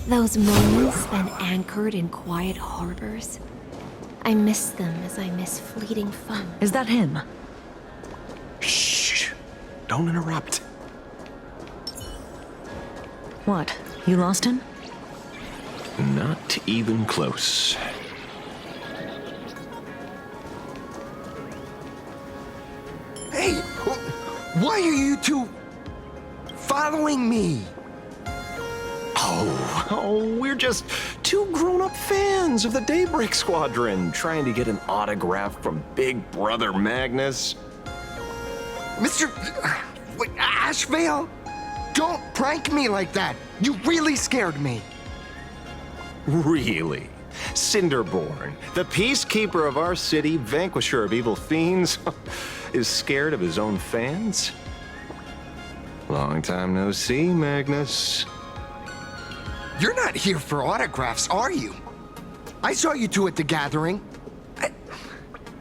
Those moments spent anchored in quiet harbors. I miss them as I miss fleeting fun. Is that him? Shh! Don't interrupt. What? You lost him? Not even close. Hey, why are you two following me? Oh, we're just two grown-up fans of the Daybreak Squadron trying to get an autograph from Big Brother Magnus. Mr. Ashvale? Don't prank me like that. You really scared me. Really? Cinderborn, the peacekeeper of our city, vanquisher of evil fiends, is scared of his own fans? Long time no see, Magnus. You're not here for autographs, are you? I saw you two at the gathering.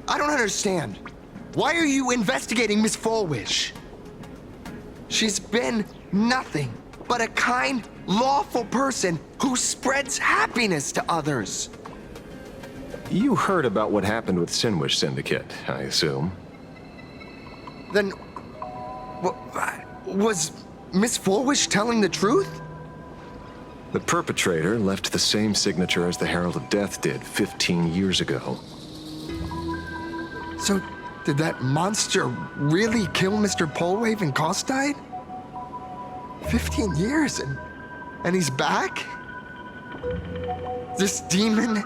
I don't understand. Why are you investigating Miss Fullwish? She's been nothing but a kind, lawful person who spreads happiness to others. You heard about what happened with Sinwish Syndicate, I assume. Then, was Miss Fullwish telling the truth? The perpetrator left the same signature as the Herald of Death did 15 years ago. So, did that monster really kill Mr. Polwave and Costide? 15 years and he's back? This demon?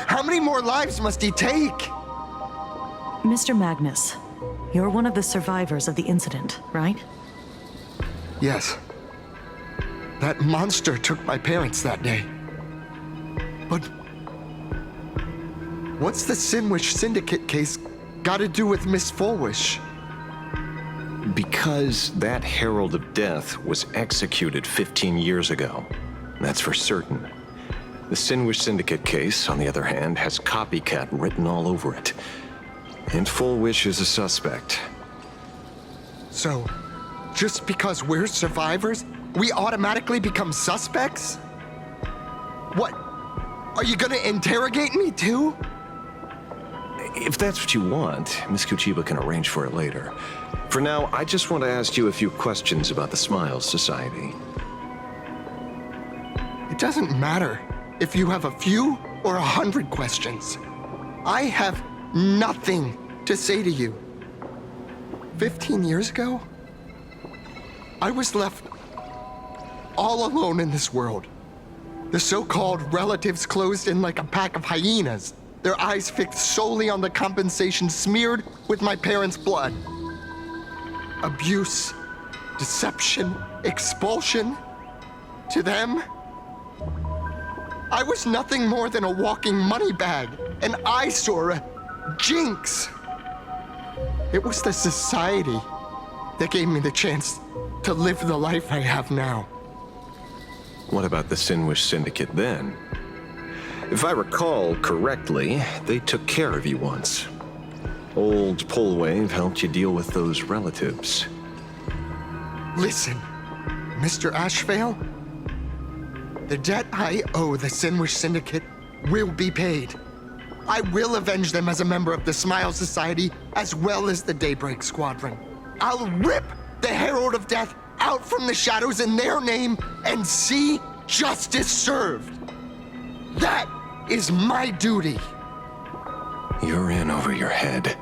How many more lives must he take? Mr. Magnus, you're one of the survivors of the incident, right? Yes. That monster took my parents that day. But what's the Sinwish Syndicate case got to do with Miss Fullwish? Because that Herald of Death was executed 15 years ago. That's for certain. The Sinwish Syndicate case, on the other hand, has copycat written all over it. And Fullwish is a suspect. So, just because we're survivors, we automatically become suspects? What? Are you gonna interrogate me too? If that's what you want, Miss Kuchiba can arrange for it later. For now, I just want to ask you a few questions about the Smiles Society. It doesn't matter if you have a few or 100 questions. I have nothing to say to you. 15 years ago, I was left all alone in this world. The so-called relatives closed in like a pack of hyenas, their eyes fixed solely on the compensation smeared with my parents' blood. Abuse, deception, expulsion. To them, I was nothing more than a walking money bag, an eyesore, a jinx. It was the society that gave me the chance to live the life I have now. What about the Sinwish Syndicate then? If I recall correctly, they took care of you once. Old Polwave helped you deal with those relatives. Listen, Mr. Ashvale, the debt I owe the Sinwish Syndicate will be paid. I will avenge them as a member of the Smile Society as well as the Daybreak Squadron. I'll rip the Herald of Death out from the shadows in their name and see justice served. That is my duty. You're in over your head.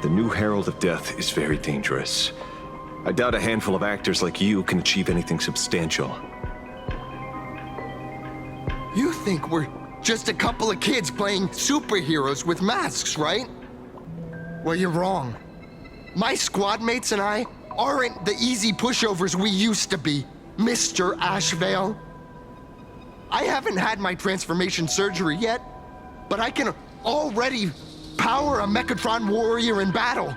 The new Herald of Death is very dangerous. I doubt a handful of actors like you can achieve anything substantial. You think we're just a couple of kids playing superheroes with masks, right? Well, you're wrong. My squad mates and I aren't the easy pushovers we used to be, Mr. Ashvale. I haven't had my transformation surgery yet, but I can already power a Mechatron warrior in battle.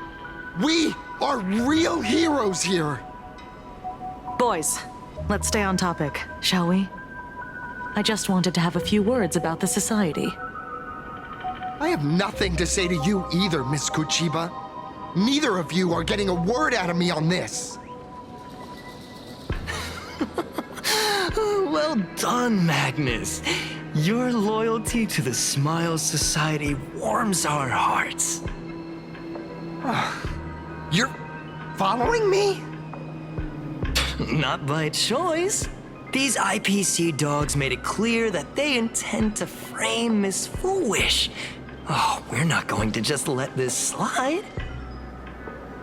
We are real heroes here. Boys, let's stay on topic, shall we? I just wanted to have a few words about the society. I have nothing to say to you either, Miss Kuchiba. Neither of you are getting a word out of me on this. Well done, Magnus. Your loyalty to the Smile Society warms our hearts. You're following me? Not by choice. These IPC dogs made it clear that they intend to frame Miss Foolish. Oh, we're not going to just let this slide.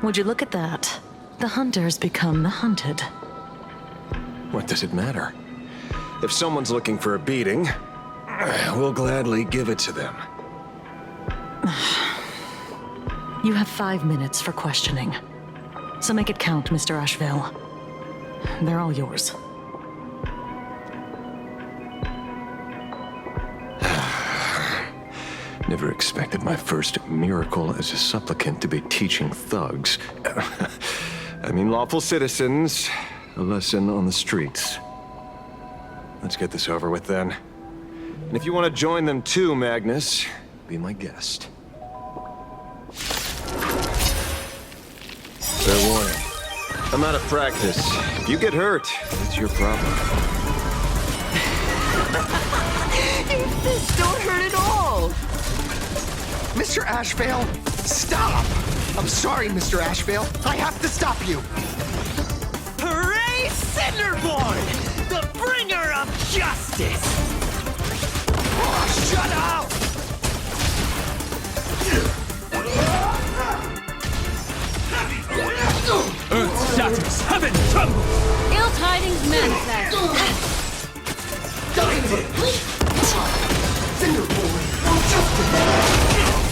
Would you look at that? The hunters become the hunted. What does it matter? If someone's looking for a beating, we'll gladly give it to them. You have 5 minutes for questioning. So make it count, Mr. Asheville. They're all yours. Never expected my first miracle as a supplicant to be teaching thugs. I mean lawful citizens, a lesson on the streets. Let's get this over with then. And if you want to join them too, Magnus, be my guest. Fair warning. I'm out of practice. If you get hurt, it's your problem. This don't hurt at all. Mr. Ashevale, stop! I'm sorry, Mr. Ashevale. I have to stop you. Hooray, Cinderborn! The bringer of justice! Oh, shut up! Earth shatters, heaven trembles! Ill tidings manifest.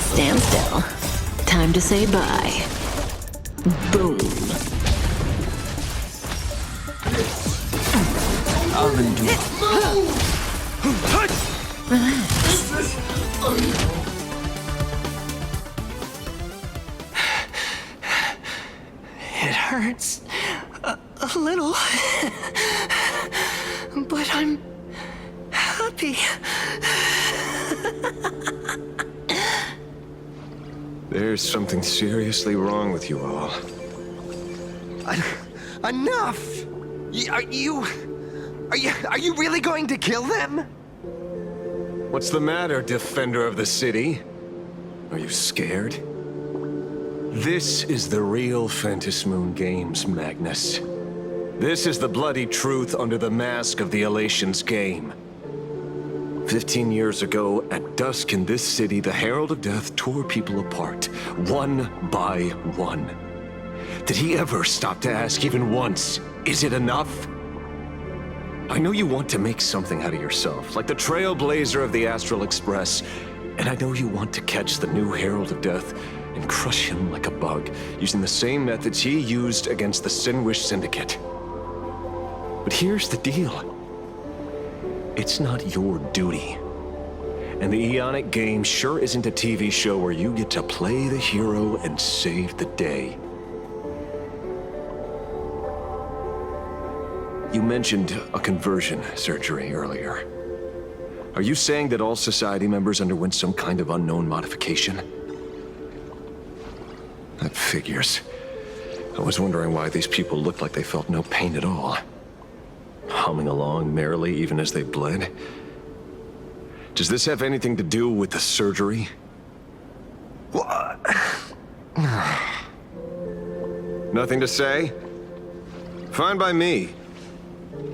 Stand still. Time to say bye. Boom. It hurts a little, but I'm happy. There's something seriously wrong with you all. Enough! Are you really going to kill them? What's the matter, defender of the city? Are you scared? This is the real Phantasmoon Games, Magnus. This is the bloody truth under the mask of the Elations game. 15 years ago, at dusk in this city, the Herald of Death tore people apart, one by one. Did he ever stop to ask even once, is it enough? I know you want to make something out of yourself, like the trailblazer of the Astral Express, and I know you want to catch the new Herald of Death and crush him like a bug, using the same methods he used against the Sinwish Syndicate. But here's the deal. It's not your duty. And the Eonic game sure isn't a TV show where you get to play the hero and save the day. You mentioned a conversion surgery earlier. Are you saying that all Society members underwent some kind of unknown modification? That figures. I was wondering why these people looked like they felt no pain at all. Humming along merrily even as they bled. Does this have anything to do with the surgery? What? Nothing to say? Fine by me.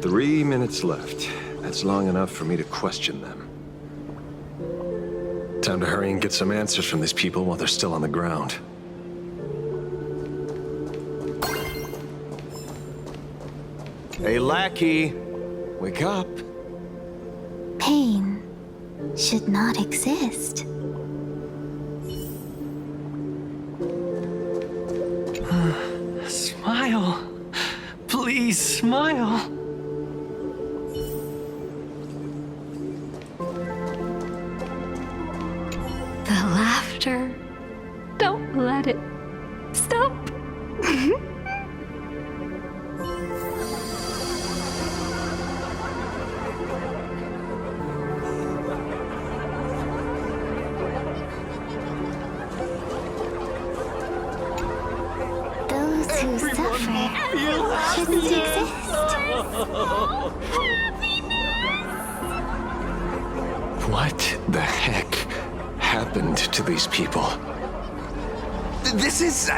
3 minutes left. That's long enough for me to question them. Time to hurry and get some answers from these people while they're still on the ground. Hey, lackey! Wake up! Pain should not exist. Smile. Please smile. The laughter. Don't let it stop. who suffer shouldn't exist. What the heck happened to these people? This is...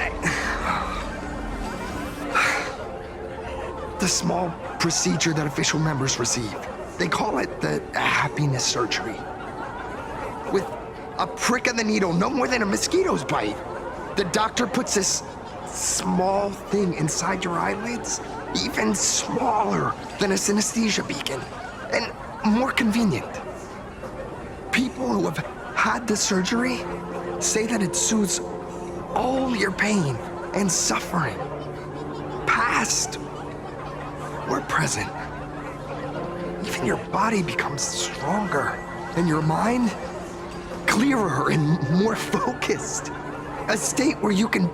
the small procedure that official members receive. They call it the happiness surgery. With a prick of the needle, no more than a mosquito's bite. The doctor puts this small thing inside your eyelids, even smaller than a synesthesia beacon, and more convenient. People who have had the surgery say that it soothes all your pain and suffering, past or present. Even your body becomes stronger, and your mind clearer and more focused. A state where you can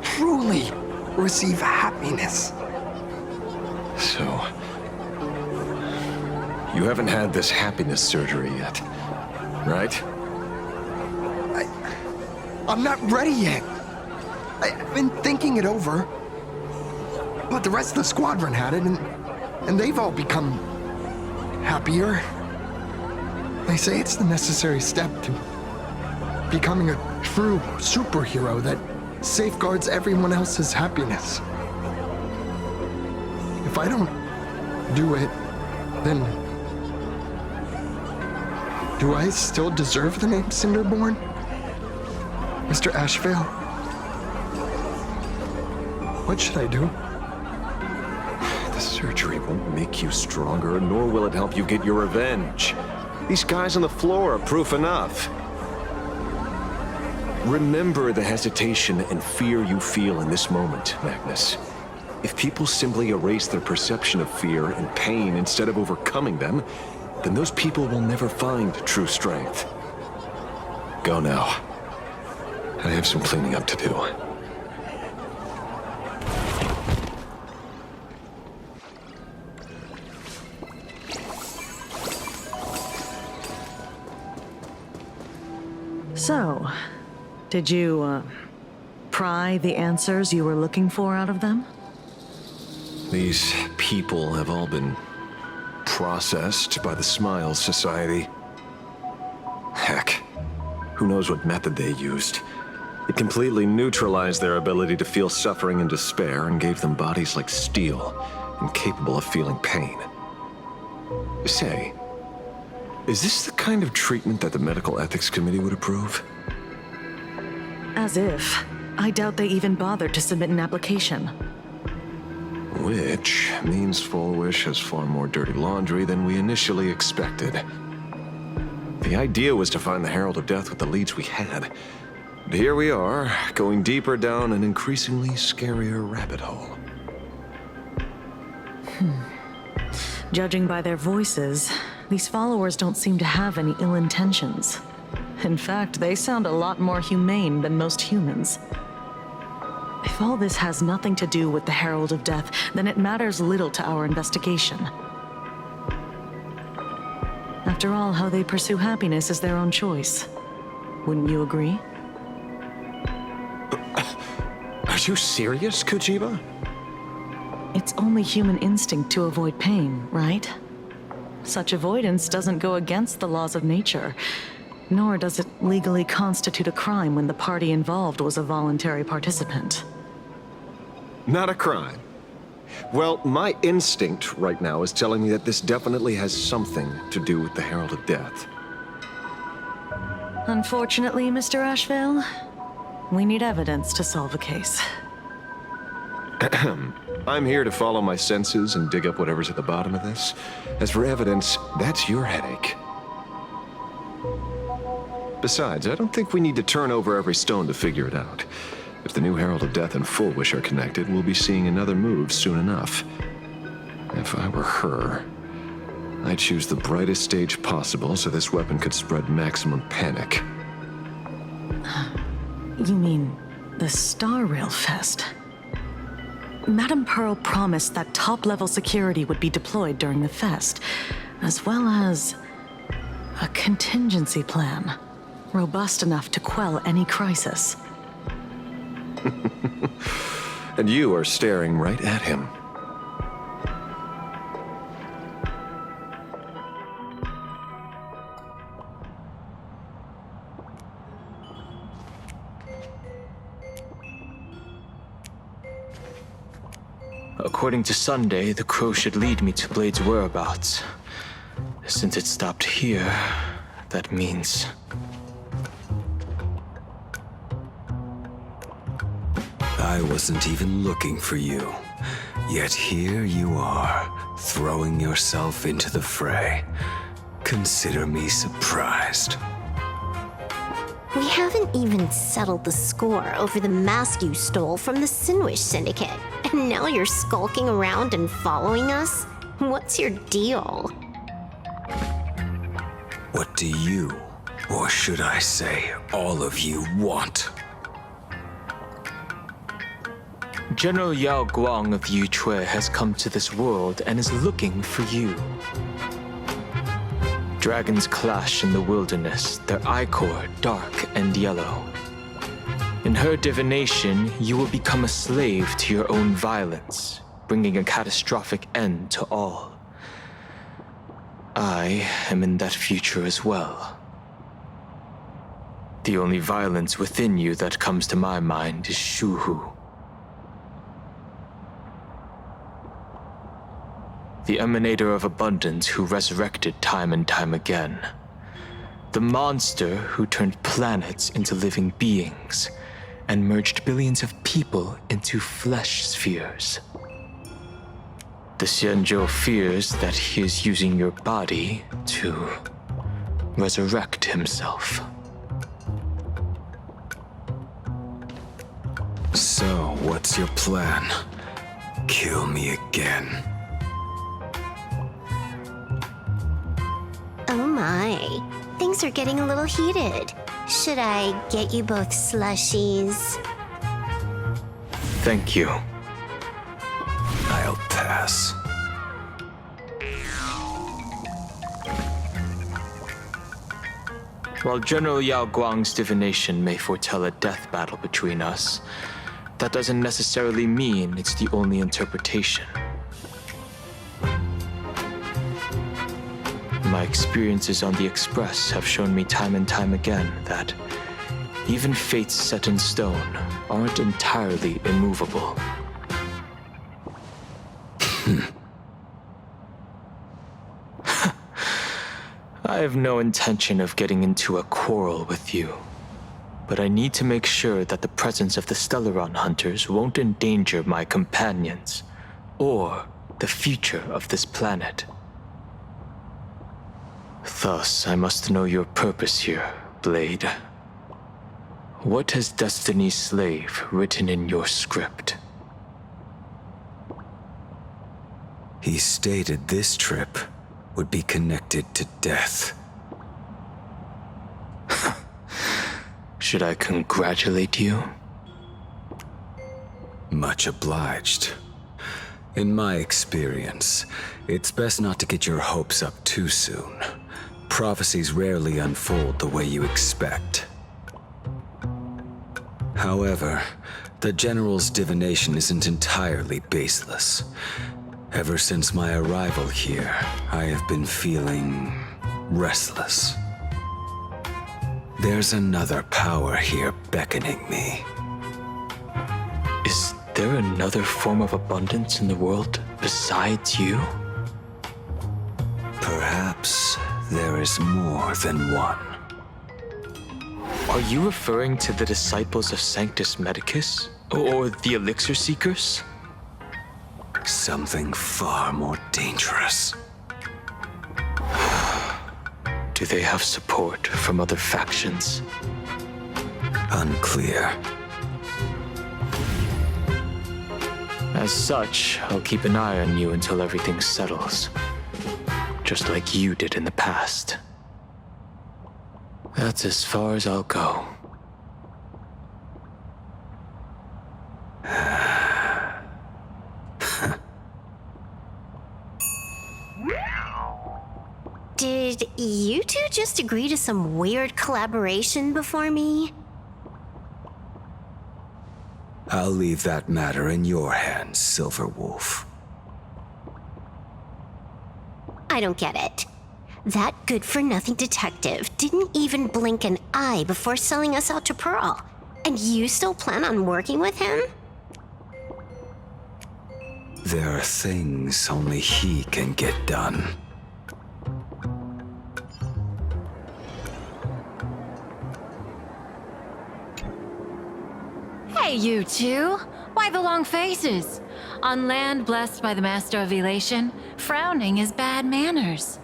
truly receive happiness. So, you haven't had this happiness surgery yet, right? I'm not ready yet. I've been thinking it over. But the rest of the squadron had it, and they've all become happier. They say it's the necessary step to becoming a true superhero that safeguards everyone else's happiness. If I don't do it, then do I still deserve the name Cinderborn? Mr. Ashvale? What should I do? The surgery won't make you stronger, nor will it help you get your revenge. These guys on the floor are proof enough. Remember the hesitation and fear you feel in this moment, Magnus. If people simply erase their perception of fear and pain instead of overcoming them, then those people will never find true strength. Go now. I have some cleaning up to do. So, did you, pry the answers you were looking for out of them? These people have all been processed by the Smiles Society. Heck, who knows what method they used. It completely neutralized their ability to feel suffering and despair and gave them bodies like steel, incapable of feeling pain. Say, is this the kind of treatment that the Medical Ethics Committee would approve? As if. I doubt they even bothered to submit an application. Which means Fullwish has far more dirty laundry than we initially expected. The idea was to find the Herald of Death with the leads we had. But here we are, going deeper down an increasingly scarier rabbit hole. Judging by their voices, these followers don't seem to have any ill intentions. In fact, they sound a lot more humane than most humans. If all this has nothing to do with the Herald of Death, then it matters little to our investigation. After all, how they pursue happiness is their own choice. Wouldn't you agree? Are you serious, Kojiba? It's only human instinct to avoid pain, right? Such avoidance doesn't go against the laws of nature, nor does it legally constitute a crime when the party involved was a voluntary participant. Not a crime. Well, my instinct right now is telling me that this definitely has something to do with the Herald of Death. Unfortunately, Mr. Ashvale, we need evidence to solve a case. I'm here to follow my senses and dig up whatever's at the bottom of this. As for evidence, that's your headache. Besides, I don't think we need to turn over every stone to figure it out. If the new Herald of Death and Fullwish are connected, we'll be seeing another move soon enough. If I were her, I'd choose the brightest stage possible so this weapon could spread maximum panic. You mean the Star Rail Fest? Madame Pearl promised that top-level security would be deployed during the fest, as well as a contingency plan, robust enough to quell any crisis. And you are staring right at him. According to Sunday, the crow should lead me to Blade's whereabouts. Since it stopped here, that means... I wasn't even looking for you. Yet here you are, throwing yourself into the fray. Consider me surprised. We haven't even settled the score over the mask you stole from the Sinwish Syndicate. And now you're skulking around and following us? What's your deal? What do you, or should I say, all of you want? General Yao Guang of Yuchui has come to this world and is looking for you. Dragons clash in the wilderness, their ichor dark and yellow. In her divination, you will become a slave to your own violence, bringing a catastrophic end to all. I am in that future as well. The only violence within you that comes to my mind is Shuhu. The emanator of abundance who resurrected time and time again. The monster who turned planets into living beings and merged billions of people into flesh spheres. The Xianzhou fears that he is using your body to resurrect himself. So, what's your plan? Kill me again. Oh my, things are getting a little heated. Should I get you both slushies? Thank you. I'll pass. While General Yao Guang's divination may foretell a death battle between us, that doesn't necessarily mean it's the only interpretation. My experiences on the Express have shown me time and time again that even fates set in stone aren't entirely immovable. I have no intention of getting into a quarrel with you, but I need to make sure that the presence of the Stellaron hunters won't endanger my companions or the future of this planet. Thus, I must know your purpose here, Blade. What has Destiny's Slave written in your script? He stated this trip would be connected to death. Should I congratulate you? Much obliged. In my experience, it's best not to get your hopes up too soon. Prophecies rarely unfold the way you expect. However, the General's divination isn't entirely baseless. Ever since my arrival here, I have been feeling restless. There's another power here beckoning me. Is there another form of abundance in the world besides you? Perhaps there is more than one. Are you referring to the disciples of Sanctus Medicus? Or the Elixir Seekers? Something far more dangerous. Do they have support from other factions? Unclear. As such, I'll keep an eye on you until everything settles. Just like you did in the past. That's as far as I'll go. Did you two just agree to some weird collaboration before me? I'll leave that matter in your hands, Silver Wolf. I don't get it. That good-for-nothing detective didn't even blink an eye before selling us out to Pearl. And you still plan on working with him? There are things only he can get done. Hey, you two! Why the long faces? On land blessed by the Master of Elation, frowning is bad manners.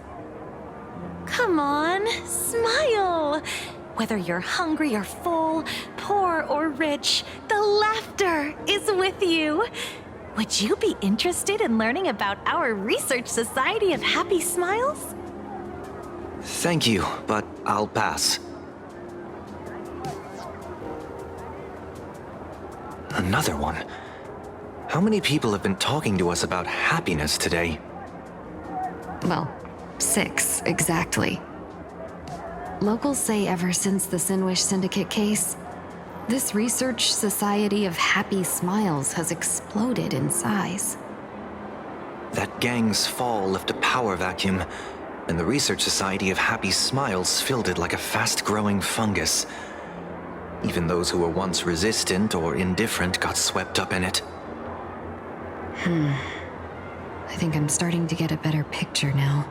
Come on, smile! Whether you're hungry or full, poor or rich, the laughter is with you. Would you be interested in learning about our Research Society of Happy Smiles? Thank you, but I'll pass. Another one. How many people have been talking to us about happiness today? Well, 6, exactly. Locals say ever since the Sinwish Syndicate case, this Research Society of Happy Smiles has exploded in size. That gang's fall left a power vacuum, and the Research Society of Happy Smiles filled it like a fast-growing fungus. Even those who were once resistant or indifferent got swept up in it. I think I'm starting to get a better picture now.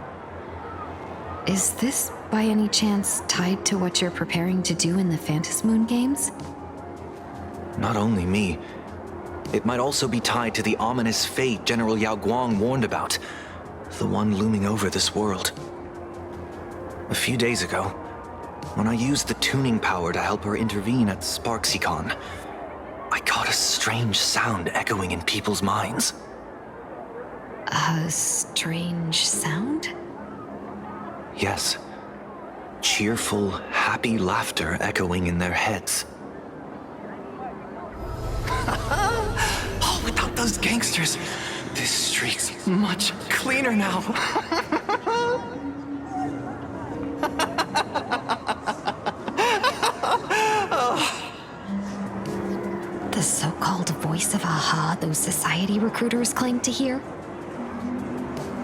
Is this, by any chance, tied to what you're preparing to do in the Phantasmoon games? Not only me. It might also be tied to the ominous fate General Yao Guang warned about. The one looming over this world. A few days ago, when I used the tuning power to help her intervene at SparksyCon, I caught a strange sound echoing in people's minds. A strange sound? Yes. Cheerful, happy laughter echoing in their heads. Oh, without those gangsters, this street's much cleaner now. The so-called voice of Aha those society recruiters claim to hear?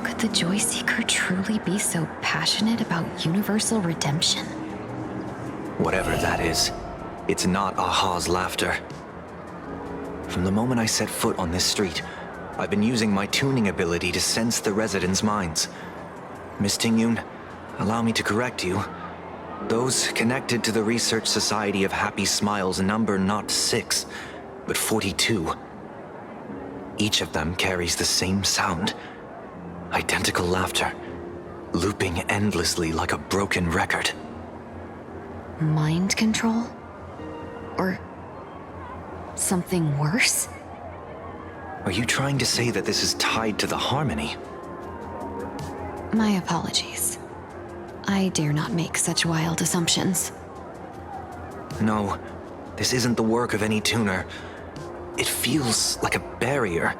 Could the Joy Seeker truly be so passionate about universal redemption? Whatever that is, it's not Aha's laughter. From the moment I set foot on this street, I've been using my tuning ability to sense the residents' minds. Miss Tingyun, allow me to correct you. Those connected to the Research Society of Happy Smiles number not 6, but 42. Each of them carries the same sound. Identical laughter, looping endlessly like a broken record. Mind control? Or something worse? Are you trying to say that this is tied to the harmony? My apologies. I dare not make such wild assumptions. No, this isn't the work of any tuner. It feels like a barrier,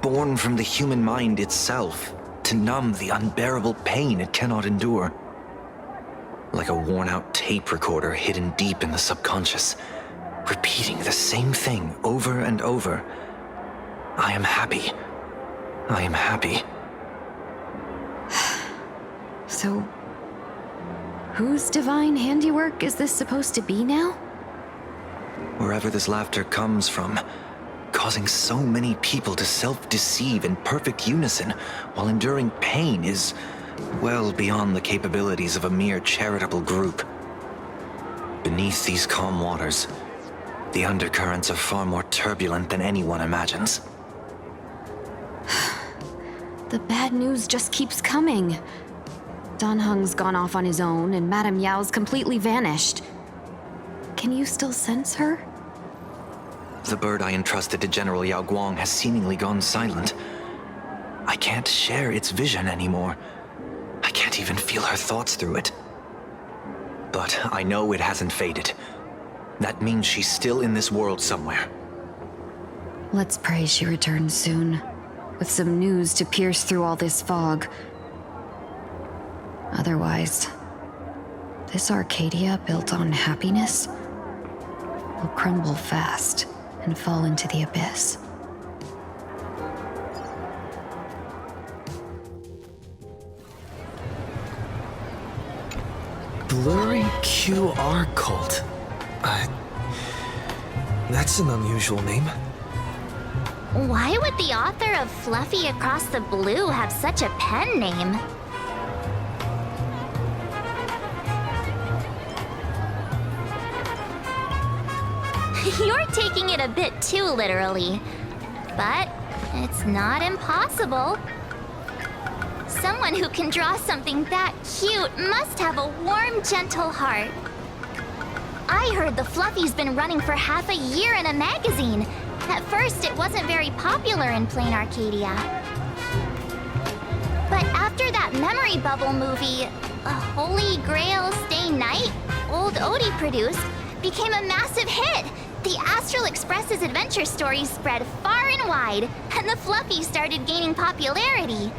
born from the human mind itself, to numb the unbearable pain it cannot endure. Like a worn-out tape recorder hidden deep in the subconscious, repeating the same thing over and over. I am happy. I am happy. So, whose divine handiwork is this supposed to be now? Wherever this laughter comes from, causing so many people to self-deceive in perfect unison while enduring pain is well beyond the capabilities of a mere charitable group. Beneath these calm waters, the undercurrents are far more turbulent than anyone imagines. The bad news just keeps coming. Dan Heng's gone off on his own, and Madame Yao's completely vanished. Can you still sense her? The bird I entrusted to General Yao Guang has seemingly gone silent. I can't share its vision anymore. I can't even feel her thoughts through it. But I know it hasn't faded. That means she's still in this world somewhere. Let's pray she returns soon, with some news to pierce through all this fog. Otherwise, this Arcadia built on happiness will crumble fast and fall into the abyss. Blurry QR cult. That's an unusual name. Why would the author of Fluffy Across the Blue have such a pen name? You're taking it a bit too literally. But it's not impossible. Someone who can draw something that cute must have a warm, gentle heart. I heard the Fluffy's been running for half a year in a magazine. At first, it wasn't very popular in Plain Arcadia. But after that memory bubble movie, A Holy Grail Stay Night, old Odie produced, became a massive hit. The Astral Express's adventure stories spread far and wide, and the Fluffy started gaining popularity.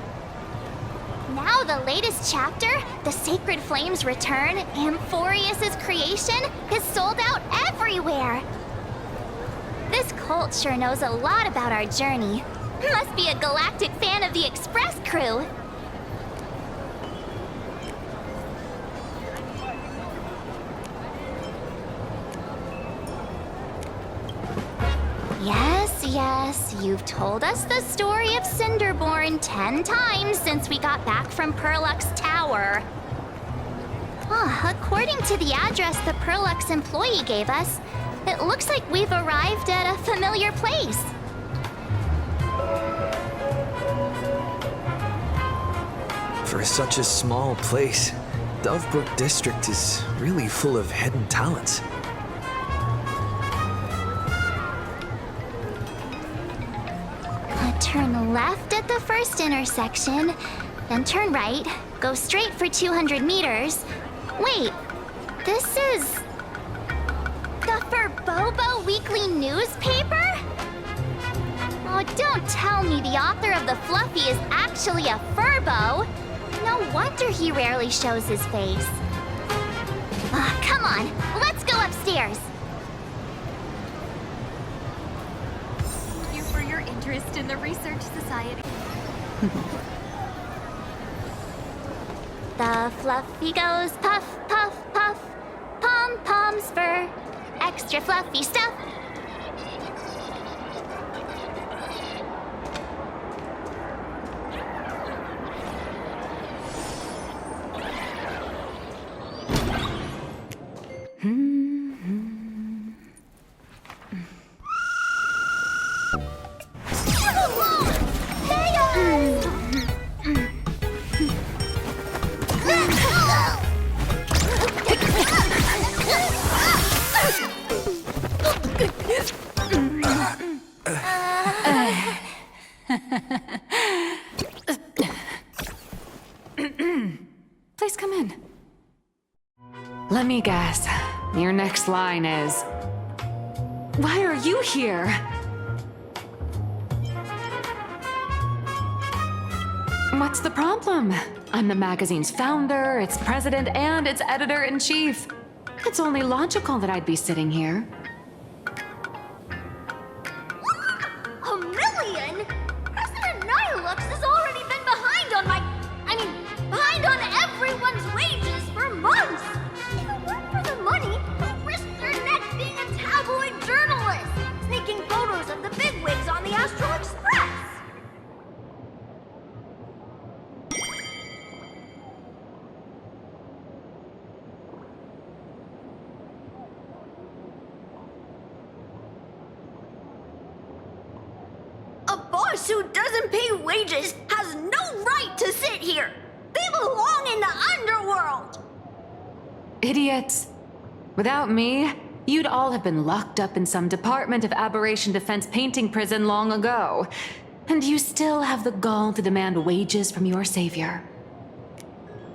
Now the latest chapter, The Sacred Flames Return, Amphorius's creation, is sold out everywhere. This cult sure knows a lot about our journey. Must be a galactic fan of the Express crew. Yes, you've told us the story of Cinderborn 10 times since we got back from Perlux Tower. According to the address the Perlux employee gave us, it looks like we've arrived at a familiar place. For such a small place, Dovebrook District is really full of hidden talents. Turn left at the first intersection, then turn right, go straight for 200 meters. Wait, this is the Furbobo Weekly newspaper? Oh, don't tell me the author of the Fluffy is actually a Furbo. No wonder he rarely shows his face. Come on, let's go upstairs. For your interest in the Research Society. The Fluffy goes puff, puff, puff. Pom-poms for extra fluffy stuff. Please come in. Let me guess. Your next line is, "Why are you here?" What's the problem? I'm the magazine's founder, its president, and its editor-in-chief. It's only logical that I'd be sitting here. $1 million? President Nihilux has already been behind on everyone's wages for months. If it weren't for the money, who'd risk their neck being a tabloid journalist, sneaking photos of the bigwigs on the Astral Express? A boss who doesn't pay wages has no right to sit here. They belong in the underworld. Idiots. Without me, you'd all have been locked up in some Department of Aberration Defense painting prison long ago. And you still have the gall to demand wages from your savior.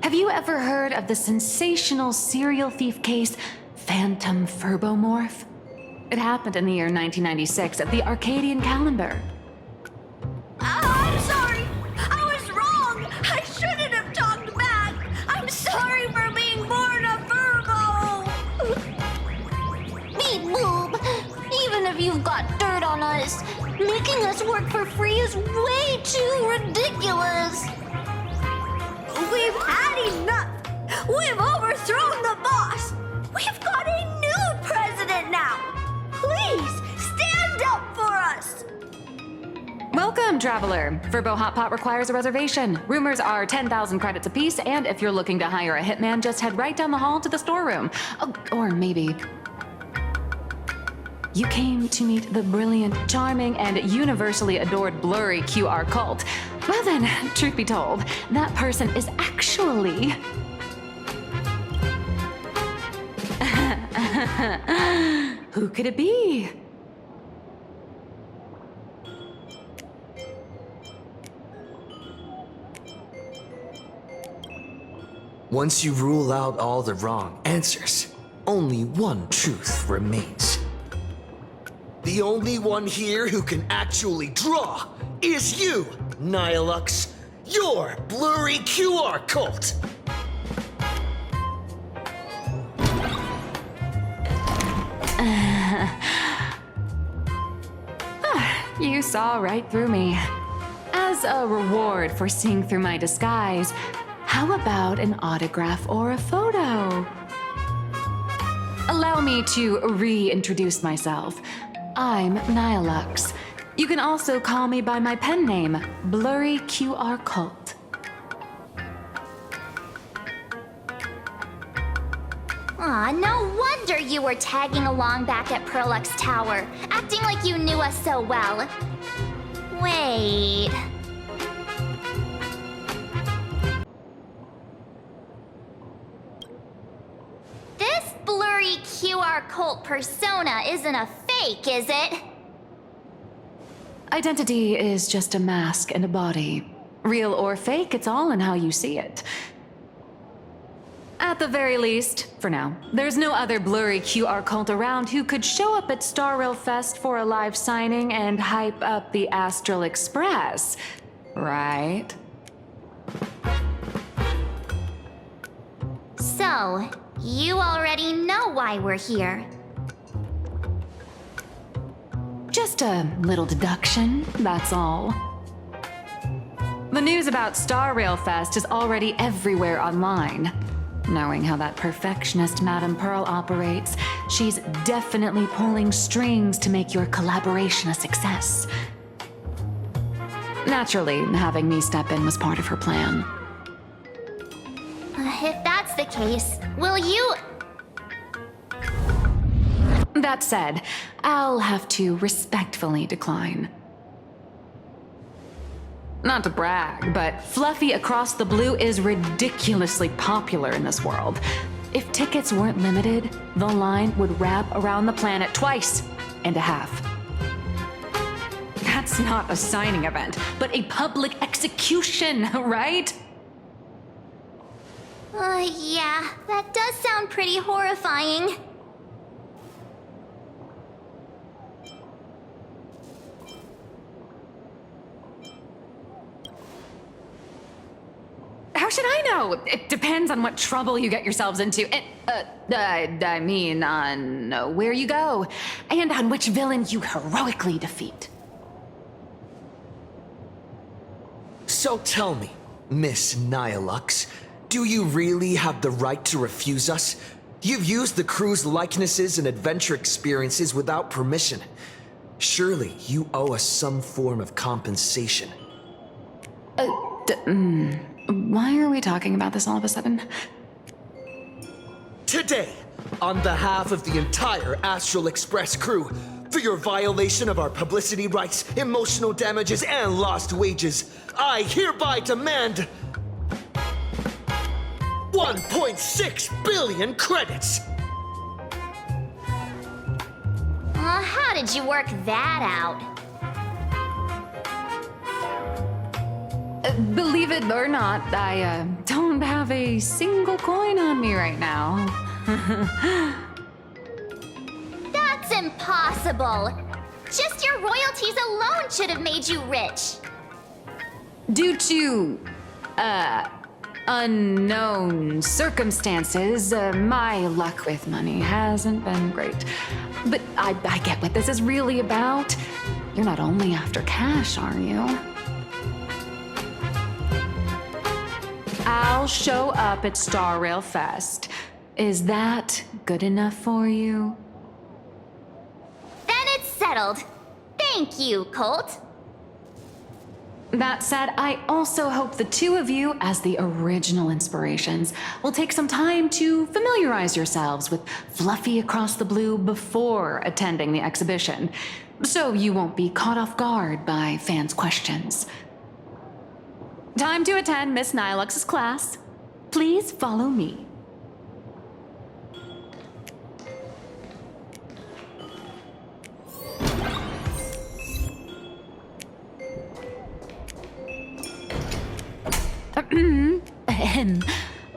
Have you ever heard of the sensational serial thief case, Phantom Furbomorph? It happened in the year 1996 at the Arcadian calendar. I'm sorry. I was wrong. I shouldn't have talked back. I'm sorry for being born a Furbo. Beep boop. Even if you've got dirt on us. Making us work for free is way too ridiculous. We've had enough. We've overthrown the boss. We've got a new president now. Please, stand up for us. Welcome, traveler. Verbo Hot Pot requires a reservation. Rumors are 10,000 credits apiece, and if you're looking to hire a hitman, just head right down the hall to the storeroom. Oh, or maybe... You came to meet the brilliant, charming, and universally adored blurry QR cult. Well then, truth be told, that person is actually... Who could it be? Once you rule out all the wrong answers, only one truth remains. The only one here who can actually draw is you, Nihilux, your blurry QR cult. You saw right through me. As a reward for seeing through my disguise, how about an autograph or a photo? Allow me to reintroduce myself. I'm Nihilux. You can also call me by my pen name, Blurry QR Cult. Aw, no wonder you were tagging along back at Perlux Tower, acting like you knew us so well. Wait... This blurry QR cult persona isn't a fake, is it? Identity is just a mask and a body. Real or fake, it's all in how you see it. At the very least, for now, there's no other blurry QR cult around who could show up at Star Rail Fest for a live signing and hype up the Astral Express, right? So, you already know why we're here. Just a little deduction, that's all. The news about Star Rail Fest is already everywhere online. Knowing how that perfectionist Madame Pearl operates, she's definitely pulling strings to make your collaboration a success. Naturally, having me step in was part of her plan. If that's the case, will you... That said, I'll have to respectfully decline. Not to brag, but Fluffy Across the Blue is ridiculously popular in this world. If tickets weren't limited, the line would wrap around the planet twice and a half. That's not a signing event, but a public execution, right? Yeah, that does sound pretty horrifying. How should I know? It depends on what trouble you get yourselves into. I mean, on where you go, and on which villain you heroically defeat. So tell me, Miss Nihilux, do you really have the right to refuse us? You've used the crew's likenesses and adventure experiences without permission. Surely you owe us some form of compensation. Why are we talking about this all of a sudden? Today, on behalf of the entire Astral Express crew, for your violation of our publicity rights, emotional damages, and lost wages, I hereby demand 1.6 billion credits! How did you work that out? Believe it or not, I don't have a single coin on me right now. That's impossible! Just your royalties alone should have made you rich! Due to, unknown circumstances, my luck with money hasn't been great. But I get what this is really about. You're not only after cash, are you? I'll show up at Star Rail Fest. Is that good enough for you? Then it's settled. Thank you, Colt. That said, I also hope the two of you, as the original inspirations, will take some time to familiarize yourselves with Fluffy Across the Blue before attending the exhibition, so you won't be caught off guard by fans' questions. Time to attend Miss Nilux's class. Please follow me.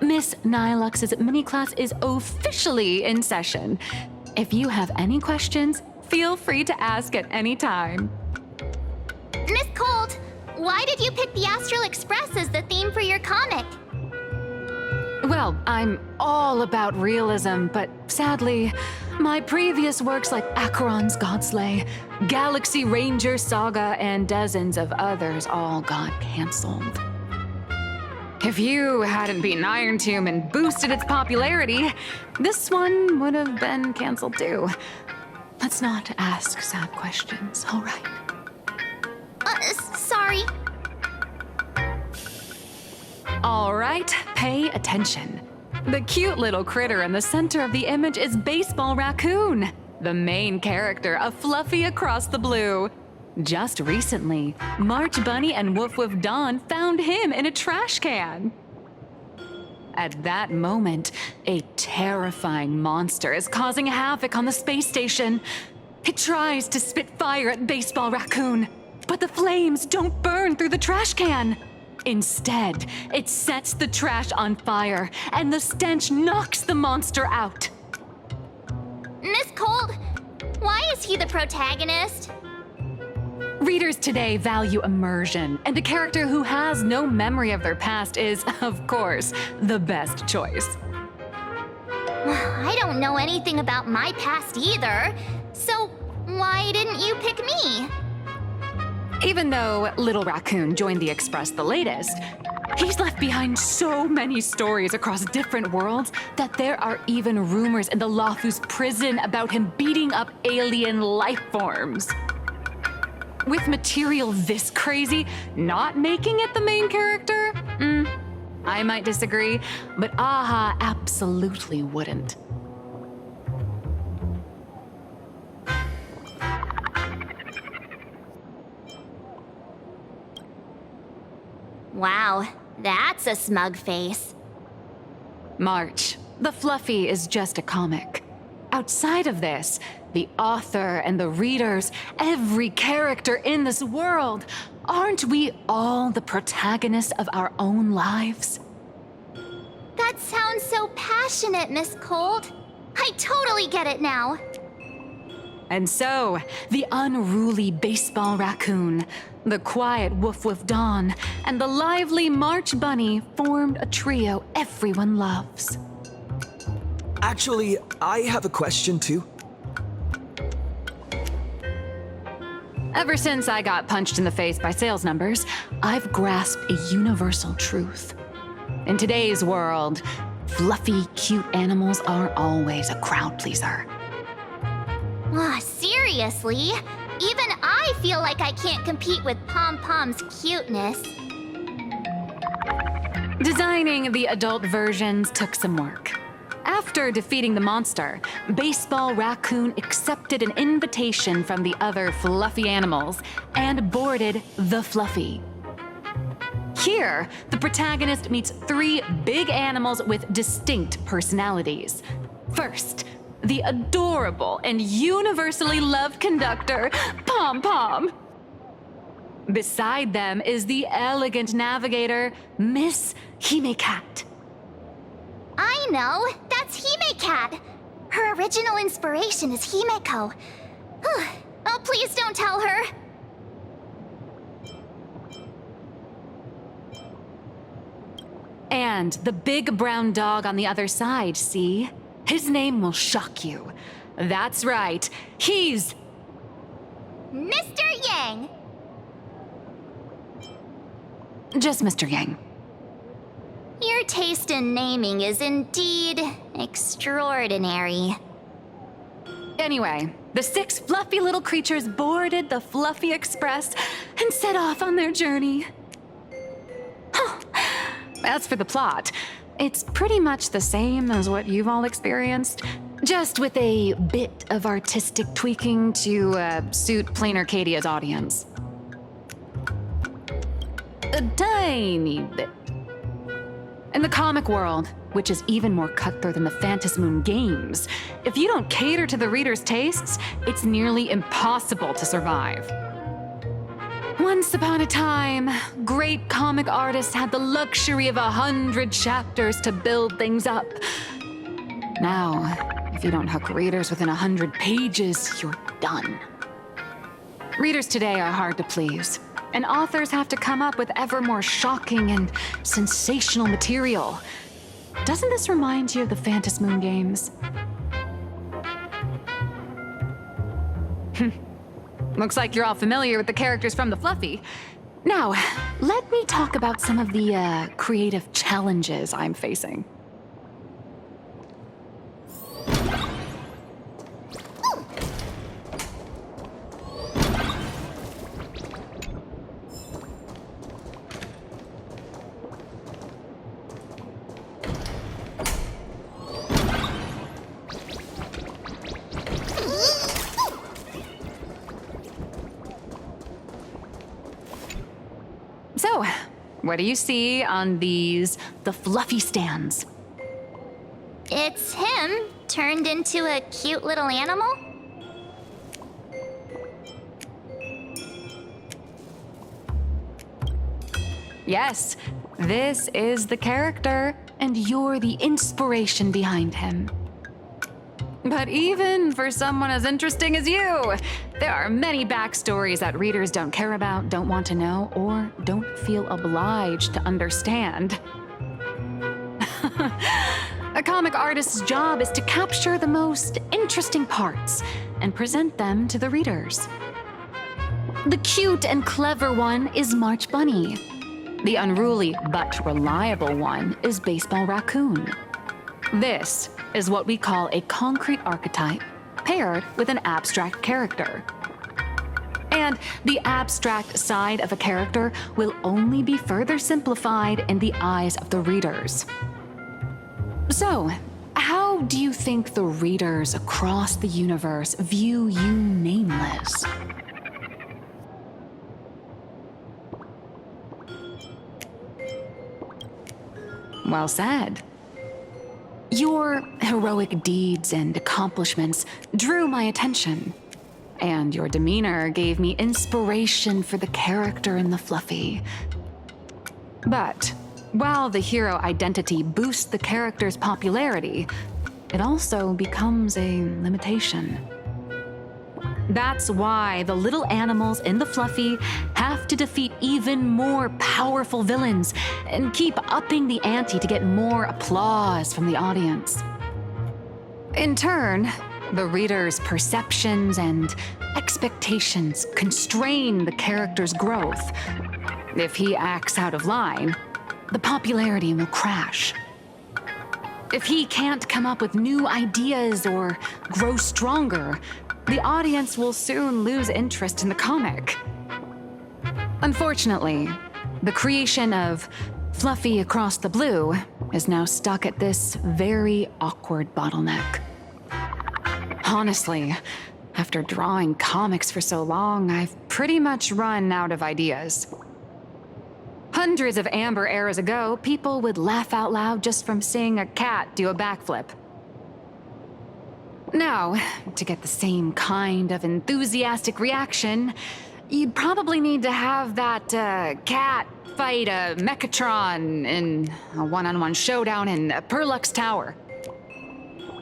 Miss Nilux's mini class is officially in session. If you have any questions, feel free to ask at any time. Miss Colt, why did you pick the Astral Express as the theme for your comic? Well, I'm all about realism, but sadly, my previous works like Acheron's Godslay, Galaxy Ranger Saga, and dozens of others all got canceled. If you hadn't beaten Iron Tomb and boosted its popularity, this one would have been canceled too. Let's not ask sad questions, all right? Sorry. All right, pay attention. The cute little critter in the center of the image is Baseball Raccoon, the main character of Fluffy Across the Blue. Just recently, March Bunny and Woof Woof Dawn found him in a trash can. At that moment, a terrifying monster is causing havoc on the space station. It tries to spit fire at Baseball Raccoon, but the flames don't burn through the trash can. Instead, it sets the trash on fire, and the stench knocks the monster out. Miss Colt, why is he the protagonist? Readers today value immersion, and a character who has no memory of their past is, of course, the best choice. I don't know anything about my past either, so why didn't you pick me? Even though Little Raccoon joined the Express the latest, he's left behind so many stories across different worlds that there are even rumors in the Lawfus prison about him beating up alien life forms. With material this crazy, not making it the main character? I might disagree, but AHA absolutely wouldn't. Wow, that's a smug face. March, the Fluffy is just a comic. Outside of this, the author and the readers, every character in this world, aren't we all the protagonists of our own lives? That sounds so passionate, Miss Colt. I totally get it now. And so, the unruly Baseball Raccoon, the quiet Woof Woof Dawn, and the lively March Bunny formed a trio everyone loves. Actually, I have a question too. Ever since I got punched in the face by sales numbers, I've grasped a universal truth. In today's world, fluffy, cute animals aren't always a crowd pleaser. Seriously? Even I feel like I can't compete with Pom Pom's cuteness. Designing the adult versions took some work. After defeating the monster, Baseball Raccoon accepted an invitation from the other fluffy animals and boarded the Fluffy. Here, the protagonist meets three big animals with distinct personalities. First, the adorable and universally loved conductor, Pom Pom. Beside them is the elegant navigator, Miss Hime-Cat. I know, that's Hime-Cat. Her original inspiration is Himeko. Oh, please don't tell her. And And the big brown dog on the other side, see? His name will shock you. That's right. He's... Mr. Yang! just Mr. Yang. Your taste in naming is indeed extraordinary. Anyway, the 6 fluffy little creatures boarded the Fluffy Express and set off on their journey. As for the plot, it's pretty much the same as what you've all experienced, just with a bit of artistic tweaking to suit Plain Arcadia's audience. A tiny bit. In the comic world, which is even more cutthroat than the Phantasmoon games, if you don't cater to the reader's tastes, it's nearly impossible to survive. Once upon a time, great comic artists had the luxury of 100 chapters to build things up. Now, if you don't hook readers within 100 pages, you're done. Readers today are hard to please, and authors have to come up with ever more shocking and sensational material. Doesn't this remind you of the Phantasmoon games? Looks like you're all familiar with the characters from the Fluffy. Now, let me talk about some of the creative challenges I'm facing. So, what do you see on the Fluffy stands? It's him turned into a cute little animal? Yes, this is the character, and you're the inspiration behind him. But even for someone as interesting as you, there are many backstories that readers don't care about, don't want to know, or don't feel obliged to understand. A comic artist's job is to capture the most interesting parts and present them to the readers. The cute and clever one is March Bunny. The unruly but reliable one is Baseball Raccoon. This is what we call a concrete archetype paired with an abstract character. And the abstract side of a character will only be further simplified in the eyes of the readers. So, how do you think the readers across the universe view you nameless? Well said. Your heroic deeds and accomplishments drew my attention, and your demeanor gave me inspiration for the character in the Fluffy. But while the hero identity boosts the character's popularity, it also becomes a limitation. That's why the little animals in the Fluffy have to defeat even more powerful villains and keep upping the ante to get more applause from the audience. In turn, the reader's perceptions and expectations constrain the character's growth. If he acts out of line, the popularity will crash. If he can't come up with new ideas or grow stronger, the audience will soon lose interest in the comic. Unfortunately, the creation of Fluffy Across the Blue is now stuck at this very awkward bottleneck. Honestly, after drawing comics for so long, I've pretty much run out of ideas. Hundreds of Amber eras ago, people would laugh out loud just from seeing a cat do a backflip. Now, to get the same kind of enthusiastic reaction, you'd probably need to have that cat fight a Mechatron in a one-on-one showdown in Perlux Tower.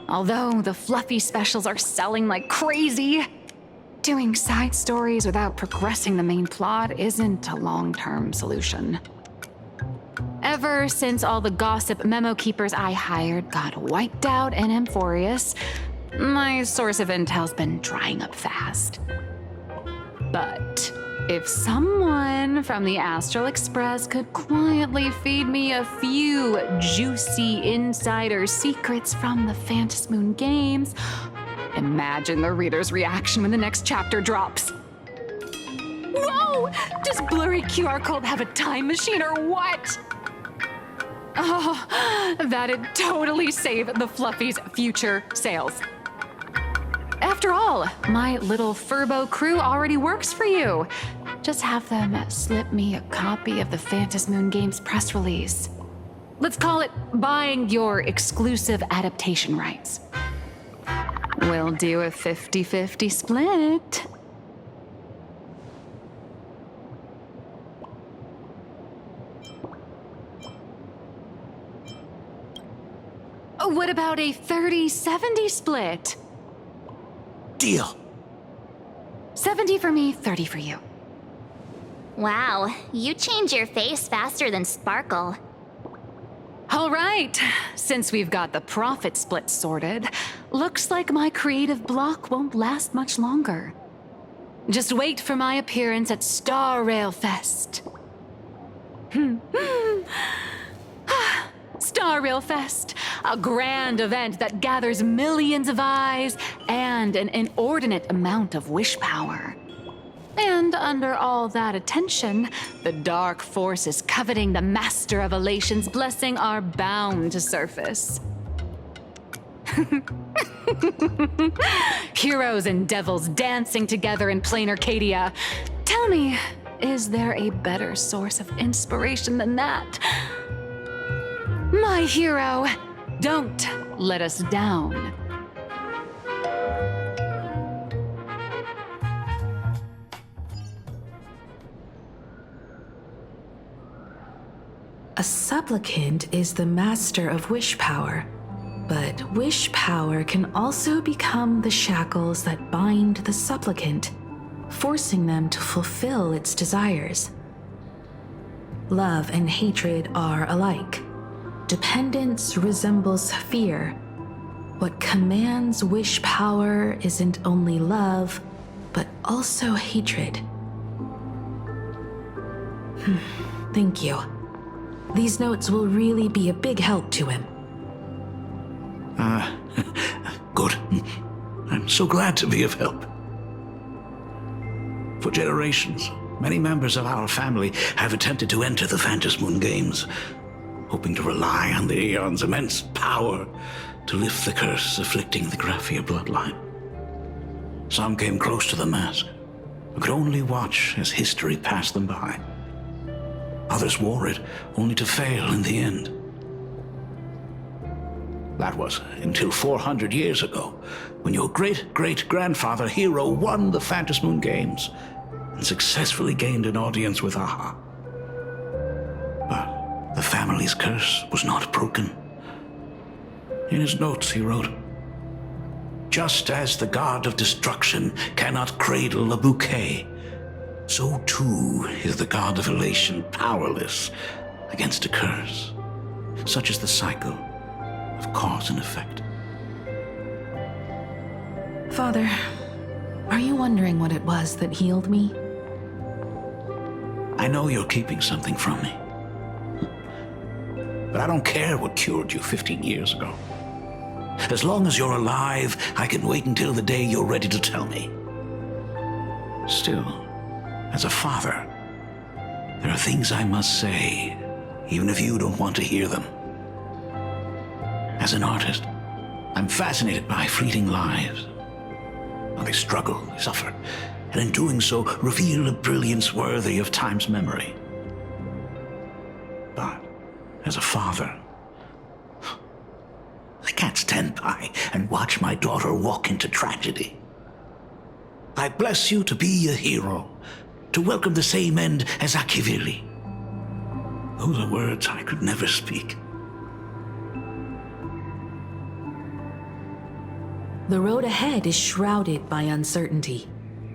Although the Fluffy specials are selling like crazy, doing side stories without progressing the main plot isn't a long-term solution. Ever since all the gossip memo keepers I hired got wiped out in Amphorius, my source of intel's been drying up fast. But if someone from the Astral Express could quietly feed me a few juicy insider secrets from the Phantasmoon Games, imagine the reader's reaction when the next chapter drops. Whoa! Does blurry QR code have a time machine or what? Oh, that'd totally save the Fluffy's future sales. After all, my little Furbo crew already works for you. Just have them slip me a copy of the Phantasmoon Games press release. Let's call it buying your exclusive adaptation rights. We'll do a 50-50 split. What about a 30-70 split? Deal. 70 for me, 30 for you. Wow, you change your face faster than Sparkle. All right, since we've got the profit split sorted, looks like my creative block won't last much longer. Just wait for my appearance at Star Rail Fest. Star Rail Fest, a grand event that gathers millions of eyes and an inordinate amount of wish power. And under all that attention, the dark forces coveting the Master of Elation's blessing are bound to surface. Heroes and devils dancing together in plain Arcadia. Tell me, is there a better source of inspiration than that? My hero, don't let us down. A supplicant is the master of wish power, but wish power can also become the shackles that bind the supplicant, forcing them to fulfill its desires. Love and hatred are alike. Dependence resembles fear. What commands wish power isn't only love, but also hatred. Thank you. These notes will really be a big help to him. Good. I'm so glad to be of help. For generations, many members of our family have attempted to enter the Phantasmoon Games, hoping to rely on the Aeon's immense power to lift the curse afflicting the Graphia bloodline. Some came close to the mask, but could only watch as history passed them by. Others wore it, only to fail in the end. That was until 400 years ago, when your great-great-grandfather Hero won the Phantasmoon Games and successfully gained an audience with Aha. But the family's curse was not broken. In his notes, he wrote, "Just as the god of destruction cannot cradle a bouquet, so too is the god of elation powerless against a curse. Such is the cycle of cause and effect." Father, are you wondering what it was that healed me? I know you're keeping something from me. But I don't care what cured you 15 years ago. As long as you're alive, I can wait until the day you're ready to tell me. Still, as a father, there are things I must say, even if you don't want to hear them. As an artist, I'm fascinated by fleeting lives. How they struggle, they suffer, and in doing so, reveal a brilliance worthy of time's memory. But as a father, I can't stand by and watch my daughter walk into tragedy. I bless you to be a hero, to welcome the same end as Akivili. Those are words I could never speak. The road ahead is shrouded by uncertainty,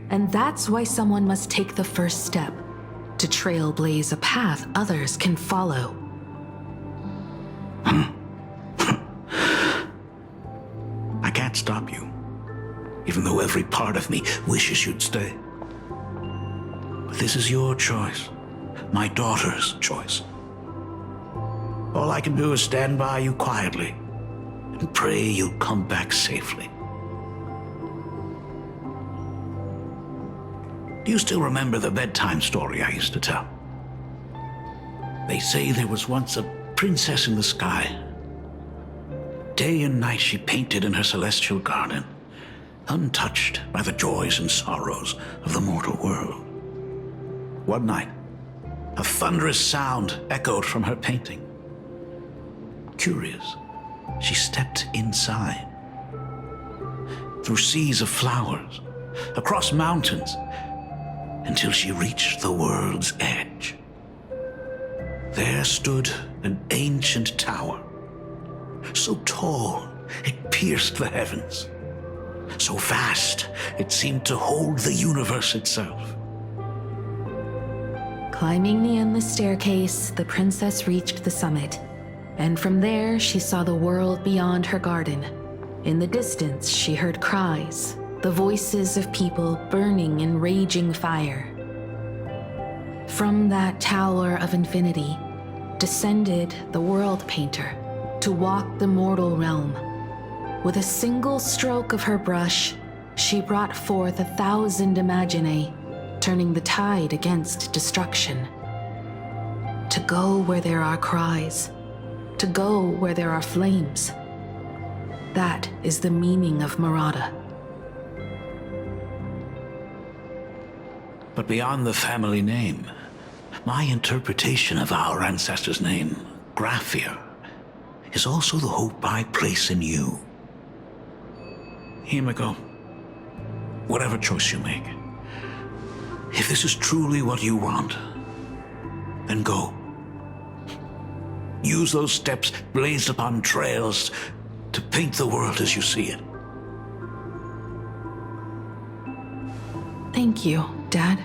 and that's why someone must take the first step, to trailblaze a path others can follow. I can't stop you, even though every part of me wishes you'd stay. But this is your choice, my daughter's choice. All I can do is stand by you quietly and pray you'll come back safely. Do you still remember the bedtime story I used to tell? They say there was once a princess in the sky. Day and night she painted in her celestial garden, untouched by the joys and sorrows of the mortal world. One night, a thunderous sound echoed from her painting. Curious, she stepped inside. Through seas of flowers, across mountains, until she reached the world's edge. There stood an ancient tower, so tall it pierced the heavens, so vast it seemed to hold the universe itself. Climbing the endless staircase, the princess reached the summit, and from there she saw the world beyond her garden. In the distance, she heard cries, the voices of people burning in raging fire. From that tower of infinity descended the world painter to walk the mortal realm. With a single stroke of her brush, she brought forth 1,000 imaginae, turning the tide against destruction. To go where there are cries, to go where there are flames. That is the meaning of Murata. But beyond the family name, my interpretation of our ancestor's name, Graphia, is also the hope I place in you. Himiko, whatever choice you make, if this is truly what you want, then go. Use those steps blazed upon trails to paint the world as you see it. Thank you, Dad.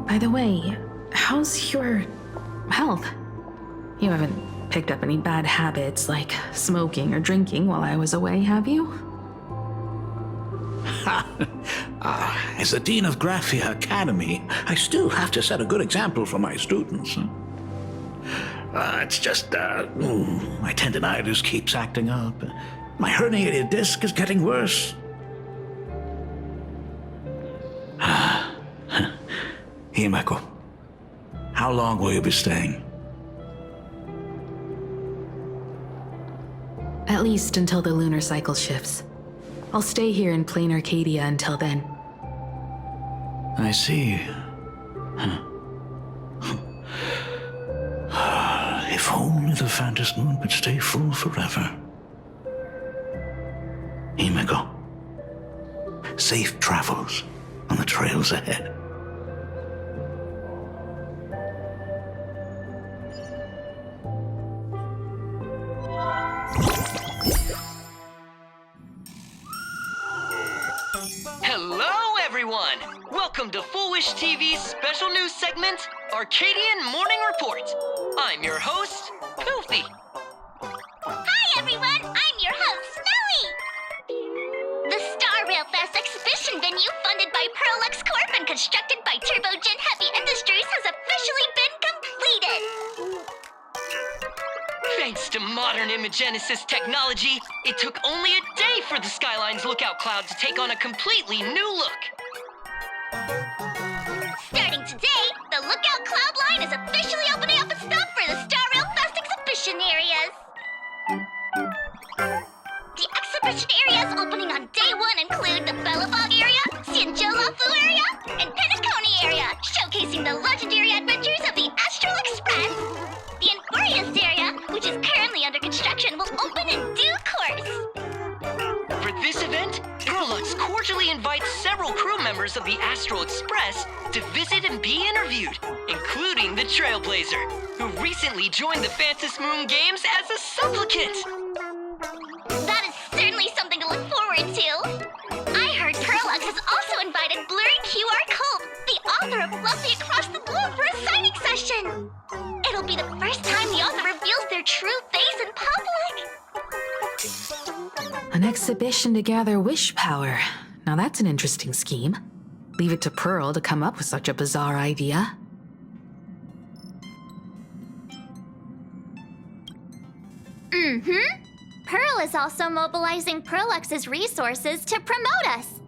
By the way, how's your health? You haven't picked up any bad habits like smoking or drinking while I was away, have you? As the Dean of Graphia Academy, I still have to set a good example for my students. It's just, my tendinitis keeps acting up. My herniated disc is getting worse. Himeko, how long will you be staying? At least until the lunar cycle shifts. I'll stay here in plain Arcadia until then. I see. If only the Phantom Moon could stay full forever. Himeko, safe travels on the trails ahead. Hello, everyone! Welcome to Foolish TV's special news segment, Arcadian Morning Report. I'm your host, Goofy. Hi, everyone! I'm your host, Smelly! The Star Rail Fest exhibition venue funded by Pearlux Corp and constructed by Turbogen Heavy Industries has officially been completed! Thanks to modern imagenesis technology, it took only a day for the Skyline's lookout cloud to take on a completely new look. Starting today, the Lookout Cloud line is officially opening up its stuff for the Star Rail Fest exhibition areas. The exhibition areas opening on day one include the Belobog area, Sianjolafu area, and Penacony area, showcasing the legendary adventures of the Astral Express. The Enfurious area, which is currently under construction, will open in due course. For this event, Pearlux cordially invites several crew members of the Astral Express to visit and be interviewed, including the Trailblazer, who recently joined the Phantom Moon Games as a supplicant. That is certainly something to look forward to. I heard Pearlux has also invited Blurry QR Cope, the author of Lovely Across the Globe, for a side An exhibition to gather wish power. Now that's an interesting scheme. Leave it to Pearl to come up with such a bizarre idea. Mm-hmm. Pearl is also mobilizing Pearlux's resources to promote us.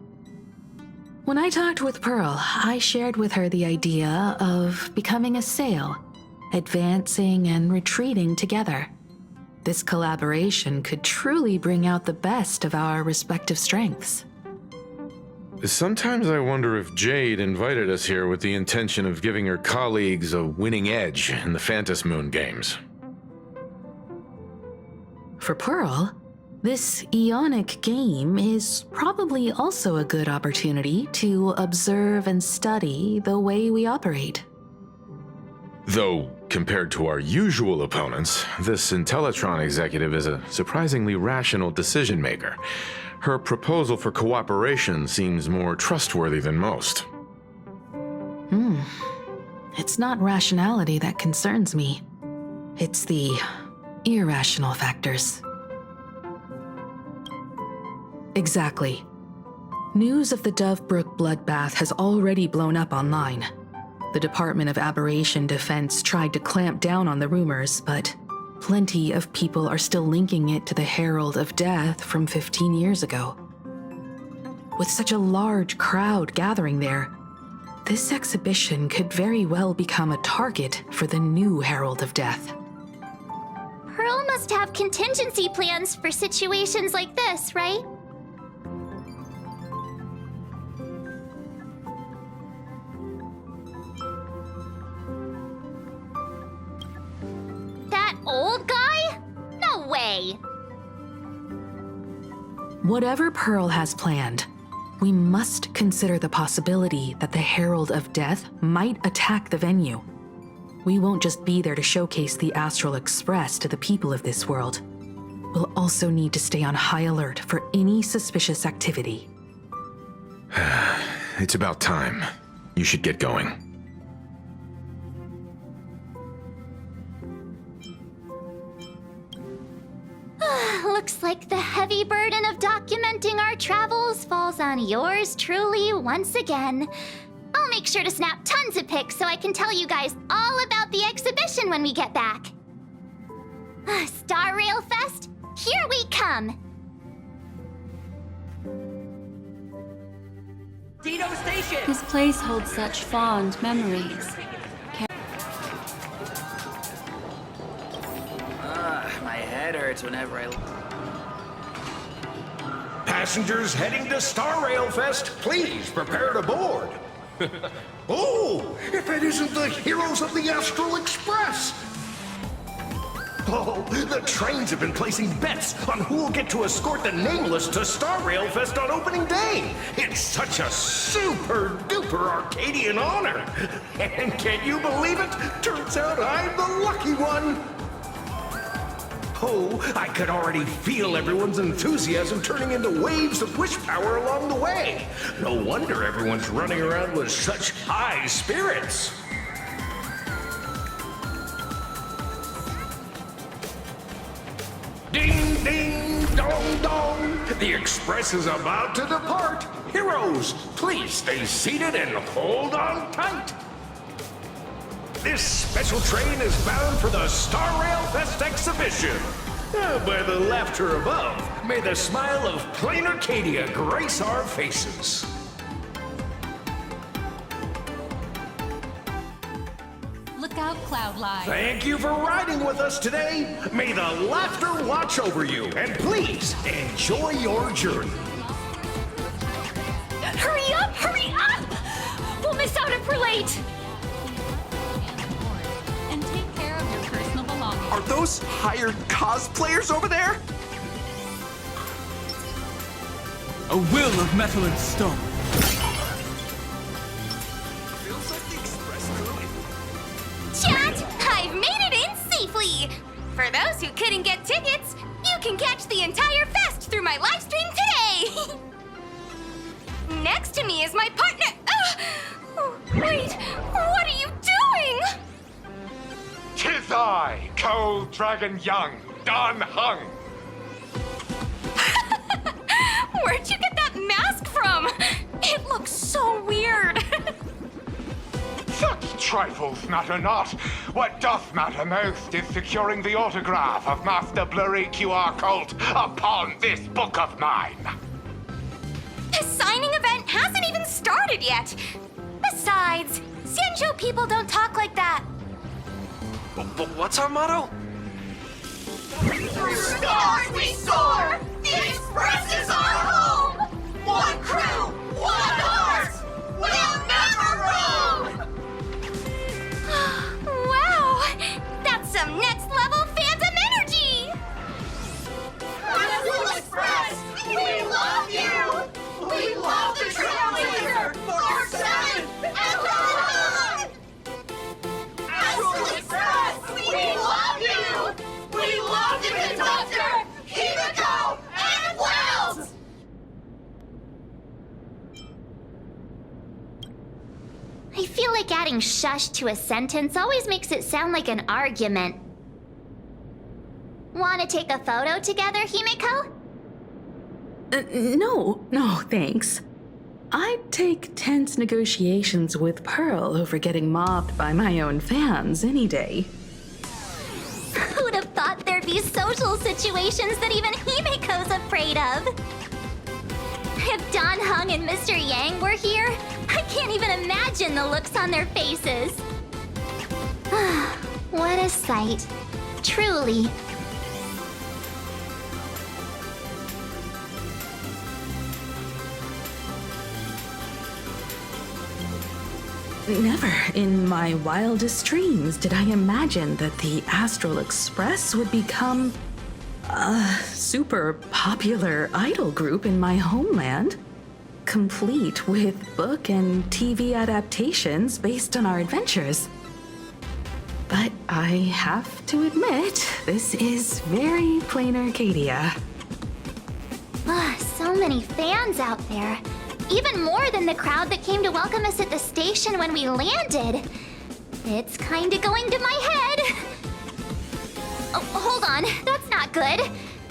When I talked with Pearl, I shared with her the idea of becoming a sail, advancing and retreating together. This collaboration could truly bring out the best of our respective strengths. Sometimes I wonder if Jade invited us here with the intention of giving her colleagues a winning edge in the Phantom Moon games. For Pearl, this Ionic game is probably also a good opportunity to observe and study the way we operate. Though, compared to our usual opponents, this Intellitron executive is a surprisingly rational decision maker. Her proposal for cooperation seems more trustworthy than most. It's not rationality that concerns me. It's the irrational factors. Exactly. News of the Dovebrook bloodbath has already blown up online. The Department of Aberration Defense tried to clamp down on the rumors, but plenty of people are still linking it to the Herald of Death from 15 years ago. With such a large crowd gathering there, this exhibition could very well become a target for the new Herald of Death. Pearl must have contingency plans for situations like this, right? That old guy? No way! Whatever Pearl has planned, we must consider the possibility that the Herald of Death might attack the venue. We won't just be there to showcase the Astral Express to the people of this world. We'll also need to stay on high alert for any suspicious activity. It's about time. You should get going. Looks like the heavy burden of documenting our travels falls on yours truly once again. I'll make sure to snap tons of pics so I can tell you guys all about the exhibition when we get back. Star Rail Fest, here we come! Dino Station! This place holds such fond memories. My head hurts whenever I... Passengers heading to Star Rail Fest, please prepare to board. Oh, if it isn't the heroes of the Astral Express! Oh, the trains have been placing bets on who will get to escort the Nameless to Star Rail Fest on opening day. It's such a super-duper Arcadian honor. And can you believe it? Turns out I'm the lucky one. Oh, I could already feel everyone's enthusiasm turning into waves of wish power along the way. No wonder everyone's running around with such high spirits. Ding, ding, dong, dong. The express is about to depart. Heroes, please stay seated and hold on tight. This special train is bound for the Star Rail Fest exhibition. By the laughter above, may the smile of plain Arcadia grace our faces. Look out, Cloudline. Thank you for riding with us today. May the laughter watch over you, and please enjoy your journey. Hurry up! Hurry up! We'll miss out if we're late! And take care of your personal belongings. Are those hired cosplayers over there? A will of metal and stone. Feels like the express crew. Chat! I've made it in safely! For those who couldn't get tickets, you can catch the entire fest through my live stream today! Next to me is my partner. Wait, what are you doing? 'Tis I, Cold Dragon Young, Don Hung. It looks so weird. Such trifles matter not. What doth matter most is securing the autograph of Master Blurry QR Cult upon this book of mine. The signing event hasn't even started yet. Besides, Sanjo people don't talk like that. But what's our motto? Through stars we soar! The Express is our home! One crew, one heart! We'll never roam! Wow! That's some next level phantom energy! Astral Express! We love you! We love the Trailblazer! 4-7 and beyond! Astral Express! We love you! We love the conductor, Himiko, and Wells! I feel like adding shush to a sentence always makes it sound like an argument. Want to take a photo together, Himiko? No, thanks. I'd take tense negotiations with Pearl over getting mobbed by my own fans any day. Who'd have thought there'd be social situations that even Himiko's afraid of? If Don Hung and Mr. Yang were here, I can't even imagine the looks on their faces. What a sight. Truly. Never in my wildest dreams did I imagine that the Astral Express would become a super popular idol group in my homeland, complete with book and TV adaptations based on our adventures. But I have to admit, this is very plain Arcadia. So many fans out there. Even more than the crowd that came to welcome us at the station when we landed. It's kinda going to my head. Oh, hold on. That's not good.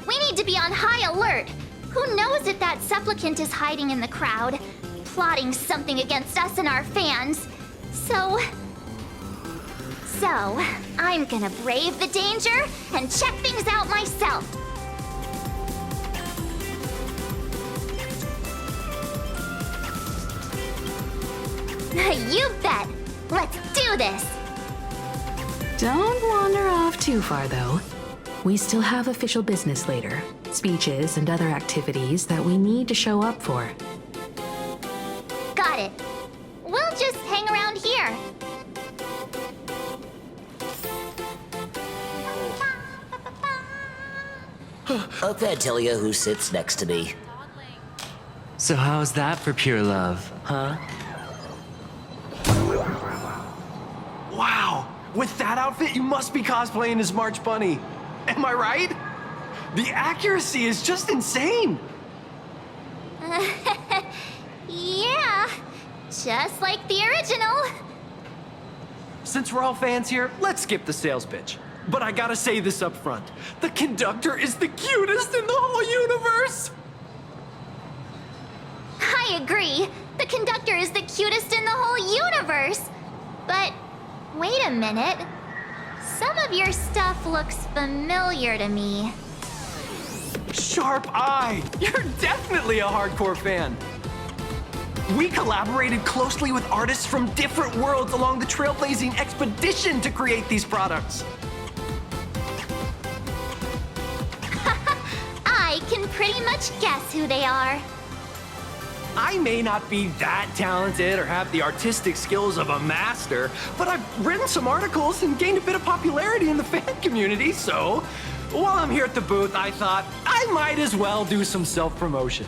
We need to be on high alert. Who knows if that supplicant is hiding in the crowd, plotting something against us and our fans. So, I'm gonna brave the danger and check things out myself. You bet! Let's do this! Don't wander off too far, though. We still have official business later, speeches and other activities that we need to show up for. Got it. We'll just hang around here. I can't tell you who sits next to me. So how's that for pure love, huh? Wow! With that outfit, you must be cosplaying as March Bunny. Am I right? The accuracy is just insane! Yeah, just like the original. Since we're all fans here, let's skip the sales pitch. But I gotta say this up front. The conductor is the cutest in the whole universe! I agree. The conductor is the cutest in the whole universe. But wait a minute. Some of your stuff looks familiar to me. Sharp eye! You're definitely a hardcore fan. We collaborated closely with artists from different worlds along the trailblazing expedition to create these products. I can pretty much guess who they are. I may not be that talented or have the artistic skills of a master, but I've written some articles and gained a bit of popularity in the fan community, so while I'm here at the booth, I thought I might as well do some self-promotion.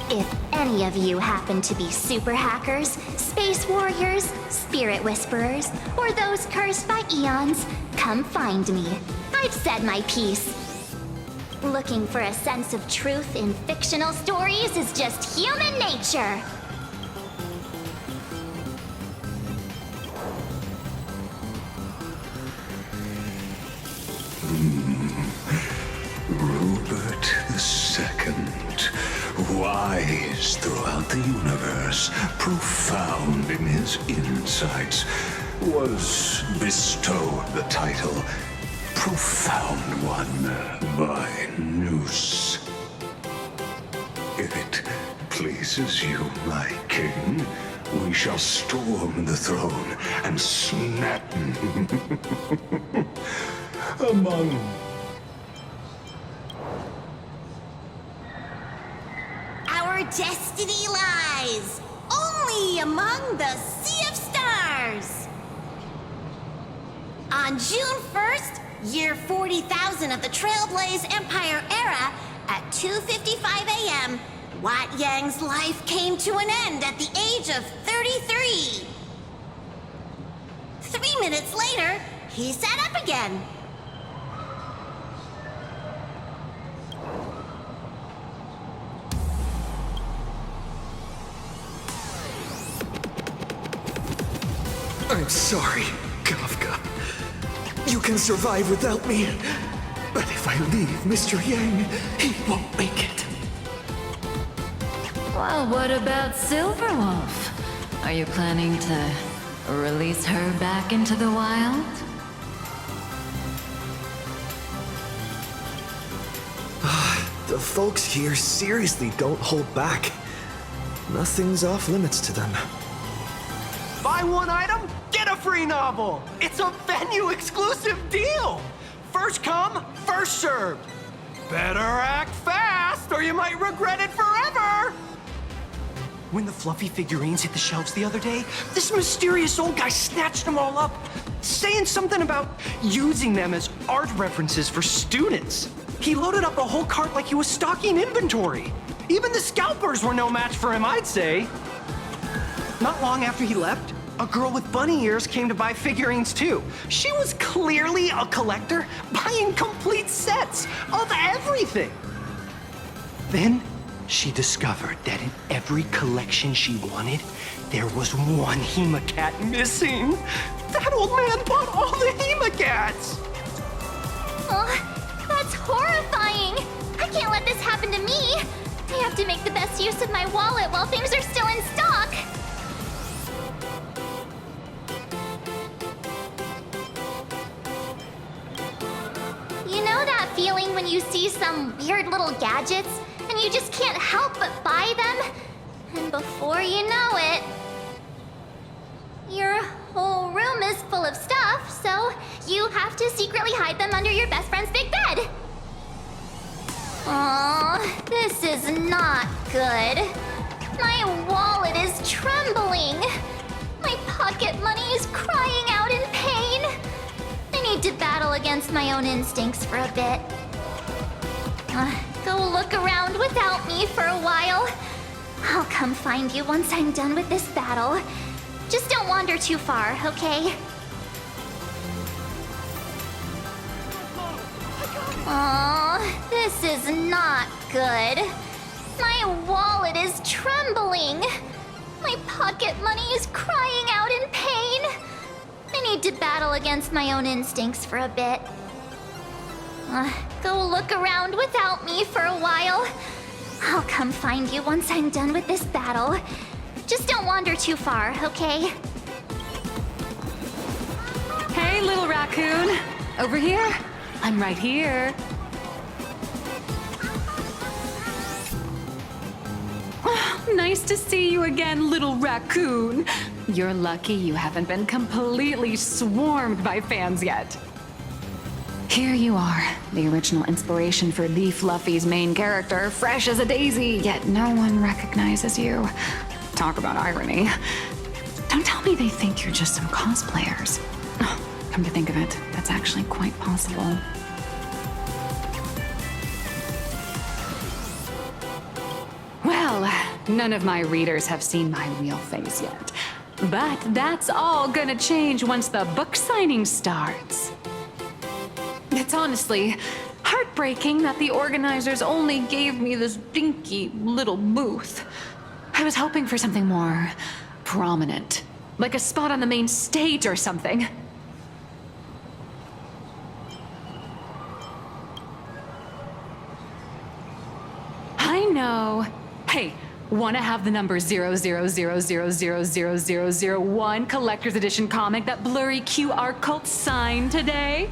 If any of you happen to be super hackers, space warriors, spirit whisperers, or those cursed by eons, come find me. I've said my piece. Looking for a sense of truth in fictional stories is just human nature. Rupert II, wise throughout the universe, profound in his insights, was bestowed the title Profound One by Noose. If it pleases you, my king, we shall storm the throne and snap among... Our destiny lies only among the Sea of Stars. On June 1st, year 40,000 of the Trailblaze Empire era, at 2:55 a.m., Wat Yang's life came to an end at the age of 33. 3 minutes later, he sat up again. I'm sorry, Kafka. You can survive without me. But if I leave Mr. Yang, he won't make it. Well, what about Silverwolf? Are you planning to release her back into the wild? The folks here seriously don't hold back. Nothing's off limits to them. Buy one item, get a free novel. It's a venue exclusive deal. First come, first served. Better act fast or you might regret it forever. When the fluffy figurines hit the shelves the other day, this mysterious old guy snatched them all up, saying something about using them as art references for students. He loaded up a whole cart like he was stocking inventory. Even the scalpers were no match for him, I'd say. Not long after he left, a girl with bunny ears came to buy figurines too. She was clearly a collector, buying complete sets of everything. Then she discovered that in every collection she wanted, there was one Hemacat missing. That old man bought all the Hemacats. Oh, that's horrifying. I can't let this happen to me. I have to make the best use of my wallet while things are still in stock. You know that feeling when you see some weird little gadgets and you just can't help but buy them? And before you know it, your whole room is full of stuff, so you have to secretly hide them under your best friend's big bed. Aw, this is not good. My wallet is trembling. My pocket money is crying out in pain. I need to battle against my own instincts for a bit. Go look around without me for a while. I'll come find you once I'm done with this battle. Just don't wander too far, okay? Aw, this is not good. My wallet is trembling. My pocket money is crying out in pain. I need to battle against my own instincts for a bit. Go look around without me for a while. I'll come find you once I'm done with this battle. Just don't wander too far, okay? Hey, little raccoon. Over here? I'm right here. Nice to see you again, little raccoon. You're lucky you haven't been completely swarmed by fans yet. Here you are, the original inspiration for the Fluffy's main character, fresh as a daisy, yet no one recognizes you. Talk about irony. Don't tell me they think you're just some cosplayers. Oh, come to think of it, that's actually quite possible. Well, none of my readers have seen my real face yet. But that's all gonna change once the book signing starts. It's honestly Heartbreaking that the organizers only gave me this dinky little booth. I was hoping for something more prominent, like a spot on the main stage or something. I know. Hey, wanna have the number 000000001 collector's edition comic that blurry QR cult signed today?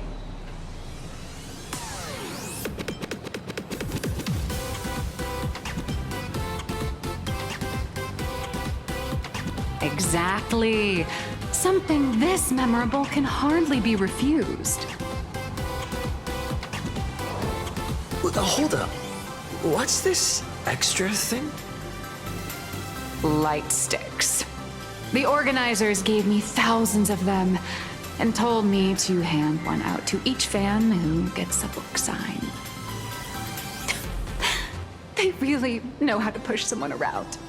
Exactly. Something this memorable can hardly be refused. Hold up. What's this extra thing? Light sticks. The organizers gave me thousands of them and told me to hand one out to each fan who gets a book signed. They really know how to push someone around.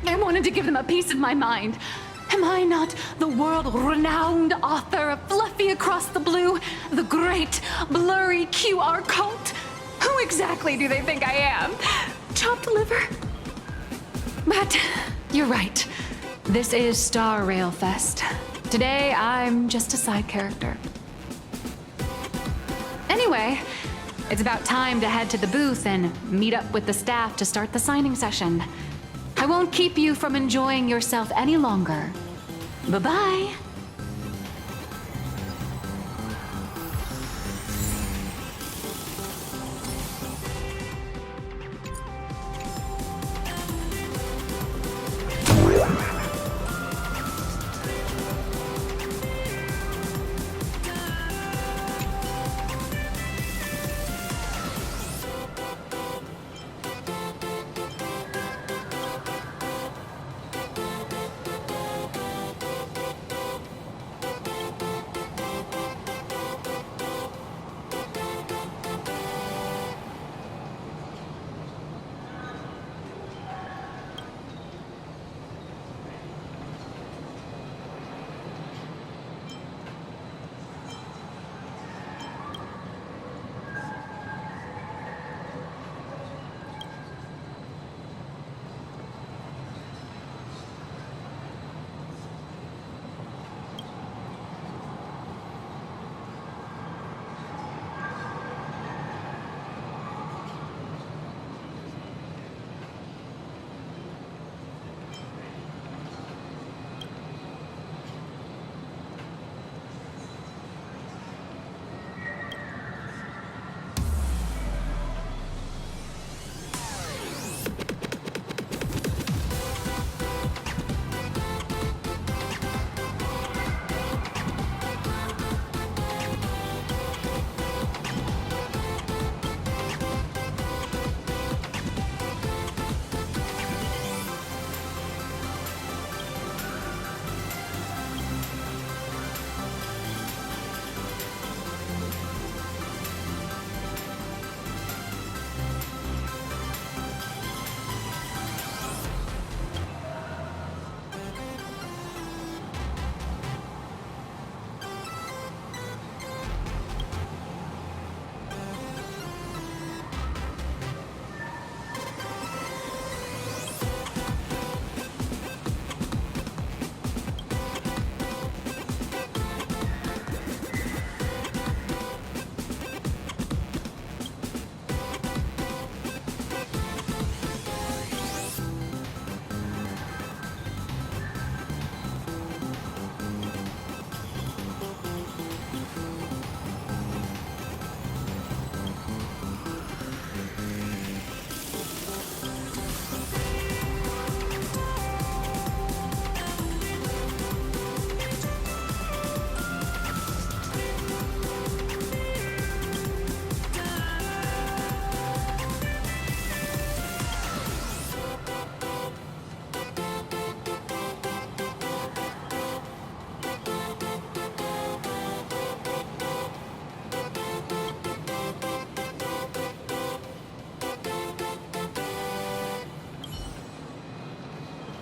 I wanted to give them a piece of my mind. Am I not the world-renowned author of Fluffy Across the Blue, the great blurry QR cult? Who exactly do they think I am? Chopped liver? But you're right. This is Star Rail Fest. Today, I'm just a side character. Anyway, it's about time to head to the booth and meet up with the staff to start the signing session. I won't keep you from enjoying yourself any longer. Bye-bye.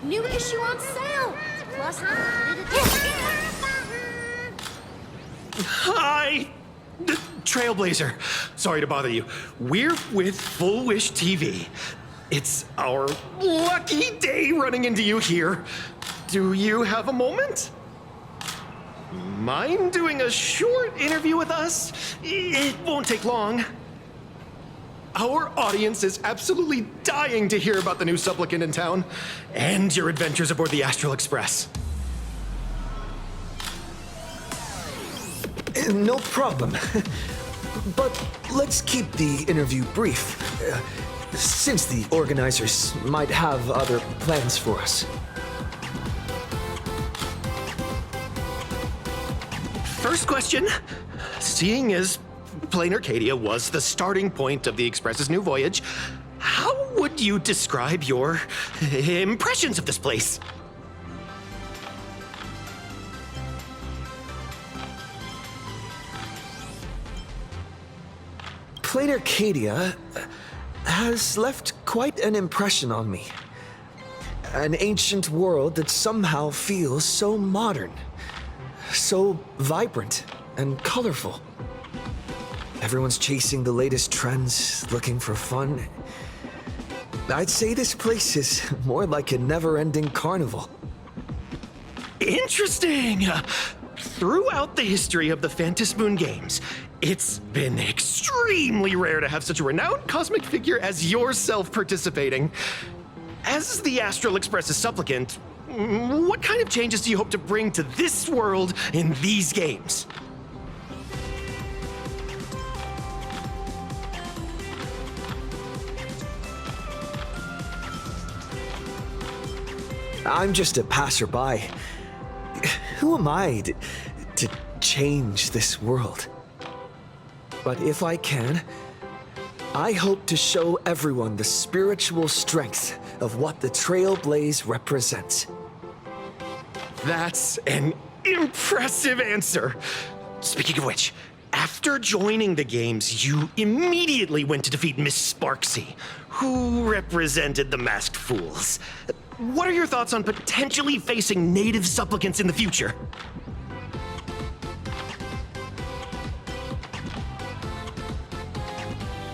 New issue on sale! Plus limited edition. Hi! Trailblazer. Sorry to bother you. We're with Full Wish TV. It's our lucky day running into you here. Do you have a moment? Mind doing a short interview with us? It won't take long. Our audience is absolutely dying to hear about the new supplicant in town and your adventures aboard the Astral Express. No problem. But let's keep the interview brief, since the organizers might have other plans for us. First question. Seeing as Plain Arcadia was the starting point of the Express's new voyage, how would you describe your impressions of this place? Plain Arcadia has left quite an impression on me. An ancient world that somehow feels so modern, so vibrant and colorful. Everyone's chasing the latest trends, looking for fun. I'd say this place is more like a never-ending carnival. Interesting! Throughout the history of the Phantom Moon games, it's been extremely rare to have such a renowned cosmic figure as yourself participating. As the Astral Express's supplicant, what kind of changes do you hope to bring to this world in these games? I'm just a passerby. Who am I to change this world? But if I can, I hope to show everyone the spiritual strength of what the Trailblaze represents. That's an impressive answer. Speaking of which, after joining the games, you immediately went to defeat Miss Sparksy, who represented the Masked Fools. What are your thoughts on potentially facing native supplicants in the future?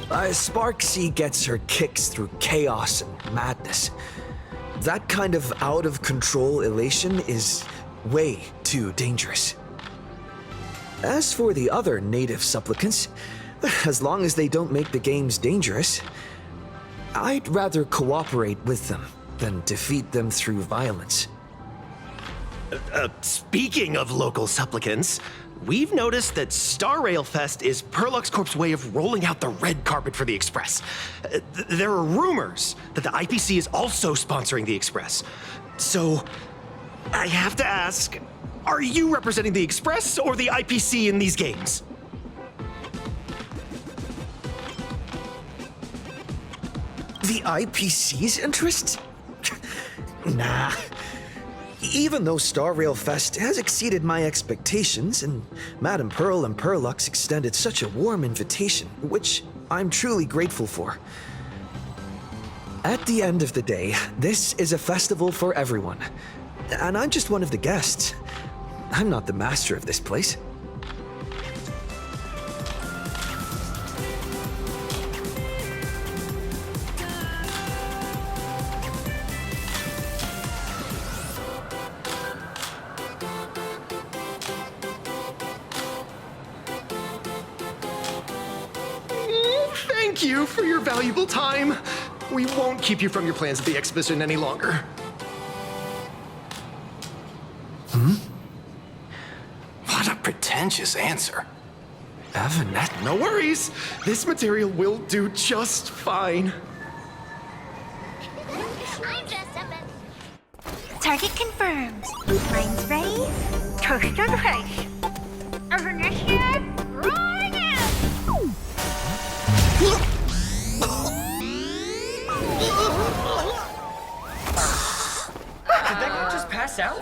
Sparksy gets her kicks through chaos and madness. That kind of out-of-control elation is way too dangerous. As for the other native supplicants, as long as they don't make the games dangerous, I'd rather cooperate with them than defeat them through violence. Speaking of local supplicants, we've noticed that Star Rail Fest is Perlux Corp's way of rolling out the red carpet for the Express. There are rumors that the IPC is also sponsoring the Express. So, I have to ask, are you representing the Express or the IPC in these games? The IPC's interest? Nah. Even though Star Rail Fest has exceeded my expectations, and Madame Pearl and Perlux extended such a warm invitation, which I'm truly grateful for. At the end of the day, this is a festival for everyone. And I'm just one of the guests. I'm not the master of this place. Thank you for your valuable time. We won't keep you from your plans at the exhibition any longer. What a pretentious answer. Evanet, no worries. This material will do just fine. I'm dressed up as... Target confirmed. Mine's ready. Toast on face. As initiated, rolling in. Did that guy just pass out?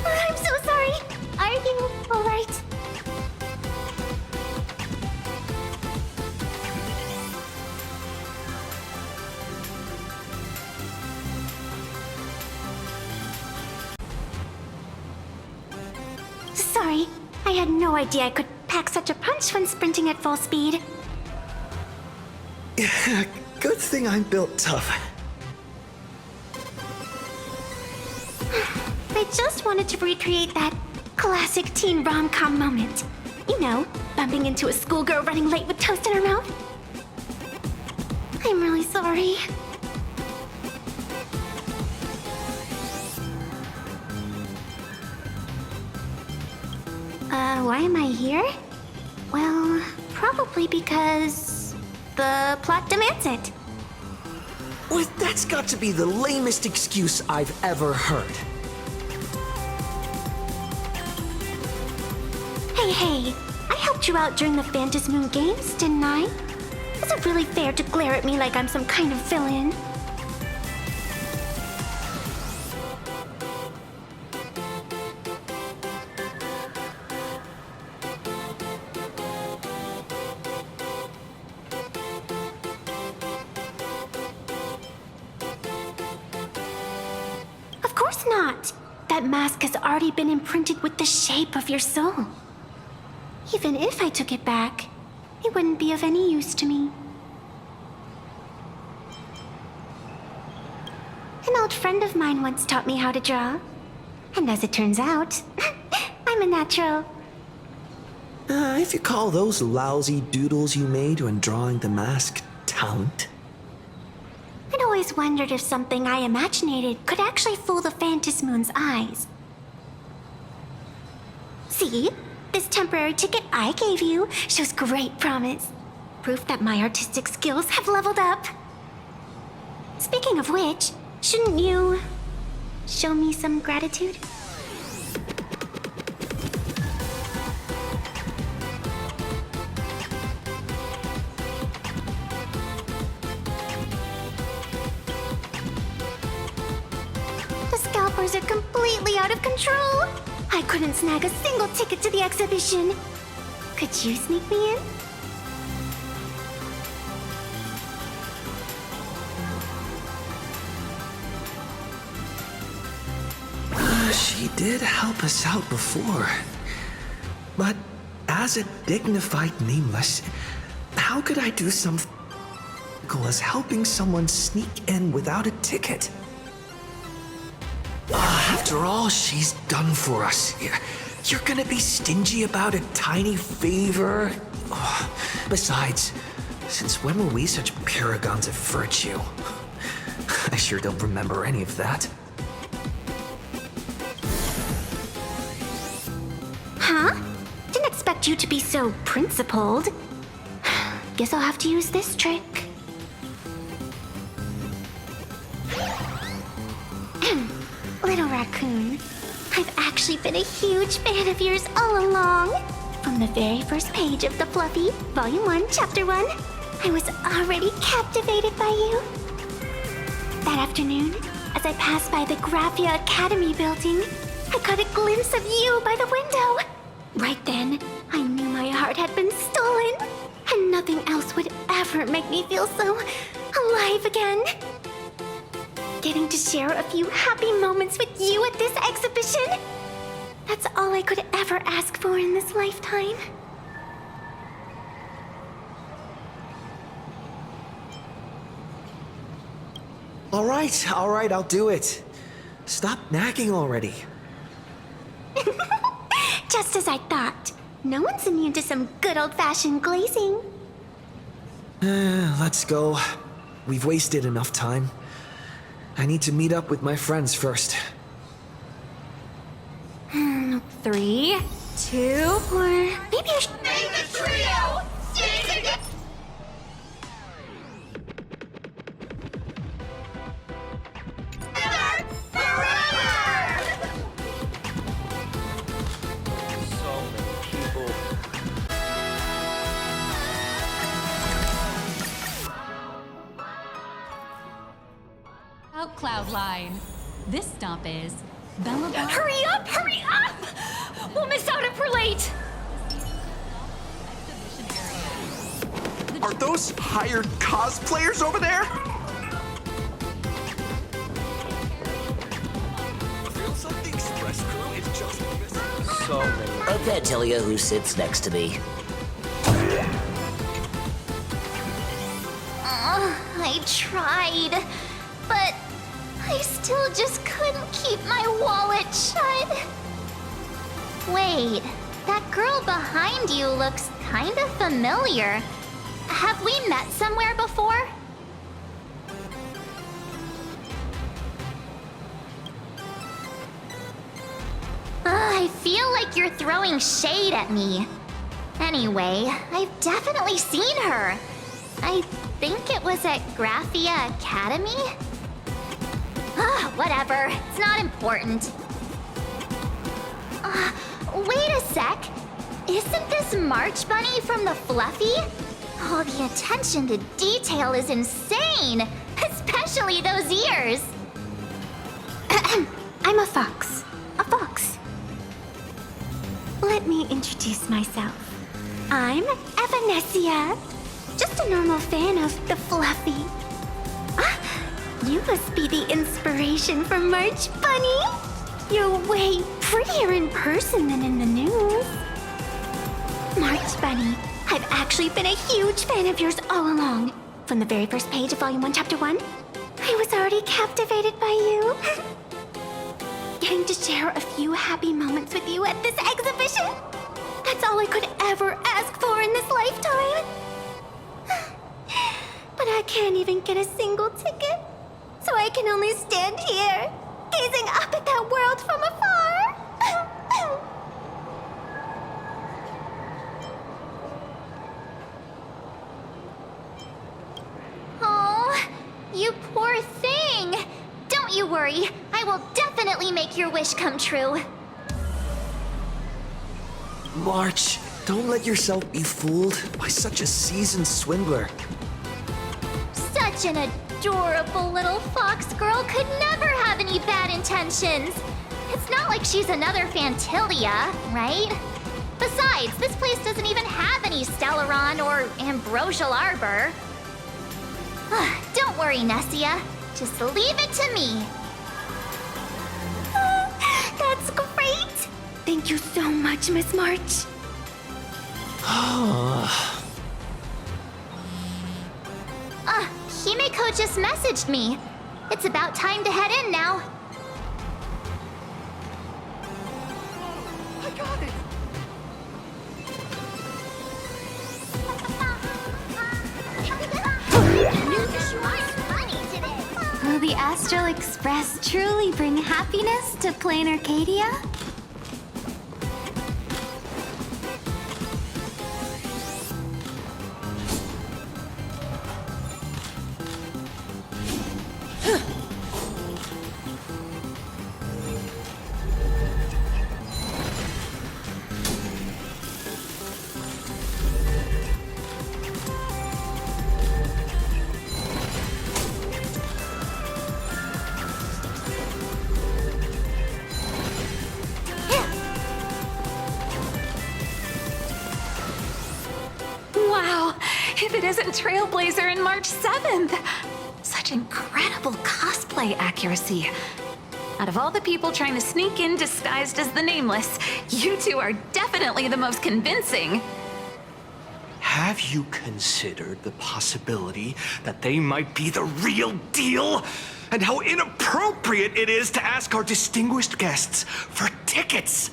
I'm so sorry. Are you alright? sorry. I had no idea I could pack such a punch when sprinting at full speed. Good thing I'm built tough. I just wanted to recreate that classic teen rom-com moment. You know, bumping into a schoolgirl running late with toast in her mouth. I'm really sorry. Why am I here? Well, probably because the plot demands it. Well, that's got to be the lamest excuse I've ever heard. Hey, I helped you out during the Phantasmoon Games, didn't I? Is it really fair to glare at me like I'm some kind of villain? Of course not. That mask has already been imprinted with the shape of your soul. Even if I took it back, it wouldn't be of any use to me. An old friend of mine once taught me how to draw. And as it turns out, I'm a natural. If you call those lousy doodles you made when drawing the mask talent. I'd always wondered if something I imaginated could actually fool the Phantasmoon's eyes. See? This temporary ticket I gave you shows great promise. Proof that my artistic skills have leveled up. Speaking of which, shouldn't you show me some gratitude? The scalpers are completely out of control. I couldn't snag a single ticket to the exhibition. Could you sneak me in? She did help us out before. But as a dignified nameless, how could I do something as helping someone sneak in without a ticket? After all she's done for us, you're gonna be stingy about a tiny favor? Besides, since when were we such paragons of virtue? I sure don't remember any of that. Huh? Didn't expect you to be so principled. Guess I'll have to use this trick. Little raccoon, I've actually been a huge fan of yours all along. From the very first page of The Fluffy, Volume 1, Chapter 1, I was already captivated by you. That afternoon, as I passed by the Graphia Academy building, I caught a glimpse of you by the window. Right then, I knew my heart had been stolen, and nothing else would ever make me feel so alive again. Getting to share a few happy moments with you at this exhibition, that's all I could ever ask for in this lifetime. All right, I'll do it. Stop nagging already. Just as I thought. No one's immune to some good old-fashioned glazing. Let's go. We've wasted enough time. I need to meet up with my friends first. 3, 2, or maybe I should make the trio stay together. Out Cloudline. This stop is Bellabong. Hurry up! Hurry up! We'll miss out if we're late! Are those hired cosplayers over there? Feels like the express crew is just missing. So many A Pantelia who sits next to me. I tried, but I still just couldn't keep my wallet shut. Wait, that girl behind you looks kind of familiar. Have we met somewhere before? I feel like you're throwing shade at me. Anyway, I've definitely seen her. I think it was at Graphia Academy? Whatever, it's not important. Wait a sec. Isn't this March Bunny from the Fluffy? Oh, the attention to detail is insane, especially those ears. I'm a fox. A fox. Let me introduce myself. I'm Evanessia. Just a normal fan of the Fluffy. You must be the inspiration for March Bunny. You're way prettier in person than in the news. March Bunny, I've actually been a huge fan of yours all along. From the very first page of Volume 1, Chapter 1, I was already captivated by you. Getting to share a few happy moments with you at this exhibition, that's all I could ever ask for in this lifetime. But I can't even get a single ticket, so I can only stand here, gazing up at that world from afar. Oh, you poor thing. Don't you worry, I will definitely make your wish come true. March, don't let yourself be fooled by such a seasoned swindler. Such an adorable little fox girl could never have any bad intentions. It's not like she's another Fantilia, right? Besides, this place doesn't even have any Stellaron or Ambrosial Arbor. Don't worry, Nessia. Just leave it to me. That's great. Thank you so much, Miss March. Himeko just messaged me. It's about time to head in now. I got it. Will the Astral Express truly bring happiness to Plain Arcadia? Wow, if it isn't Trailblazer and March 7th! Such incredible cosplay accuracy. Out of all the people trying to sneak in disguised as the Nameless, you two are definitely the most convincing. Have you considered the possibility that they might be the real deal? And how inappropriate it is to ask our distinguished guests for tickets?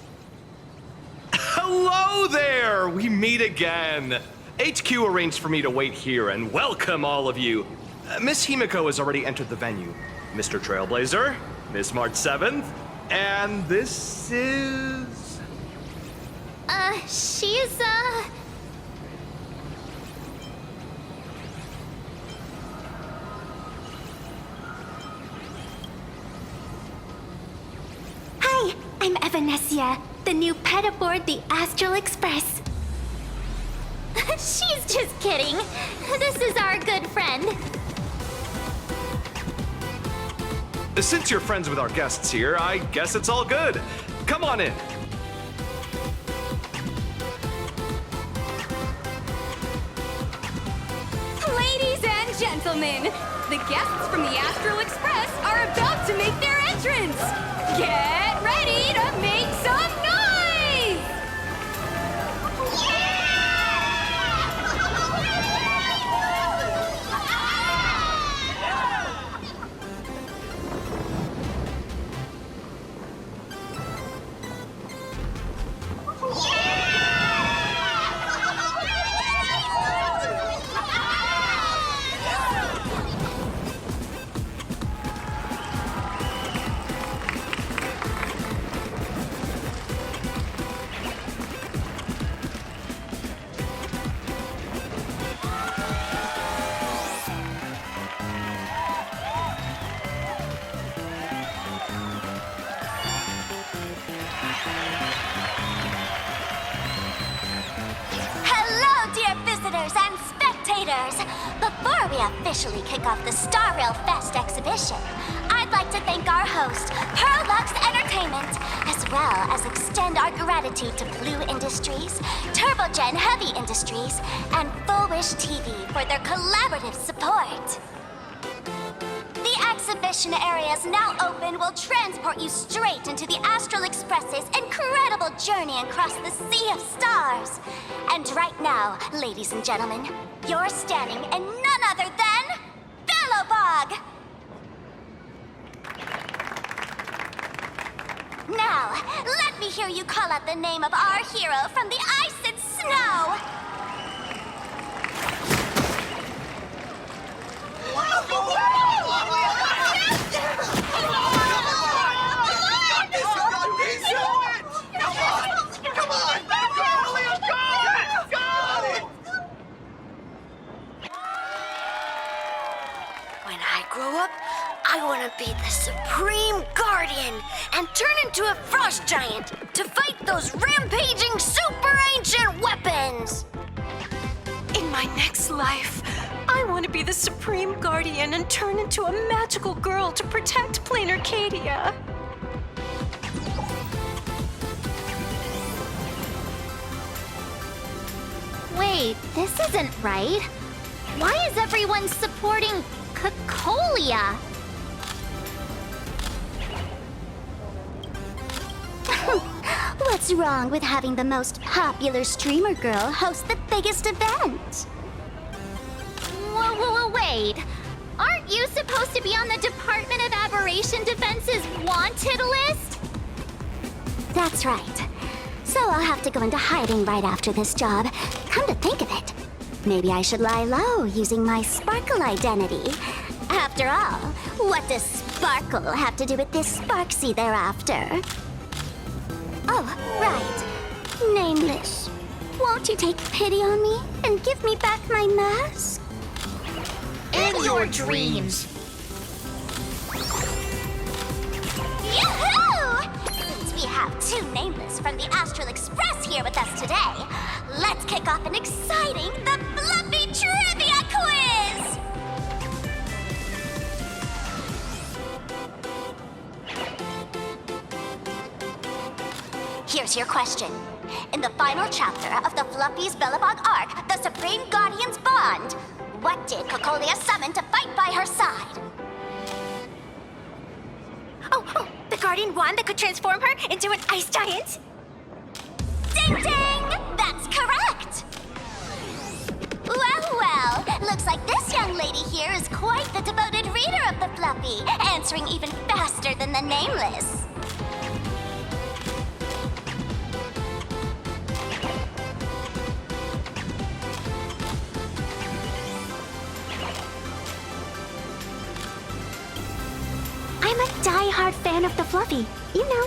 Hello there! We meet again. HQ arranged for me to wait here and welcome all of you. Miss Himeko has already entered the venue. Mr. Trailblazer, Miss March 7th, and this is... She's, Hi, I'm Evanessia, the new pet aboard the Astral Express. She's just kidding. This is our good friend. Since you're friends with our guests here, I guess it's all good. Come on in. Ladies and gentlemen, the guests from the Astral Express are about to make their entrance. Get ready to make some noise! visitors! Before we officially kick off the Star Rail Fest exhibition, I'd like to thank our host, Pearlux Entertainment, as well as extend our gratitude to Blue Industries, Turbogen Heavy Industries, and Full Wish TV for their collaborative support. The exhibition area is now open will transport you straight into the Astral Express's incredible journey across the Sea of Stars. And right now, ladies and gentlemen, you're standing in none other than Bellowbog! Now, let me hear you call out the name of our hero from the ice and snow! When I grow up, I want to be the Supreme Guardian and turn into a frost giant to fight those rampaging super ancient weapons! In my next life, I want to be the Supreme Guardian and turn into a magical girl to protect Plain Arcadia. Wait, this isn't right. Why is everyone supporting Cocolia? What's wrong with having the most popular streamer girl host the biggest event? Wait. Aren't you supposed to be on the Department of Aberration Defense's wanted list? That's right. So I'll have to go into hiding right after this job. Come to think of it, maybe I should lie low using my Sparkle identity. After all, what does Sparkle have to do with this Sparksy thereafter? Oh, right. Nameless. Won't you take pity on me and give me back my mask? In your dreams! Yoo-hoo! Since we have two Nameless from the Astral Express here with us today, let's kick off an exciting The Fluffy Trivia Quiz! Here's your question. In the final chapter of the Fluffy's Bellowbog arc, The Supreme Guardian's Bond, what did Cocolia summon to fight by her side? Oh, the Guardian wand that could transform her into an ice giant? Ding ding! That's correct! Well, looks like this young lady here is quite the devoted reader of the Fluffy, answering even faster than the Nameless. I'm a die-hard fan of the Fluffy, you know.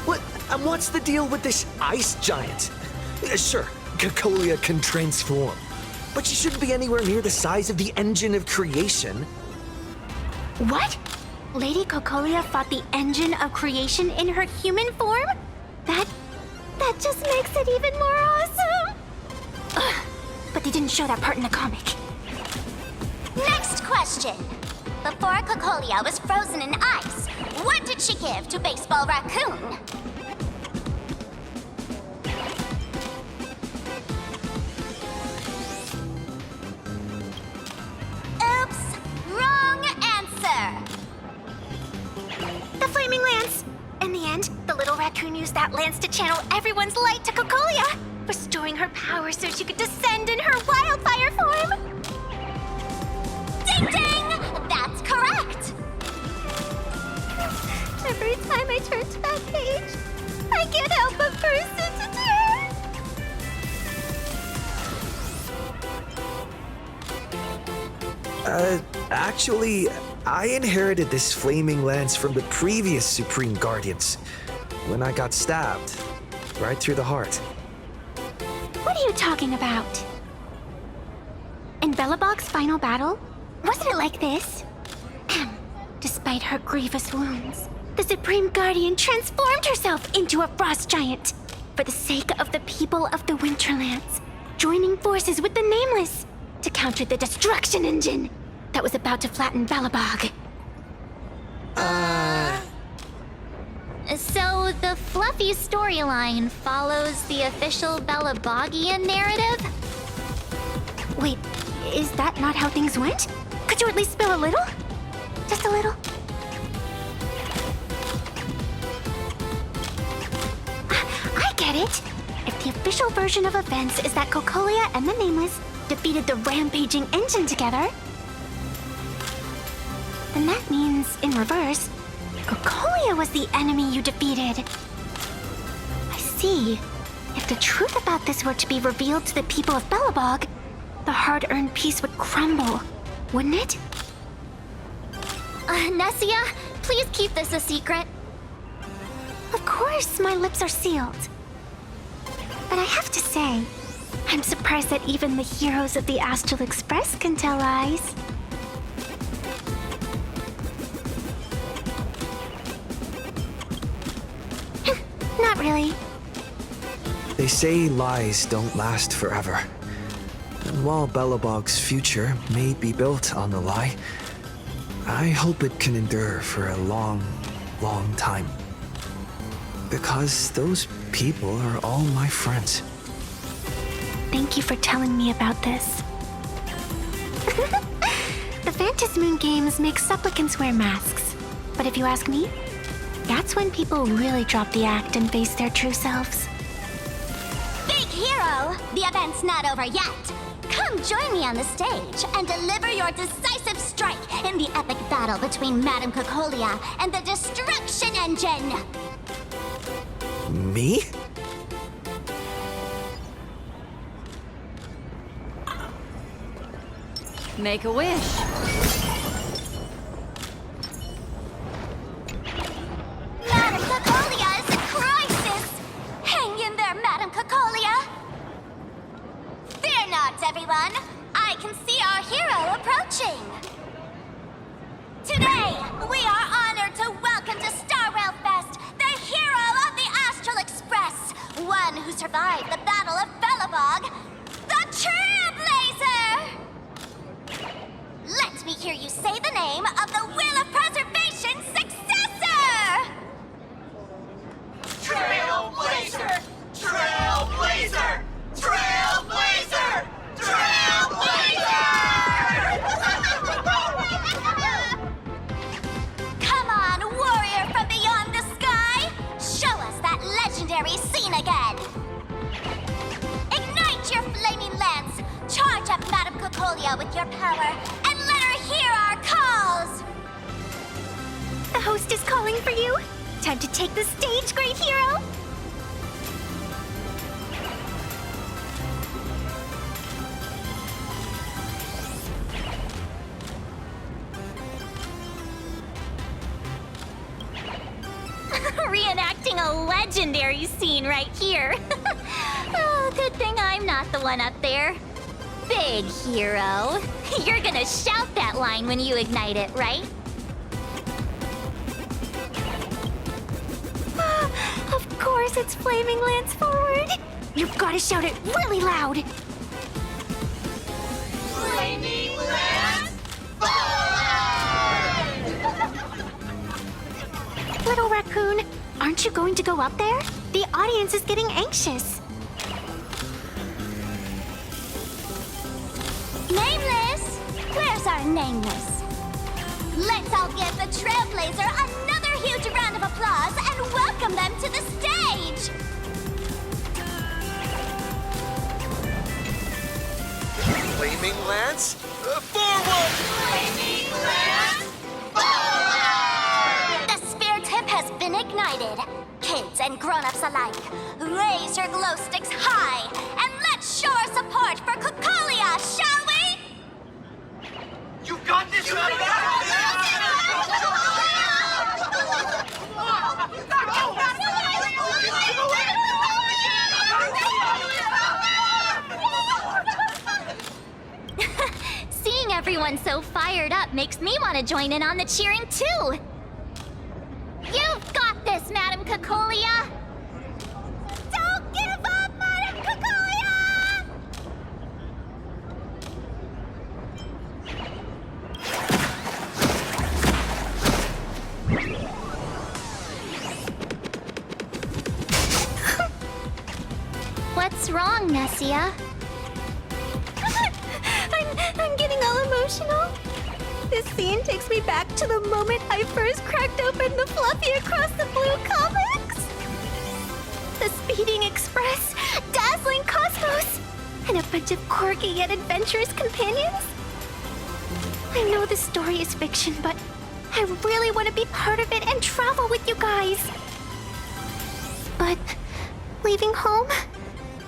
What? And what's the deal with this ice giant? Sure, Cocolia can transform, but she shouldn't be anywhere near the size of the engine of creation. What? Lady Cocolia fought the engine of creation in her human form? That just makes it even more awesome! Ugh, but they didn't show that part in the comic. Next question. Before Cocolia was frozen in ice, what did she give to Baseball Raccoon? Oops! Wrong answer! The Flaming Lance! In the end, the little raccoon used that lance to channel everyone's light to Cocolia, restoring her power so she could descend in her wildfire form! Ding ding! That's correct! Every time I turn to that page, I can't help but burst into tears! Actually, I inherited this flaming lance from the previous Supreme Guardians when I got stabbed right through the heart. What are you talking about? In Bellowbog's final battle, wasn't it like this? Despite her grievous wounds, the Supreme Guardian transformed herself into a frost giant for the sake of the people of the Winterlands, joining forces with the Nameless to counter the destruction engine that was about to flatten Balabog. So the fluffy storyline follows the official Balabogian narrative? Wait, is that not how things went? Could you at least spill a little? Just a little? I get it. If the official version of events is that Cocolia and the Nameless defeated the rampaging engine together, then that means, in reverse, Cocolia was the enemy you defeated. I see. If the truth about this were to be revealed to the people of Balabog, the hard-earned peace would crumble, wouldn't it? Nessia, please keep this a secret. Of course, my lips are sealed. But I have to say, I'm surprised that even the heroes of the Astral Express can tell lies. Not really. They say lies don't last forever. And while Belobog's future may be built on the lie, I hope it can endure for a long, long time. Because those people are all my friends. Thank you for telling me about this. The Phantasmoon games make supplicants wear masks. But if you ask me, that's when people really drop the act and face their true selves. Big hero! The event's not over yet. Come join me on the stage and deliver your decisive strike in the epic battle between Madame Cocolia and the Destruction Engine! Me? Make a wish. Madame Cocolia is in crisis! Hang in there, Madame Cocolia! Fear not, everyone! I can see our hero approaching! Today, we are honored to welcome to Starrail Fest the hero of the Astral Express, one who survived the Battle of Belobog, the Trailblazer! Let me hear you say the name of the Will of Preservation's successor! Trailblazer! Trailblazer! Trailblazer! Trailblazer! Come on, warrior from beyond the sky! Show us that legendary scene again! Ignite your flaming lance! Charge up Madame Cocolia with your power, and let her hear our calls! The host is calling for you. Time to take the stage, great hero! Reenacting a legendary scene right here. Oh, good thing I'm not the one up there. Big hero. You're gonna shout that line when you ignite it, right? Of course, it's Flaming Lance forward. You've got to shout it really loud. Flaming Lance forward! Little raccoon, aren't you going to go up there? The audience is getting anxious. Nameless! Where's our Nameless? Let's all give the Trailblazer another huge round of applause and welcome them to the stage! Flaming Lance forward! Flaming Lance forward! The spirit tip has been ignited. Kids and grown-ups alike, raise your glow sticks high and let's show our support for Cocolia, shall we? You got this, Seeing everyone so fired up makes me want to join in on the cheering too. You've got this, Madame Cocolia! Don't give up, Madame Cocolia! What's wrong, Nessia? I'm getting all emotional. This scene takes me back to the moment I first cracked open the Fluffy Across the Blue comics. The speeding express, dazzling cosmos, and a bunch of quirky yet adventurous companions. I know this story is fiction, but I really want to be part of it and travel with you guys. But leaving home,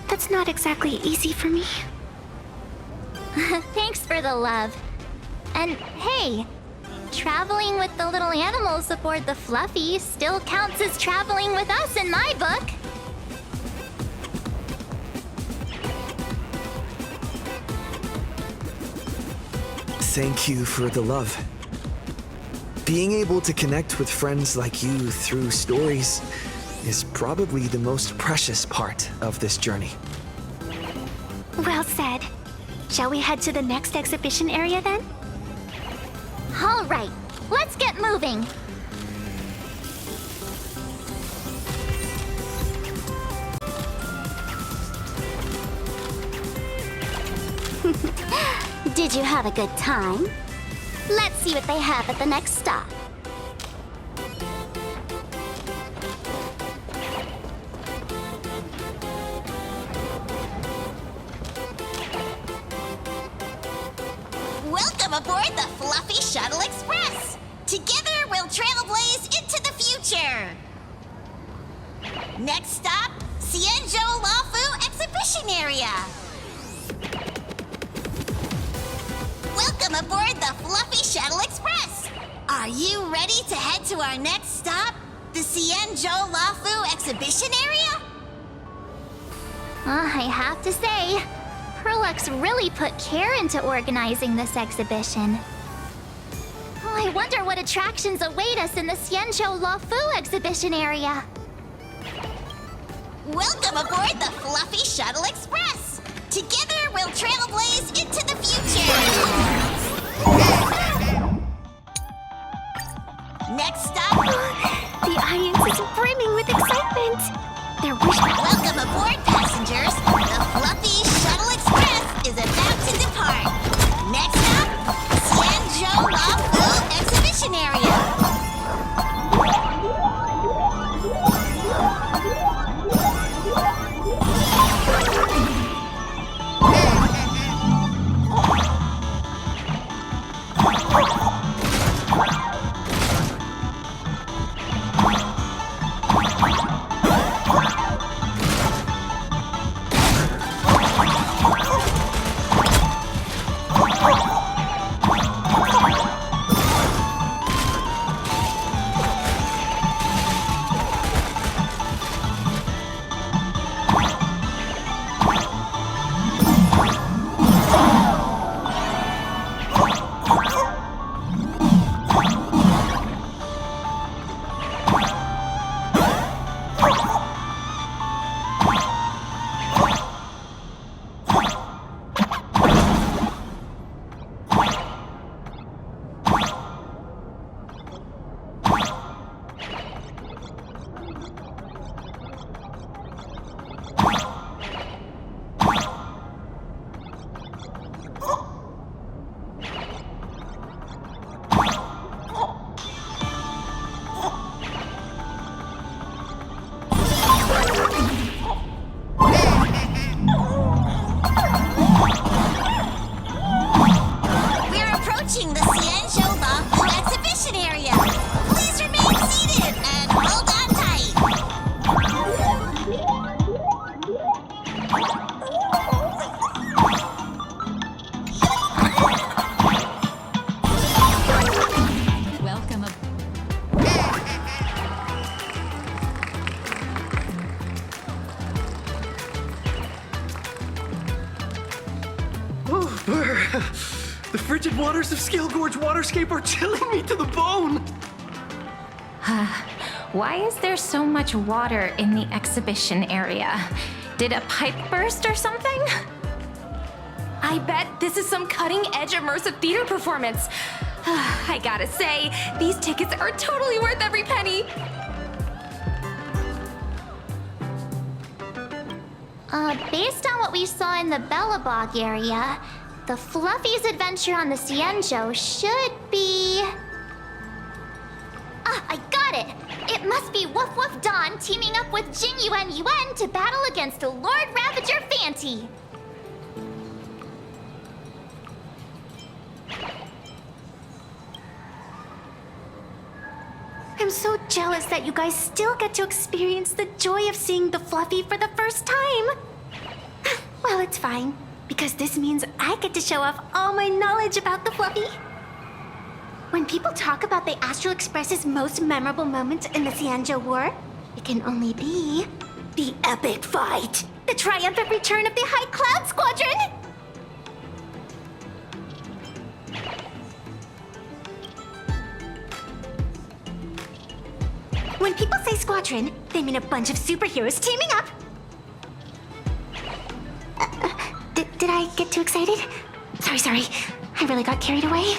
that's not exactly easy for me. Thanks for the love. And hey, traveling with the little animals aboard the Fluffy still counts as traveling with us in my book. Thank you for the love. Being able to connect with friends like you through stories is probably the most precious part of this journey. Well said. Shall we head to the next exhibition area then? All right, let's get moving. Did you have a good time? Let's see what they have at the next stop. Welcome aboard the Fluffy Shuttle Express! Together we'll trailblaze into the future! Next stop, Cienjo Lafu Exhibition Area! Welcome aboard the Fluffy Shuttle Express! Are you ready to head to our next stop, the Cienjo Lafu Exhibition Area? I have to say, Perlux really put care into organizing this exhibition. I wonder what attractions await us in the Cienjo Lafu exhibition area. Welcome aboard the Fluffy Shuttle Express! Together we'll trailblaze into the future! Next stop... The audience is brimming with excitement! Welcome aboard, passengers! The Fluffy Shuttle Express is about to depart! Next up, Cienjo Lafu Exhibition Area! The frigid waters of Scale Gorge Waterscape are chilling me to the bone! Why is there so much water in the exhibition area? Did a pipe burst or something? I bet this is some cutting-edge immersive theater performance. I gotta say, these tickets are totally worth every penny. Based on what we saw in the Bellabog area, the Fluffy's adventure on the Cienjo should be... Ah, I got it! It must be Woof Woof Dawn teaming up with Jing Yuan Yuan to battle against Lord Ravager Fanty. I'm so jealous that you guys still get to experience the joy of seeing the Fluffy for the first time. Well, it's fine, because this means I get to show off all my knowledge about the Fluffy. When people talk about the Astral Express's most memorable moment in the Cienjo War, it can only be the epic fight, the triumphant return of the High Cloud Squadron. When people say squadron, they mean a bunch of superheroes teaming up. Did I get too excited? Sorry. I really got carried away.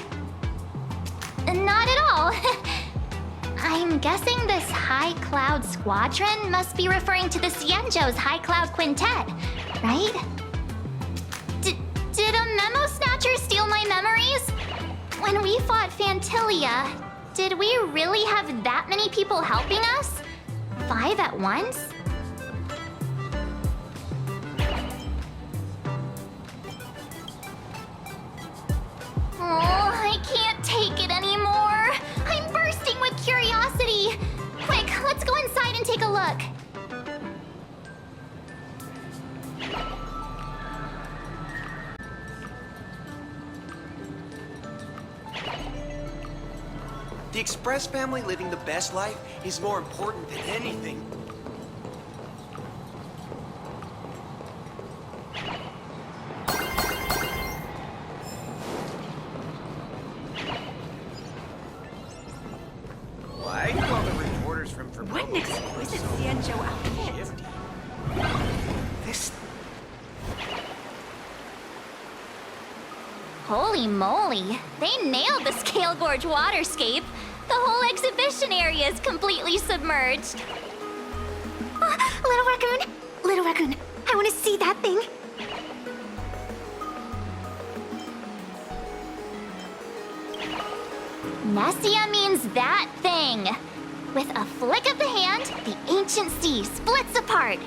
Not at all. I'm guessing this High Cloud Squadron must be referring to the Cienjo's High Cloud Quintet, right? Did a Memo Snatcher steal my memories? When we fought Fantilia, did we really have that many people helping us? 5 at once? Oh, I can't take it anymore. I'm bursting with curiosity. Quick, let's go inside and take a look. The Express family living the best life is more important than anything. Why do all the reporters from What an exquisite Cienjo outfit. This... Holy moly, they nailed the Scale Gorge waterscape. The whole exhibition area is completely submerged. Little raccoon, I want to see that thing. Nessia means that thing. With a flick of the hand, the ancient sea splits apart.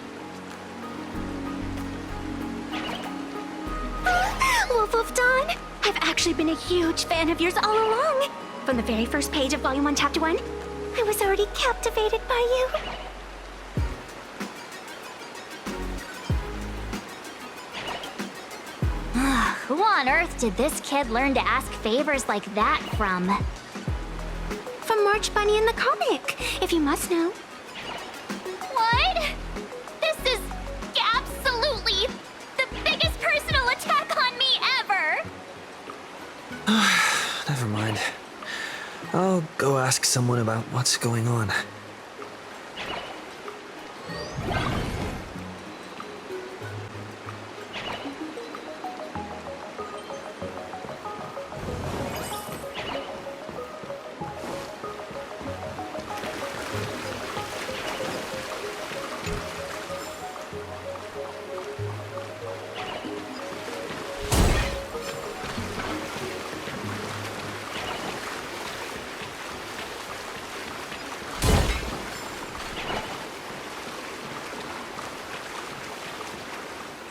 Wolf of Dawn, I've actually been a huge fan of yours all along. From the very first page of Volume 1, Chapter 1, I was already captivated by you. Who on earth did this kid learn to ask favors like that from? From March Bunny in the comic, if you must know. What? This is absolutely the biggest personal attack on me ever! Never mind. I'll go ask someone about what's going on.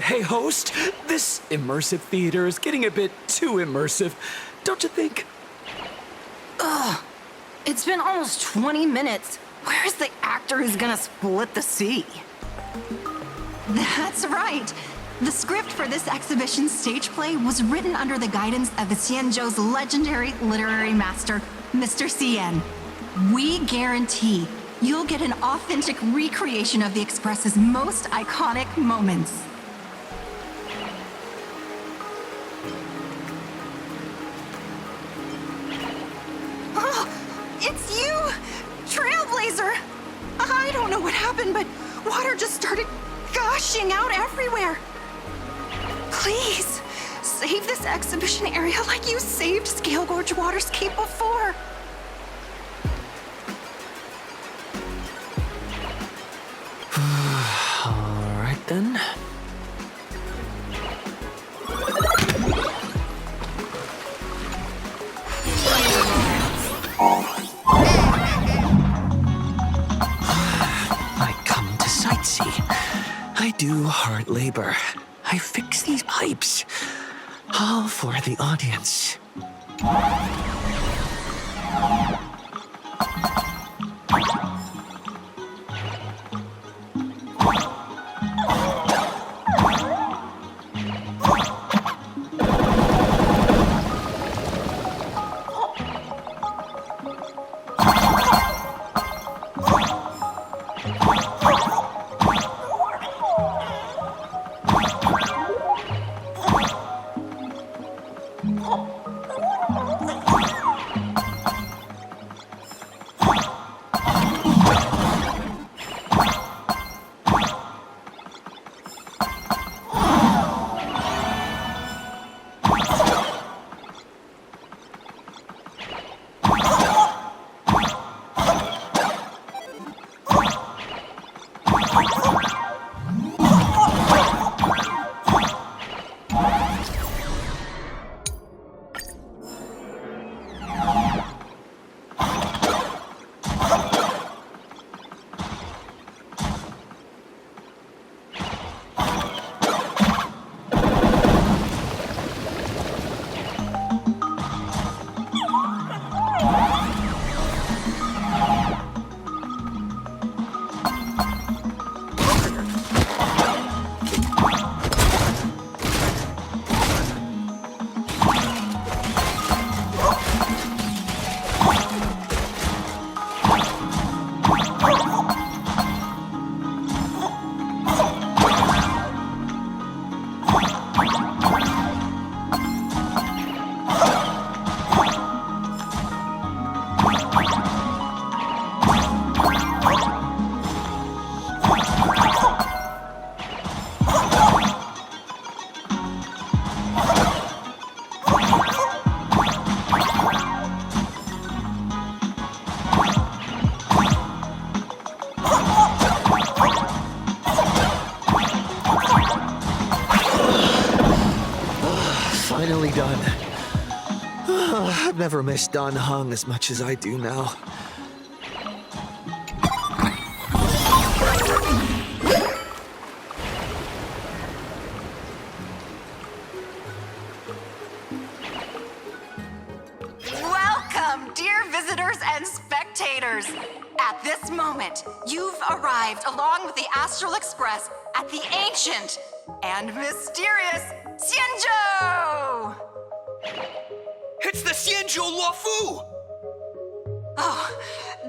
Hey, host, this immersive theater is getting a bit too immersive, don't you think? Ugh, it's been almost 20 minutes. Where's the actor who's gonna split the sea? That's right. The script for this exhibition stage play was written under the guidance of the Cienjo's legendary literary master, Mr. Cien. We guarantee you'll get an authentic recreation of the Express's most iconic moments. It's you! Trailblazer! I don't know what happened, but water just started gushing out everywhere. Please, save this exhibition area like you saved Scale Gorge Waterscape before. Alright then. I do hard labor. I fix these pipes. All for the audience. Finally done. I've never missed Dan Heng as much as I do now. Welcome, dear visitors and spectators. At this moment, you've arrived along with the Astral Express at the ancient and mysterious Xianzhou! It's the Xianzhou Luofu! Oh,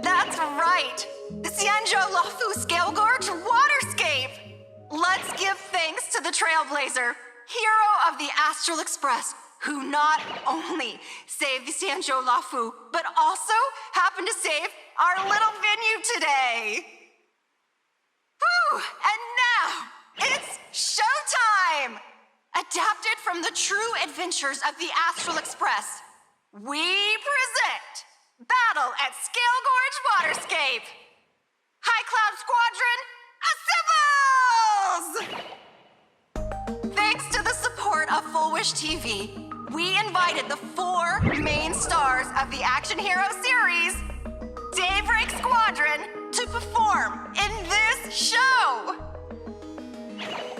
that's right. The Xianzhou Luofu Scale Gorge Waterscape! Let's give thanks to the Trailblazer, hero of the Astral Express, who not only saved the Xianzhou Luofu, but also happened to save our little venue today. Whew, and now, it's showtime! Adapted from the true adventures of the Astral Express, we present Battle at Scale Gorge Waterscape! High Cloud Squadron, assembles! Thanks to the support of Full Wish TV, we invited the 4 main stars of the action hero series, Daybreak Squadron, to perform in this show!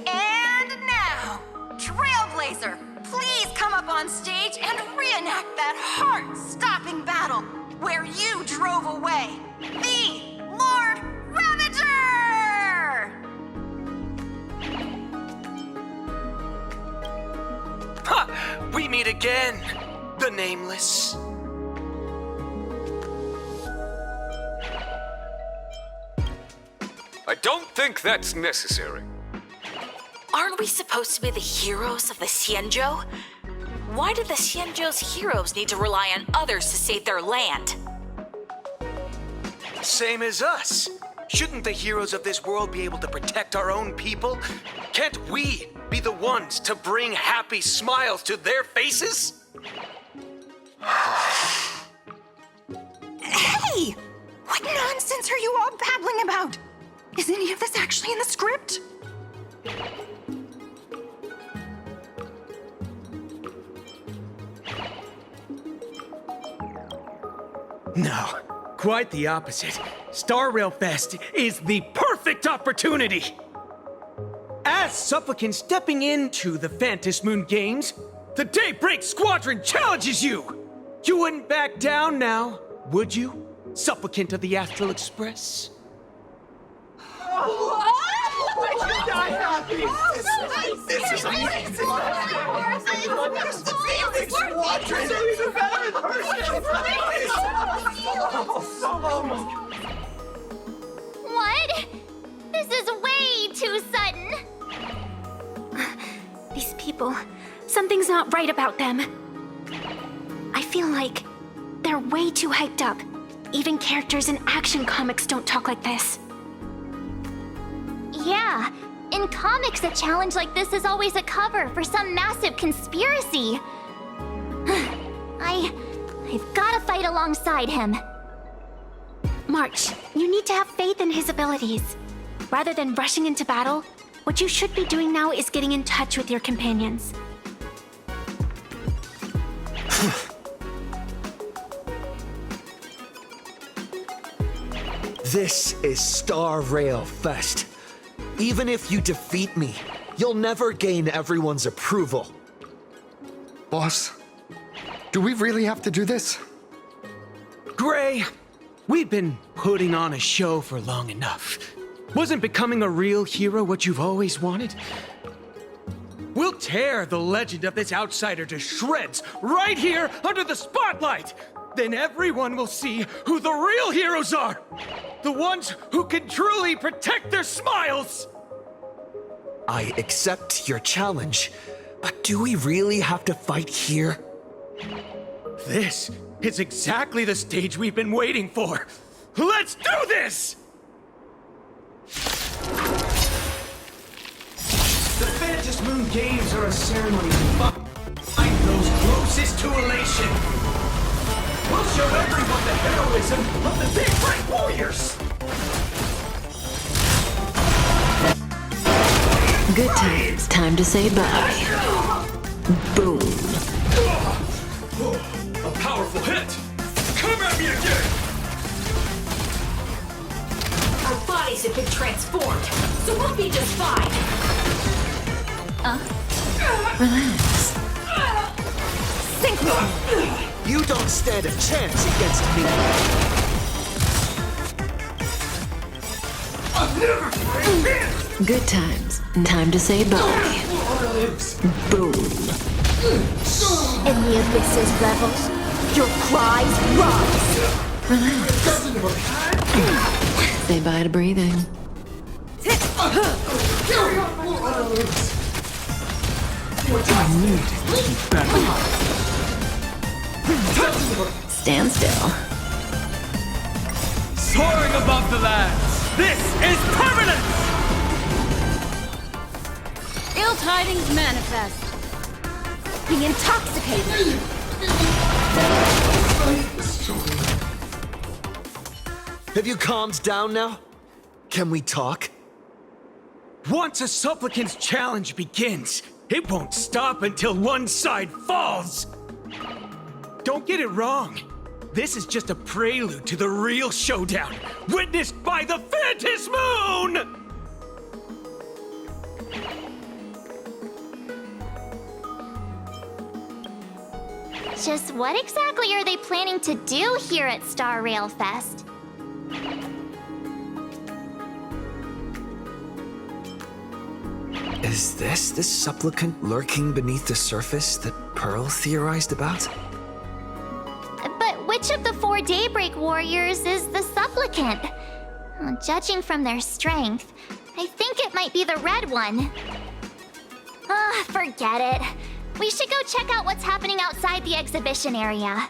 And now, Trailblazer, please come up on stage and reenact that heart-stopping battle where you drove away the Lord Ravager! Ha! We meet again, the Nameless. I don't think that's necessary. Aren't we supposed to be the heroes of the Xianzhou? Why do the Xianzhou's heroes need to rely on others to save their land? Same as us. Shouldn't the heroes of this world be able to protect our own people? Can't we be the ones to bring happy smiles to their faces? Hey! What nonsense are you all babbling about? Is any of this actually in the script? No, quite the opposite. Star Rail Fest is the perfect opportunity! As supplicant stepping into the Phantom Moon Games, the Daybreak Squadron challenges you! You wouldn't back down now, would you, supplicant of the Astral Express? This is amazing! What? This is way too sudden. These people, something's not right about them. I feel like they're way too hyped up. Even characters in action comics don't talk like this. Yeah, in comics, a challenge like this is always a cover for some massive conspiracy. I've gotta fight alongside him. March, you need to have faith in his abilities. Rather than rushing into battle, what you should be doing now is getting in touch with your companions. This is Star Rail Fest. Even if you defeat me, you'll never gain everyone's approval. Boss, do we really have to do this? Gray, we've been putting on a show for long enough. Wasn't becoming a real hero what you've always wanted? We'll tear the legend of this outsider to shreds right here under the spotlight! Then everyone will see who the real heroes are! The ones who can truly protect their smiles! I accept your challenge, but do we really have to fight here? This is exactly the stage we've been waiting for! Let's do this! The Phantom Moon Games are a ceremony to find those closest to elation! We'll show everyone the heroism of the Daybreak Warriors! Good times. Time to say bye. Boom. A powerful hit! Come at me again! Our bodies have been transformed, so we'll be just fine. Relax. Synchro! You don't stand a chance against me. I'll never forget! Good times. Time to say bye. Boom. In the abyss's revels, your cries rise. Relax. Say bye to breathing. What I need to keep back. Stand still. Soaring above the lands, this is permanence! Ill tidings manifest. Be intoxicated. Have you calmed down now? Can we talk? Once a supplicant's challenge begins, it won't stop until one side falls! Don't get it wrong. This is just a prelude to the real showdown, witnessed by the Phantom Moon! Just what exactly are they planning to do here at Star Rail Fest? Is this the supplicant lurking beneath the surface that Pearl theorized about? But which of the 4 Daybreak Warriors is the supplicant? Well, judging from their strength, I think it might be the red one. Forget it. We should go check out what's happening outside the exhibition area.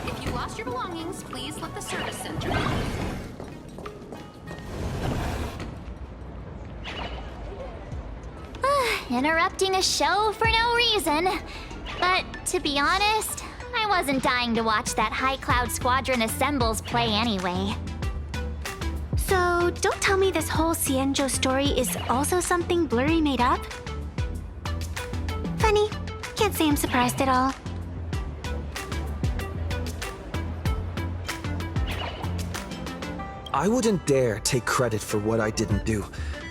If you lost your belongings, please let the service center know. Interrupting a show for no reason. But to be honest, I wasn't dying to watch that High Cloud Squadron Assembles play anyway. So, don't tell me this whole Cienjo story is also something Blurry made up? Funny. Can't say I'm surprised at all. I wouldn't dare take credit for what I didn't do,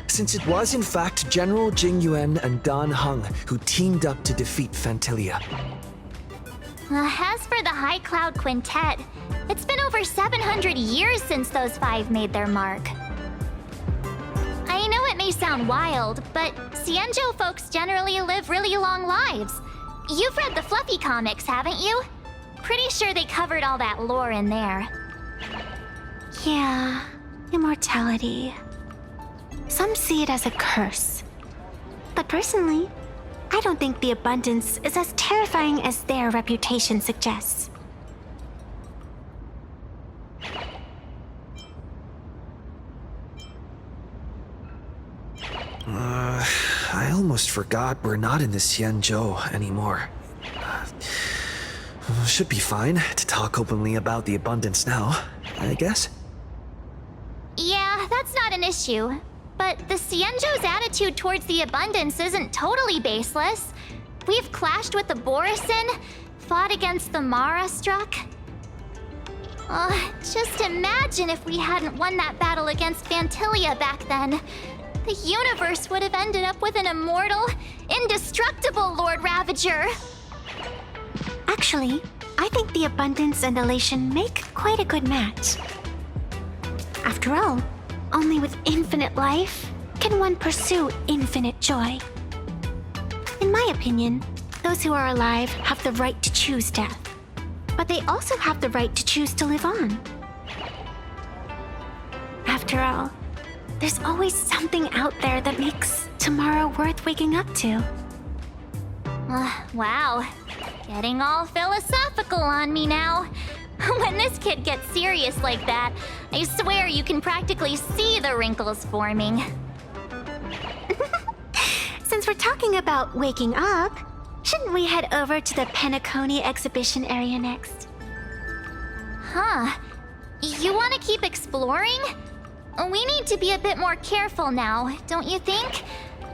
since it was in fact General Jing Yuan and Dan Heng who teamed up to defeat Fantilia. As for the High Cloud Quintet, it's been over 700 years since those five made their mark. I know it may sound wild, but Xianzhou folks generally live really long lives. You've read the Fluffy comics, haven't you? Pretty sure they covered all that lore in there. Yeah, immortality. Some see it as a curse. But personally, I don't think the abundance is as terrifying as their reputation suggests. I almost forgot we're not in the Xianzhou anymore. Should be fine to talk openly about the abundance now, I guess. Yeah, that's not an issue. But the Xianzhou's attitude towards the abundance isn't totally baseless. We've clashed with the Borisin, fought against the Mara struck. Just imagine if we hadn't won that battle against Fantilia back then. The universe would have ended up with an immortal, indestructible Lord Ravager. Actually, I think the abundance and elation make quite a good match. After all, only with infinite life can one pursue infinite joy. In my opinion, those who are alive have the right to choose death, but they also have the right to choose to live on. After all, there's always something out there that makes tomorrow worth waking up to. Wow, getting all philosophical on me now. When this kid gets serious like that, I swear you can practically see the wrinkles forming. Since we're talking about waking up, shouldn't we head over to the Penacony exhibition area next? Huh. You want to keep exploring? We need to be a bit more careful now, don't you think?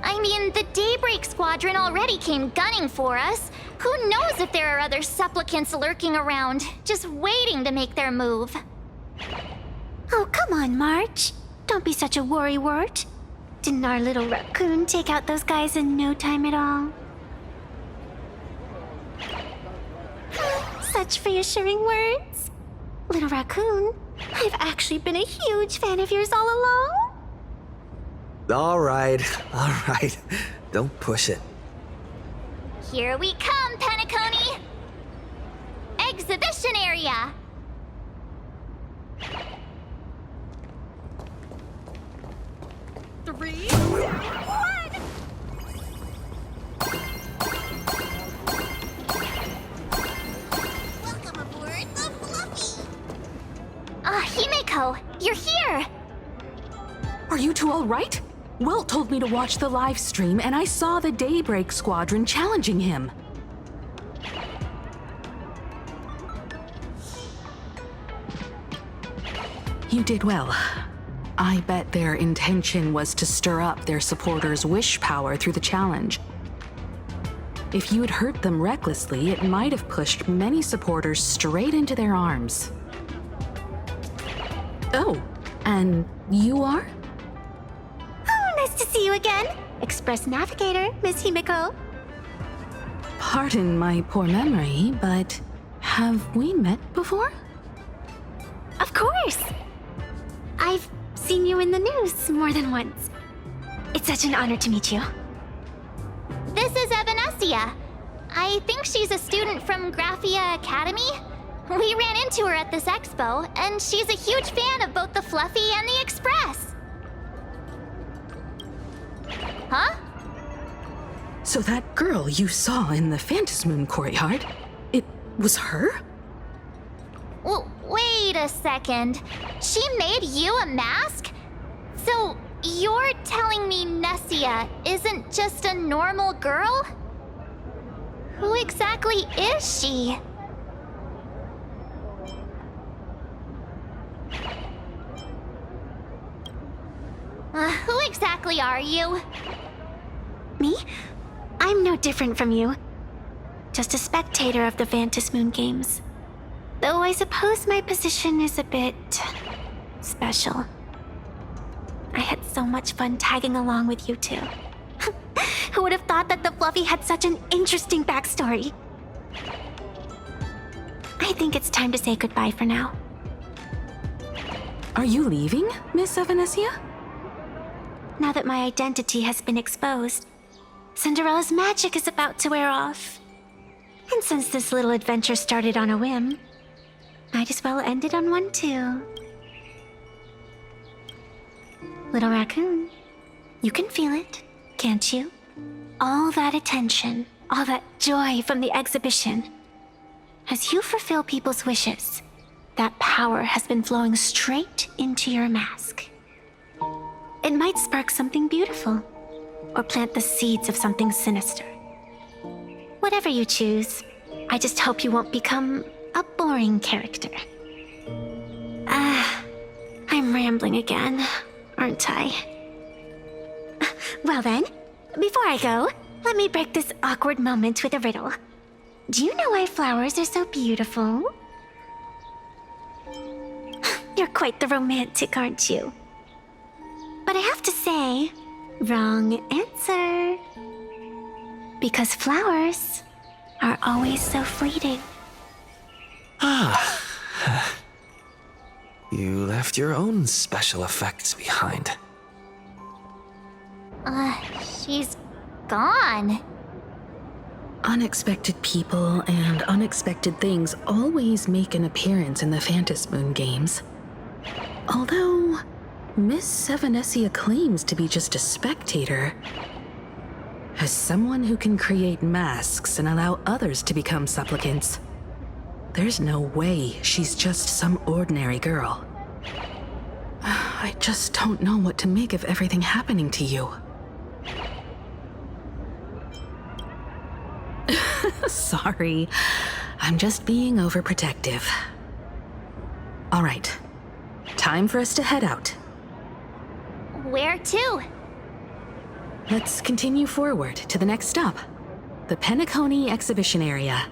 I mean, the Daybreak Squadron already came gunning for us. Who knows if there are other supplicants lurking around, just waiting to make their move. Oh, come on, March. Don't be such a worrywart. Didn't our little raccoon take out those guys in no time at all? Such reassuring words. Little raccoon, I've actually been a huge fan of yours all along. All right. Don't push it. Here we come, Penacony! Exhibition area! Three, two, one! Welcome aboard the Fluffy! Himeko, you're here! Are you two all right? Welt told me to watch the live stream, and I saw the Daybreak Squadron challenging him. You did well. I bet their intention was to stir up their supporters' wish power through the challenge. If you had hurt them recklessly, it might have pushed many supporters straight into their arms. Oh, and you are? Nice to see you again. Express Navigator, Miss Himeko. Pardon my poor memory, but have we met before? Of course. I've seen you in the news more than once. It's such an honor to meet you. This is Evanescia. I think she's a student from Graphia Academy. We ran into her at this expo, and she's a huge fan of both the Fluffy and the Express. Huh? So that girl you saw in the Phantasmoon courtyard, it was her? Wait a second. She made you a mask? So you're telling me Nessia isn't just a normal girl? Who exactly is she? Who exactly are you? Me? I'm no different from you. Just a spectator of the Vantis Moon Games. Though I suppose my position is a bit special. I had so much fun tagging along with you two. Who would have thought that the Fluffy had such an interesting backstory? I think it's time to say goodbye for now. Are you leaving, Miss Evanesia? Now that my identity has been exposed, Cinderella's magic is about to wear off. And since this little adventure started on a whim, might as well end it on one too. Little raccoon, you can feel it, can't you? All that attention, all that joy from the exhibition. As you fulfill people's wishes, that power has been flowing straight into your mask. It might spark something beautiful, or plant the seeds of something sinister. Whatever you choose, I just hope you won't become a boring character. I'm rambling again, aren't I? Well then, before I go, let me break this awkward moment with a riddle. Do you know why flowers are so beautiful? You're quite the romantic, aren't you? But I have to say, wrong answer. Because flowers are always so fleeting. Ah. You left your own special effects behind. She's gone. Unexpected people and unexpected things always make an appearance in the Vantis Moon Games. Although, Miss Evanesia claims to be just a spectator. As someone who can create masks and allow others to become supplicants, there's no way she's just some ordinary girl. I just don't know what to make of everything happening to you. Sorry, I'm just being overprotective. All right, time for us to head out. Where to? Let's continue forward to the next stop, the Penacony exhibition area.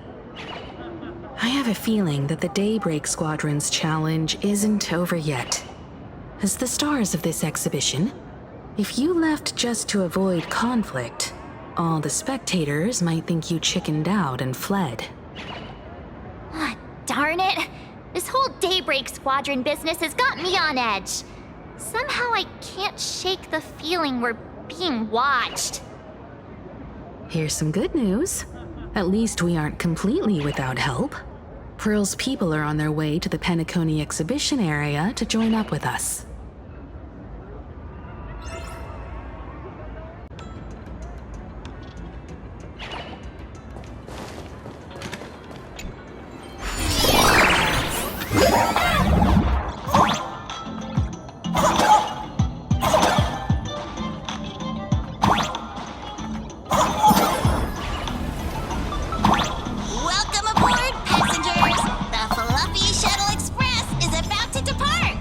I have a feeling that the Daybreak Squadron's challenge isn't over yet. As the stars of this exhibition, if you left just to avoid conflict, all the spectators might think you chickened out and fled. Darn it! This whole Daybreak Squadron business has got me on edge. Somehow I can't shake the feeling we're being watched. Here's some good news. At least we aren't completely without help. Pearl's people are on their way to the Penacony exhibition area to join up with us. Welcome aboard, passengers! The Fluffy Shuttle Express is about to depart!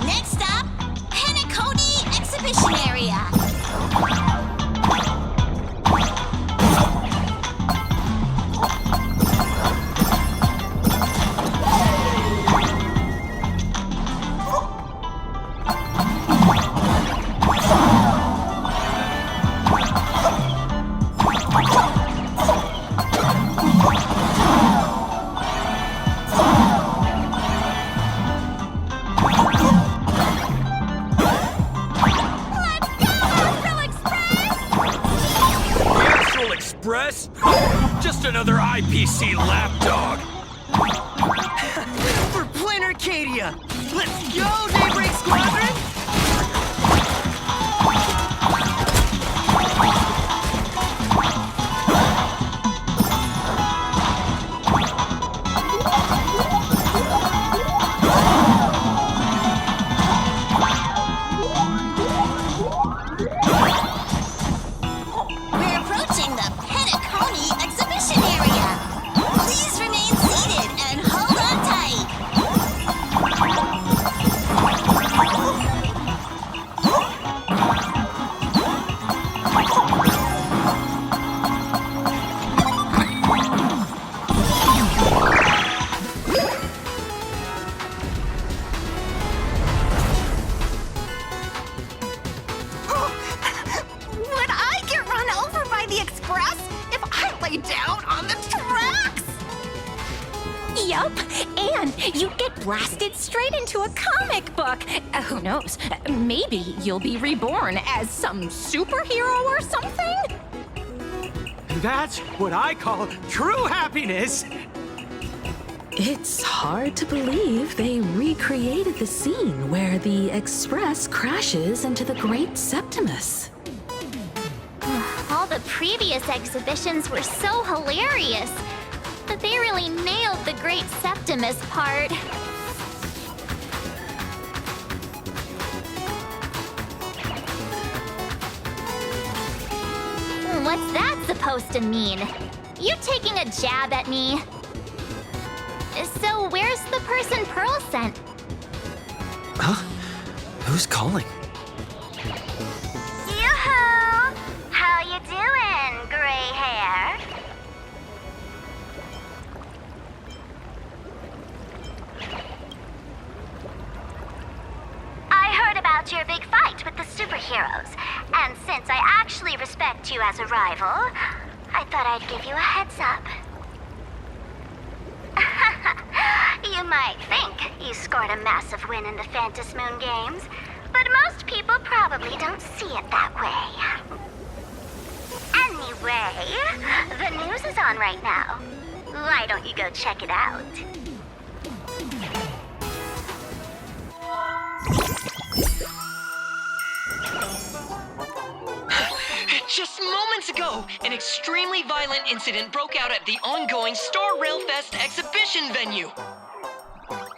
Next stop, Penacony Exhibition Area. Astral Express? Just another IPC lapdog. For Plain Arcadia! Let's go, Daybreak Squadron! We're approaching the Penacony Exhibition Area. Please remain seated and hold on tight. Express if I lay down on the tracks! Yup, and you get blasted straight into a comic book. Who knows? Maybe you'll be reborn as some superhero or something? That's what I call true happiness! It's hard to believe they recreated the scene where the Express crashes into the Great Septimus. All the previous exhibitions were so hilarious, but they really nailed the Great Septimus part. What's that supposed to mean? You taking a jab at me? So where's the person Pearl sent? Huh? Who's calling? Yoo-hoo! How you doing, gray hair? I heard about your big fight with the superheroes, and since I actually respect you as a rival, I thought I'd give you a heads up. You might think you scored a massive win in the Phantom Moon games, but most people probably don't see it that way. Anyway, the news is on right now. Why don't you go check it out? Just moments ago, an extremely violent incident broke out at the ongoing Star Rail Fest exhibition venue.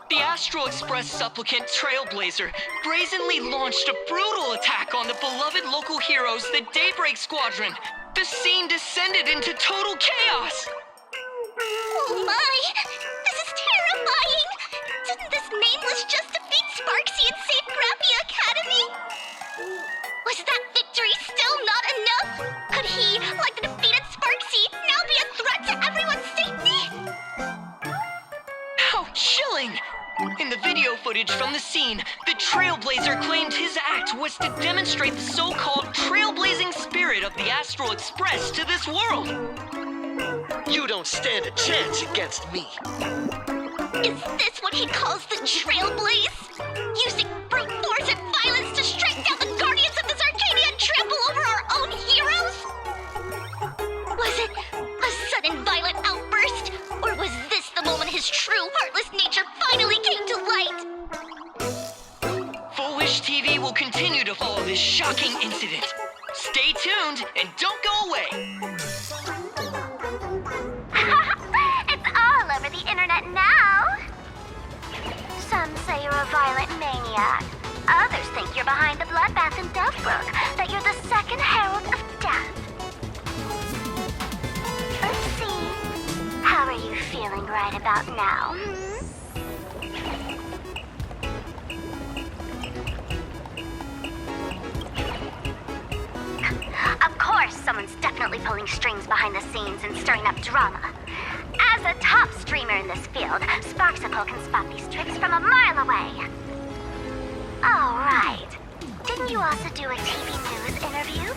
The Astral Express supplicant Trailblazer brazenly launched a brutal attack on the beloved local heroes, the Daybreak Squadron. The scene descended into total chaos. Oh my! This is terrifying! Didn't this nameless just defeat Sparksy and save Grappy Academy? Was that victory still not enough? Could he, like the defeated Sparksy, now be a threat to everyone's safety? How chilling! In the video footage from the scene, the Trailblazer claimed his act was to demonstrate the so-called trailblazing spirit of the Astral Express to this world. You don't stand a chance against me. Is this what he calls the Trailblaze? Using brute force and violence to strike down the guardians of this Arcadia and trample over our own heroes? Was it a sudden violent outburst? Or was this the moment his true, heartless nature finally came to light? Full Wish TV will continue to follow this shocking incident. Stay tuned and don't go away. It's all over the internet now. Some say you're a violent maniac. Others think you're behind the bloodbath in Delphbrook, that you're the second herald of death. Let's see. How are you feeling right about now, Of course, someone's definitely pulling strings behind the scenes and stirring up drama. As a top streamer in this field, Sparksicle can spot these tricks from a mile away. Oh, right. Didn't you also do a TV news interview?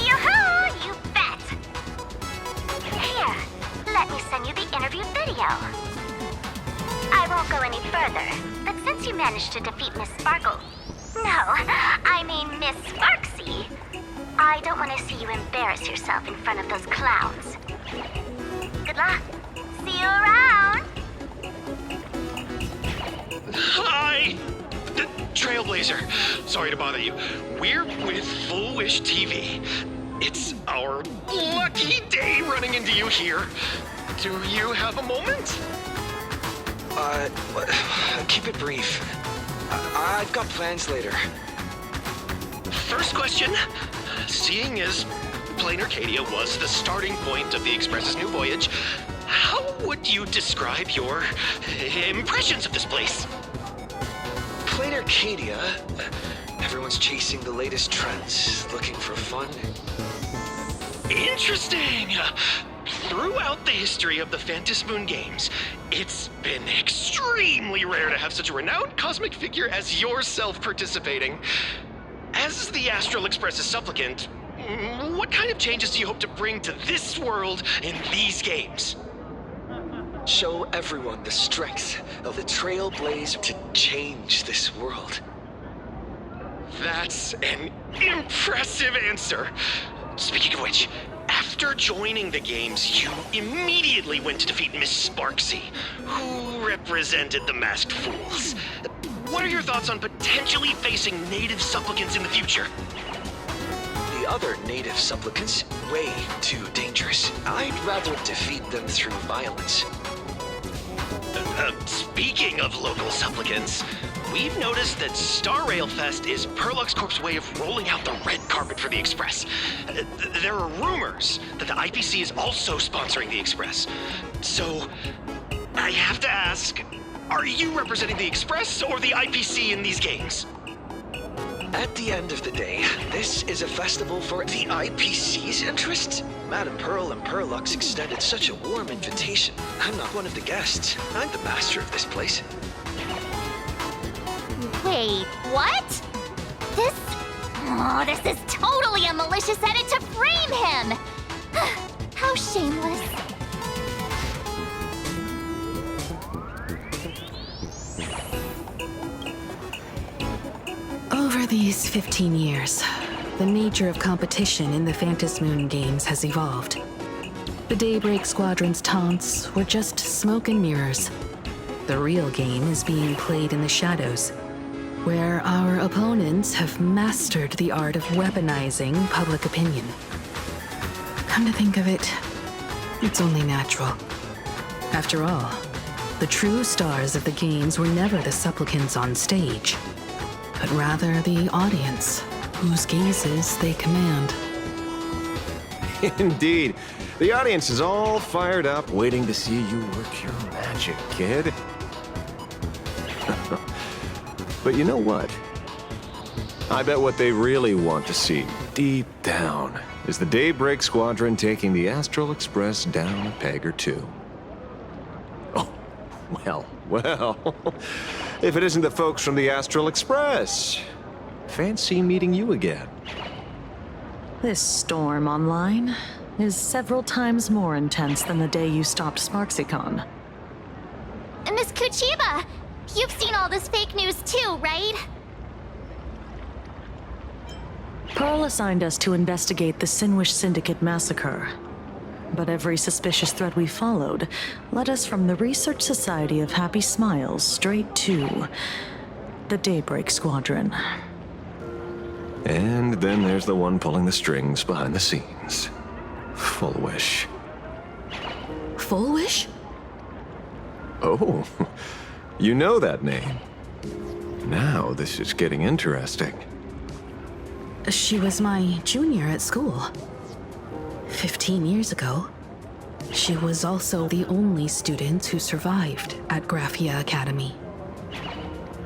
Yoo-hoo! You bet! Here, let me send you the interview video. I won't go any further, but since you managed to defeat Miss Sparkle... No, I mean Miss Sparksy, I don't want to see you embarrass yourself in front of those clowns. Good luck. See you around. Hi! Trailblazer, sorry to bother you. We're with Full Wish TV. It's our lucky day running into you here. Do you have a moment? Keep it brief. I've got plans later. First question. Seeing as Plain Arcadia was the starting point of the Express's new voyage, how would you describe your impressions of this place? Plain Arcadia. Everyone's chasing the latest trends, looking for fun. Interesting. Throughout the history of the Phantom Moon Games, it's been extremely rare to have such a renowned cosmic figure as yourself participating. As the Astral Express's supplicant, what kind of changes do you hope to bring to this world in these games? Show everyone the strength of the Trailblazer to change this world. That's an impressive answer. Speaking of which, after joining the games, you immediately went to defeat Miss Sparksy, who represented the Masked Fools. What are your thoughts on potentially facing native supplicants in the future? The other native supplicants, way too dangerous. I'd rather defeat them through violence. Speaking of local supplicants, we've noticed that Star Rail Fest is Perlux Corp's way of rolling out the red carpet for the Express. There are rumors that the IPC is also sponsoring the Express. So, I have to ask, are you representing the Express or the IPC in these games? At the end of the day, this is a festival for the IPC's interests. Madame Pearl and Perlux extended such a warm invitation. I'm not one of the guests. I'm the master of this place. Wait, what? This is totally a malicious edit to frame him! How shameless. Over these 15 years, the nature of competition in the Phantom Moon Games has evolved. The Daybreak Squadron's taunts were just smoke and mirrors. The real game is being played in the shadows, where our opponents have mastered the art of weaponizing public opinion. Come to think of it, it's only natural. After all, the true stars of the games were never the supplicants on stage, but rather the audience, whose gazes they command. Indeed. The audience is all fired up, waiting to see you work your magic, kid. But you know what? I bet what they really want to see, deep down, is the Daybreak Squadron taking the Astral Express down a peg or two. Oh, well. If it isn't the folks from the Astral Express. Fancy meeting you again. This storm online is several times more intense than the day you stopped SparksyCon. Miss Kuchiba, you've seen all this fake news too, right? Pearl assigned us to investigate the Sinwish Syndicate massacre. But every suspicious thread we followed led us from the Research Society of Happy Smiles straight to the Daybreak Squadron. And then there's the one pulling the strings behind the scenes. Full Wish. Full Wish? Oh, you know that name. Now this is getting interesting. She was my junior at school. 15 years ago. She was also the only student who survived at Graphia Academy.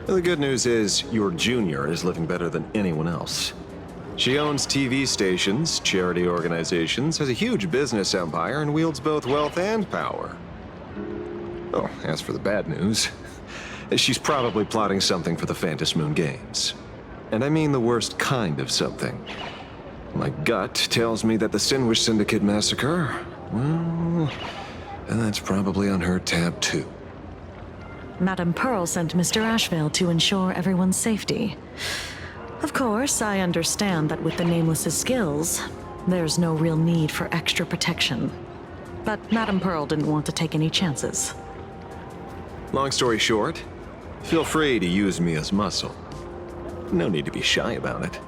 The good news is your junior is living better than anyone else. She owns TV stations, charity organizations, has a huge business empire, and wields both wealth and power. Oh, as for the bad news, she's probably plotting something for the Phantom Moon Games. And I mean the worst kind of something. My gut tells me that the Sinwish Syndicate massacre, well, that's probably on her tab too. Madame Pearl sent Mr. Ashvale to ensure everyone's safety. Of course, I understand that with the Nameless's skills, there's no real need for extra protection. But Madame Pearl didn't want to take any chances. Long story short, feel free to use me as muscle. No need to be shy about it.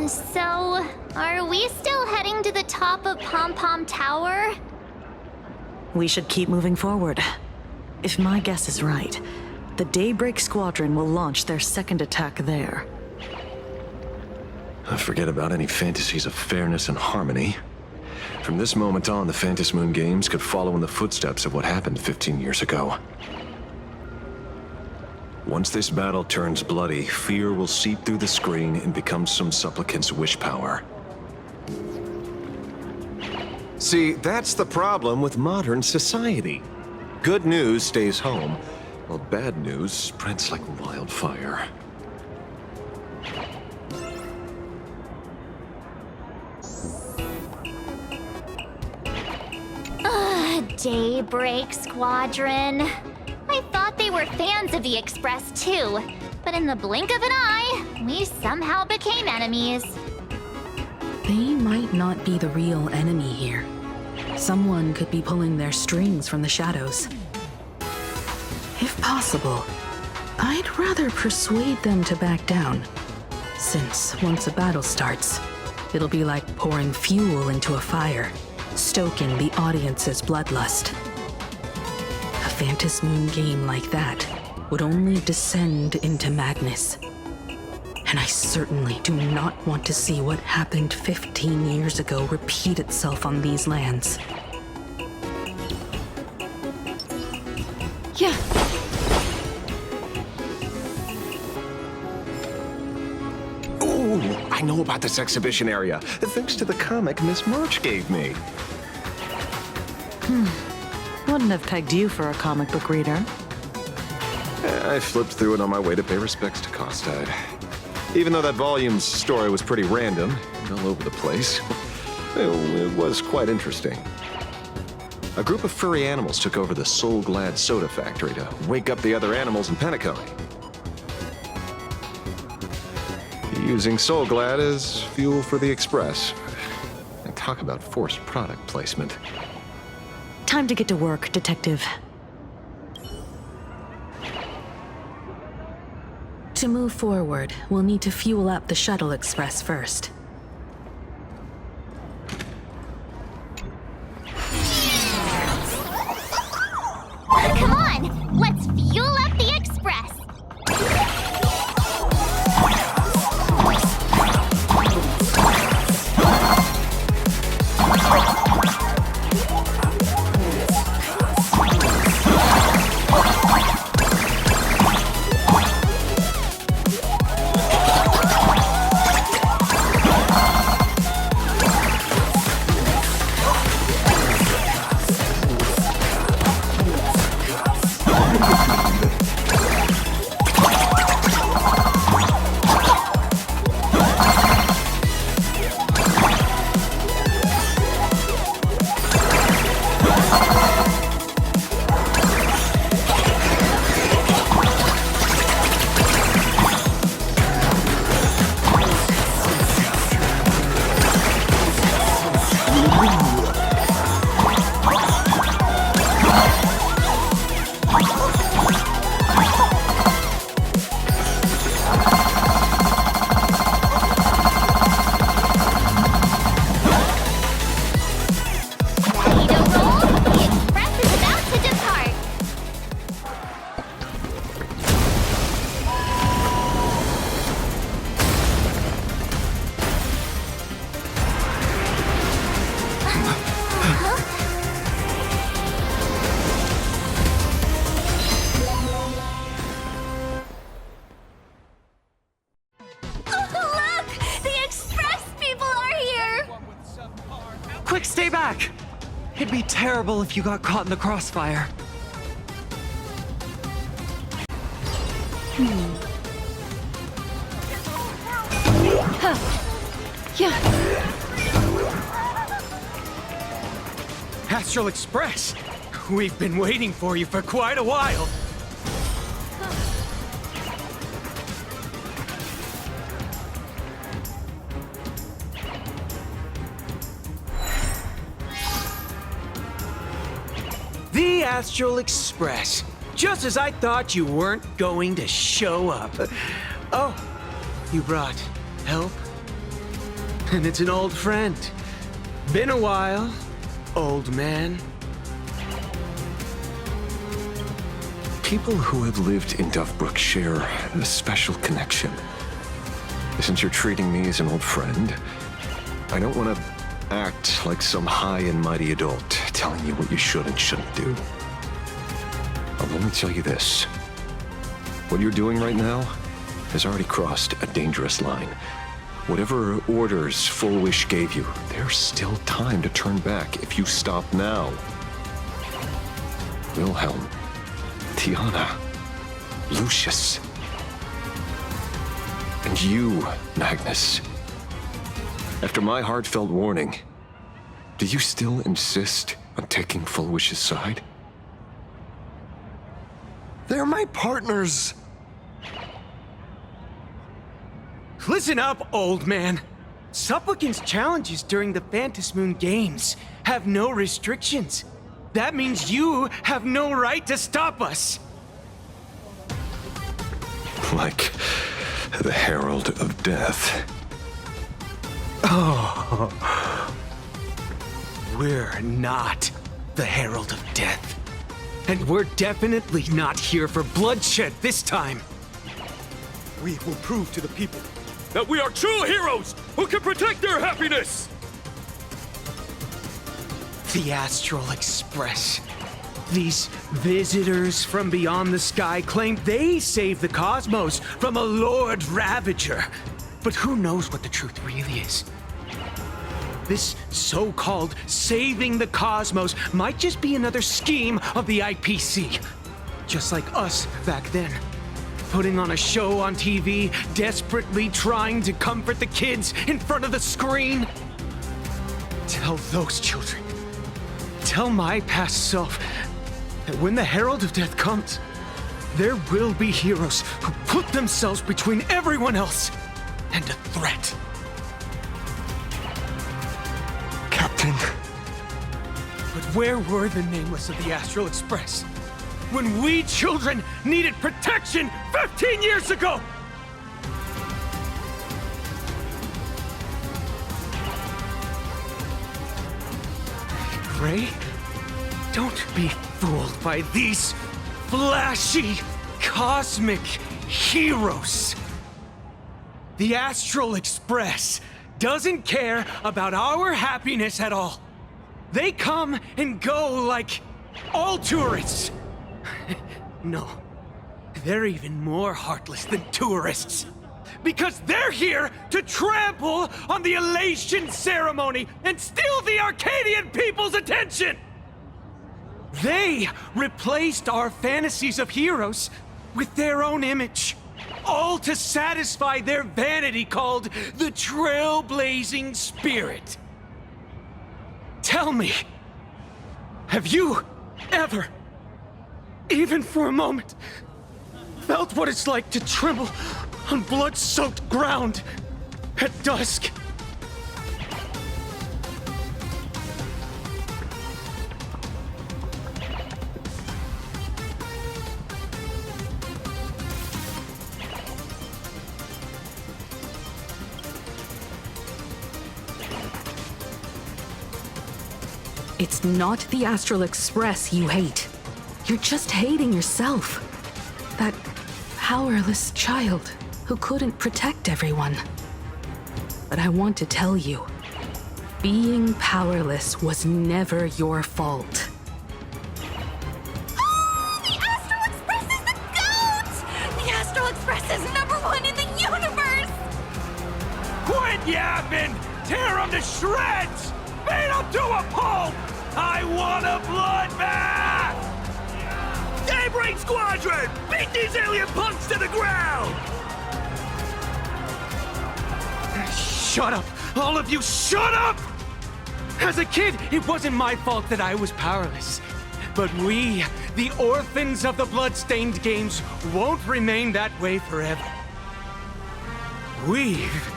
So, are we still heading to the top of Pom Pom Tower? We should keep moving forward. If my guess is right, the Daybreak Squadron will launch their second attack there. Forget about any fantasies of fairness and harmony. From this moment on, the Phantom Moon Games could follow in the footsteps of what happened 15 years ago. Once this battle turns bloody, fear will seep through the screen and become some supplicant's wish power. See, that's the problem with modern society. Good news stays home, while bad news spreads like wildfire. Daybreak Squadron. I thought they were fans of the Express too, but in the blink of an eye, we somehow became enemies. They might not be the real enemy here. Someone could be pulling their strings from the shadows. If possible, I'd rather persuade them to back down. Since once a battle starts, it'll be like pouring fuel into a fire, stoking the audience's bloodlust. A Phantasmoon game like that would only descend into madness. And I certainly do not want to see what happened 15 years ago repeat itself on these lands. Yeah. Ooh, I know about this exhibition area, thanks to the comic Miss March gave me. Wouldn't have pegged you for a comic book reader. I flipped through it on my way to pay respects to Costide. Even though that volume's story was pretty random and all over the place, it was quite interesting. A group of furry animals took over the Soul Glad soda factory to wake up the other animals in Penacony. Using Soul Glad as fuel for the Express. And talk about forced product placement. Time to get to work, Detective. To move forward, we'll need to fuel up the Shuttle Express first. Come on, let's fuel up the Express. Quick, stay back! It'd be terrible if you got caught in the crossfire. Yeah. Astral Express! We've been waiting for you for quite a while. The Astral Express. Just as I thought you weren't going to show up. Oh, you brought help? And it's an old friend. Been a while, old man. People who have lived in Dovebrook share a special connection. Since you're treating me as an old friend, I don't want to act like some high and mighty adult telling you what you should and shouldn't do. I'll only tell you this. What you're doing right now has already crossed a dangerous line. Whatever orders Full Wish gave you, there's still time to turn back if you stop now. Wilhelm, Tiana, Lucius, and you, Magnus. After my heartfelt warning, do you still insist on taking Full Wish's side? They're my partners. Listen up, old man. Supplicant's challenges during the Phantasmoon Games have no restrictions. That means you have no right to stop us. Like the Herald of Death. Oh. We're not the Herald of Death. And we're definitely not here for bloodshed this time. We will prove to the people that we are true heroes who can protect their happiness! The Astral Express. These visitors from beyond the sky claim they saved the cosmos from a Lord Ravager. But who knows what the truth really is? This so-called saving the cosmos might just be another scheme of the IPC. Just like us back then. Putting on a show on TV, desperately trying to comfort the kids in front of the screen. Tell those children, tell my past self, that when the Herald of Death comes, there will be heroes who put themselves between everyone else and a threat. Captain. But where were the nameless of the Astral Express when we children needed protection 15 years ago? Gray, don't be fooled by these flashy, cosmic heroes. The Astral Express doesn't care about our happiness at all. They come and go like all tourists. No, they're even more heartless than tourists. Because they're here to trample on the elation ceremony and steal the Arcadian people's attention! They replaced our fantasies of heroes with their own image, all to satisfy their vanity called the trailblazing spirit. Tell me, have you ever, even for a moment, felt what it's like to tremble on blood-soaked ground at dusk? It's not the Astral Express you hate. You're just hating yourself. That powerless child who couldn't protect everyone. But I want to tell you, being powerless was never your fault. The Astral Express is the GOAT! The Astral Express is #1 in the universe! Quit yapping! Tear them to shreds! Beat them to a pulp! I want a bloodbath! Daybreak Squadron! Beat these alien punks to the ground! Shut up! All of you, shut up! As a kid, it wasn't my fault that I was powerless. But we, the orphans of the bloodstained games, won't remain that way forever. We've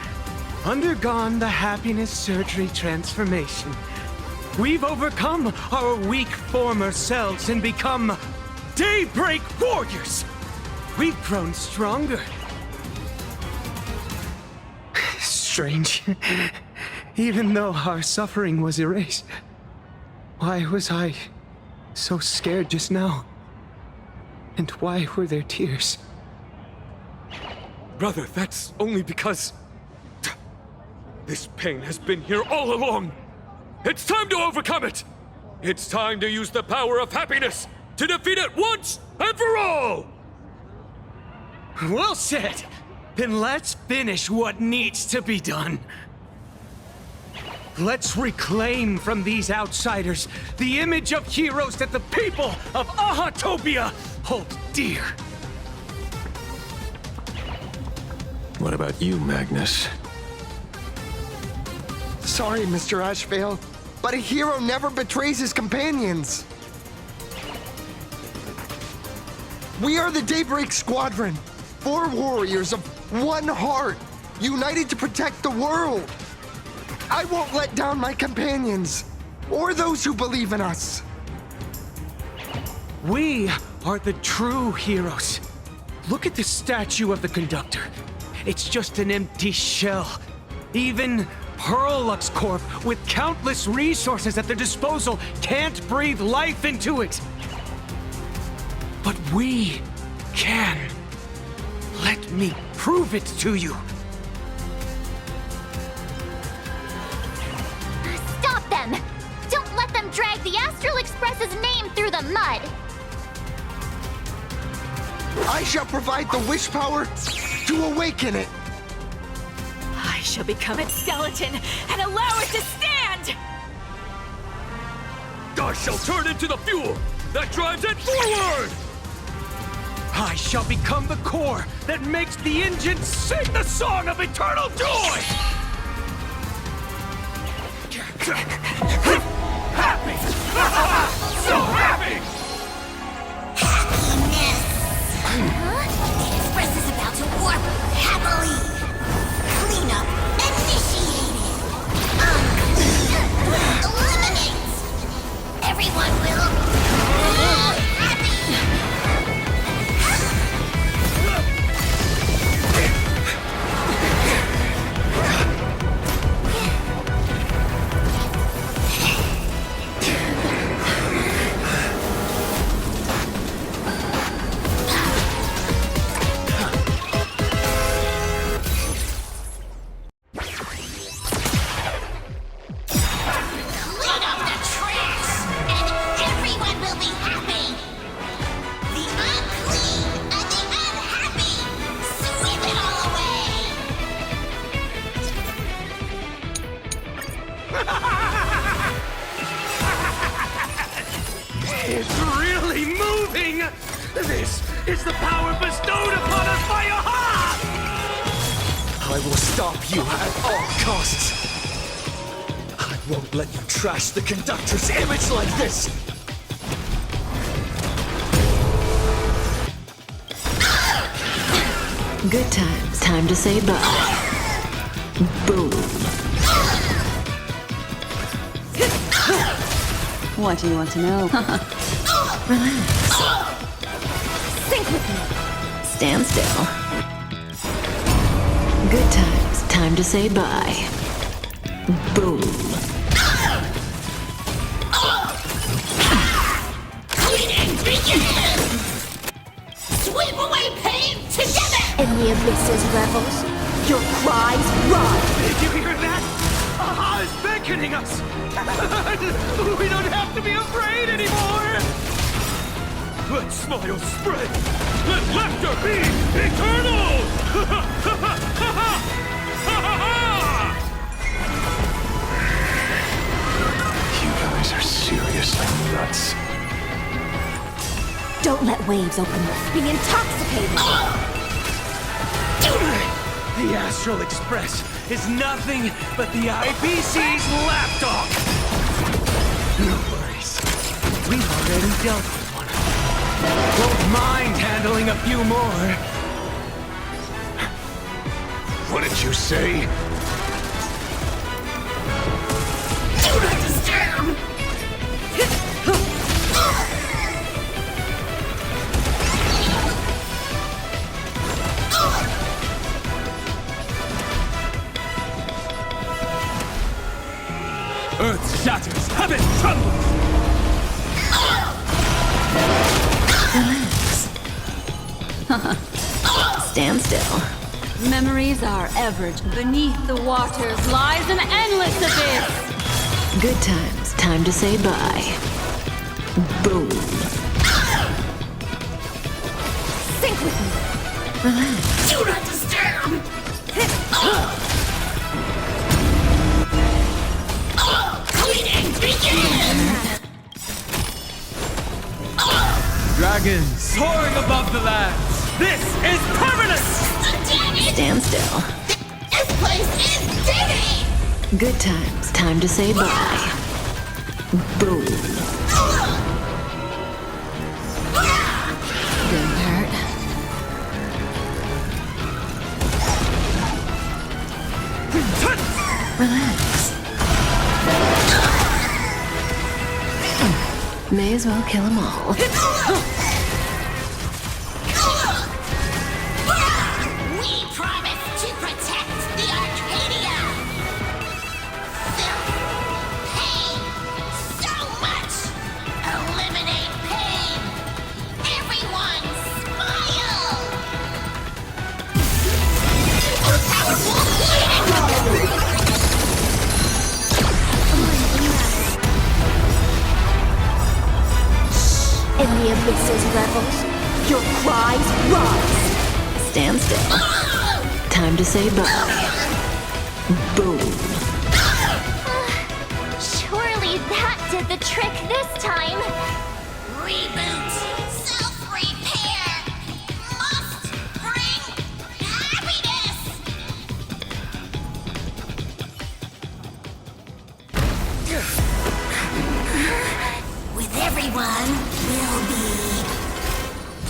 undergone the happiness surgery transformation. We've overcome our weak former selves and become daybreak warriors. We've grown stronger. Strange. Even though our suffering was erased, why was I so scared just now? And why were there tears? Brother, that's only because this pain has been here all along. It's time to overcome it. It's time to use the power of happiness to defeat it once and for all. Well said. Then let's finish what needs to be done. Let's reclaim from these outsiders the image of heroes that the people of Ahatopia hold dear. What about you, Magnus? Sorry, Mr. Ashvale, but a hero never betrays his companions. We are the Daybreak Squadron, 4 warriors of one heart, united to protect the world. I won't let down my companions, or those who believe in us. We are the true heroes. Look at the statue of the conductor. It's just an empty shell. Even Pearlux Corp, with countless resources at their disposal, can't breathe life into it. But we can. Let me prove it to you. Stop them! Don't let them drag the Astral Express's name through the mud! I shall provide the wish power to awaken it. I shall become its skeleton and allow it to stand! I shall turn into the fuel that drives it forward! I shall become the core that makes the engine sing the song of eternal joy! Happy! So happy! Happiness! Huh? The Express is about to warp happily! Cleanup initiated! Unclean! Eliminate! Everyone will be happy! Clean up the trash, and everyone will be happy! The unclean and the unhappy! Sweep it all It's really moving! This is the power bestowed upon us by Aha! I will stop you at all costs. I won't let you trash the conductor's image like this. Good times. Time to say bye. Boom. What do you want to know? Relax. Sync with me. Stand still. Good times. Time to say bye. Boom. Cleaning begins! Sweep away pain together! In the abyss's revels, your cries run! Did you hear that? Aha is beckoning us! We don't have to be afraid anymore! Let smile spread! Let laughter be eternal! You guys are seriously nuts. Don't let waves open up. Be intoxicated! The Astral Express is nothing but the IPC's lapdog! No worries. We've already dealt with one. Won't mind handling a few more. What did you say? Do not disturb! Earth shatters, heaven trembles! Relax. Stand still. Memories are ever. Beneath the waters lies an endless abyss. Good times. Time to say bye. Boom. Sync with me. Relax. Do not disturb! the lands. This is permanent! Stand still. This place is digging! Good times. Time to say bye. Boom. Didn't hurt. Relax. May as well kill them all. We promise to protect the Arcadia! Filth, pain, so much! Eliminate pain! Everyone, smile! In the abysses revels, your cries rise. Stand still. Time to say bye. Boom. Surely that did the trick this time. Reboot! Self-repair! Must bring happiness! With everyone, we'll be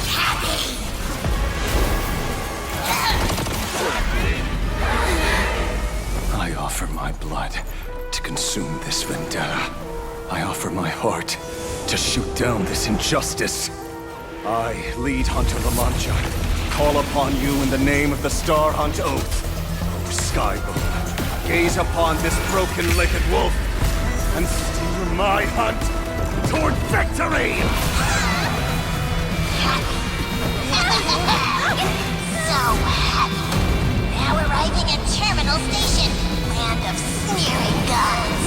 happy! I offer my blood to consume this vendetta. I offer my heart to shoot down this injustice. I, lead Hunter La Mancha, call upon you in the name of the Star Hunt Oath. O Skybow, gaze upon this broken-legged wolf and steer my hunt toward victory! So happy! Now arriving at Terminal Station, land of sneering gods.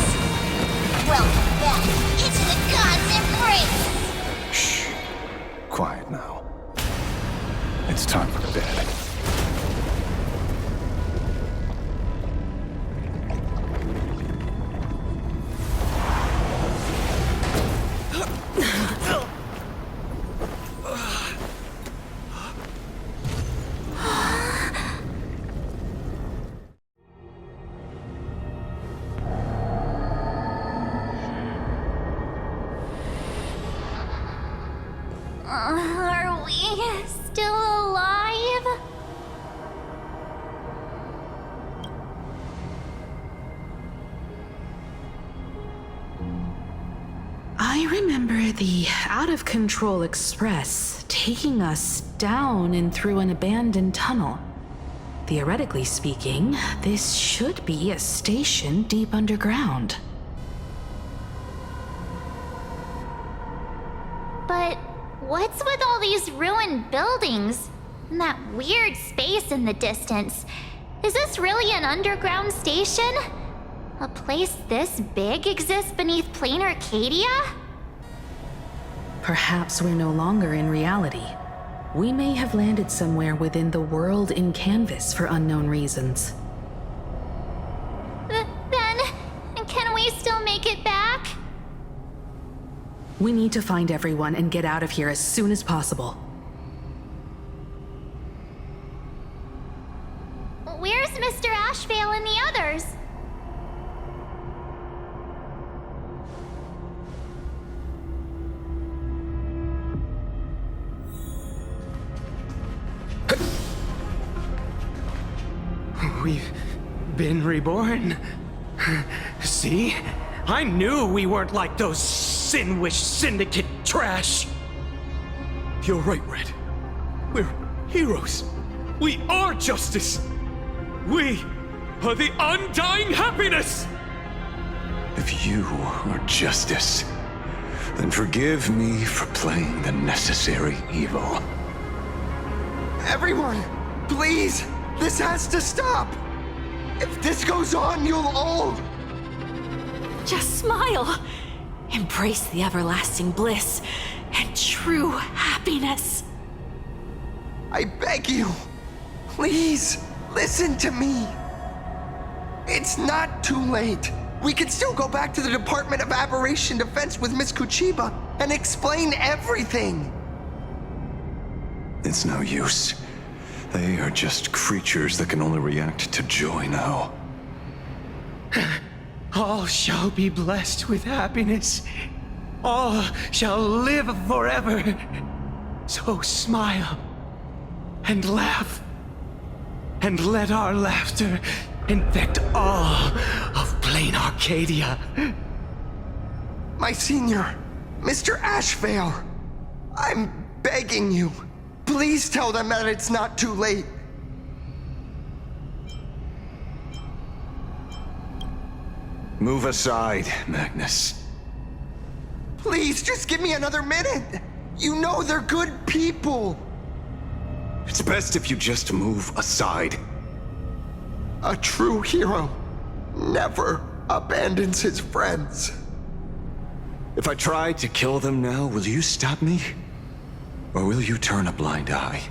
Welcome back into the gods' embrace! Shh. Quiet now. It's time for bed. Are we still alive? I remember the out-of-control express taking us down and through an abandoned tunnel. Theoretically speaking, this should be a station deep underground. But what's with all these ruined buildings? And that weird space in the distance? Is this really an underground station? A place this big exists beneath plain Arcadia? Perhaps we're no longer in reality. We may have landed somewhere within the world in canvas for unknown reasons. Then, can we still make it back? We need to find everyone and get out of here as soon as possible. Where's Mr. Ashvale and the others? We've been reborn. See? I knew we weren't like those Sin-Wish Syndicate trash. You're right, Red. We're heroes. We are justice. We are the undying happiness! If you are justice, then forgive me for playing the necessary evil. Everyone, please! This has to stop! If this goes on, you'll all... Just smile. Embrace the everlasting bliss and true happiness. I beg you, please, listen to me. It's not too late. We can still go back to the Department of Aberration Defense with Miss Kuchiba and explain everything. It's no use. They are just creatures that can only react to joy now. All shall be blessed with happiness. All shall live forever. So smile and laugh. And let our laughter infect all of plain Arcadia. My senior, Mr. Ashvale, I'm begging you. Please tell them that it's not too late. Move aside, Magnus. Please, just give me another minute. You know they're good people. It's best if you just move aside. A true hero never abandons his friends. If I try to kill them now, will you stop me? Or will you turn a blind eye?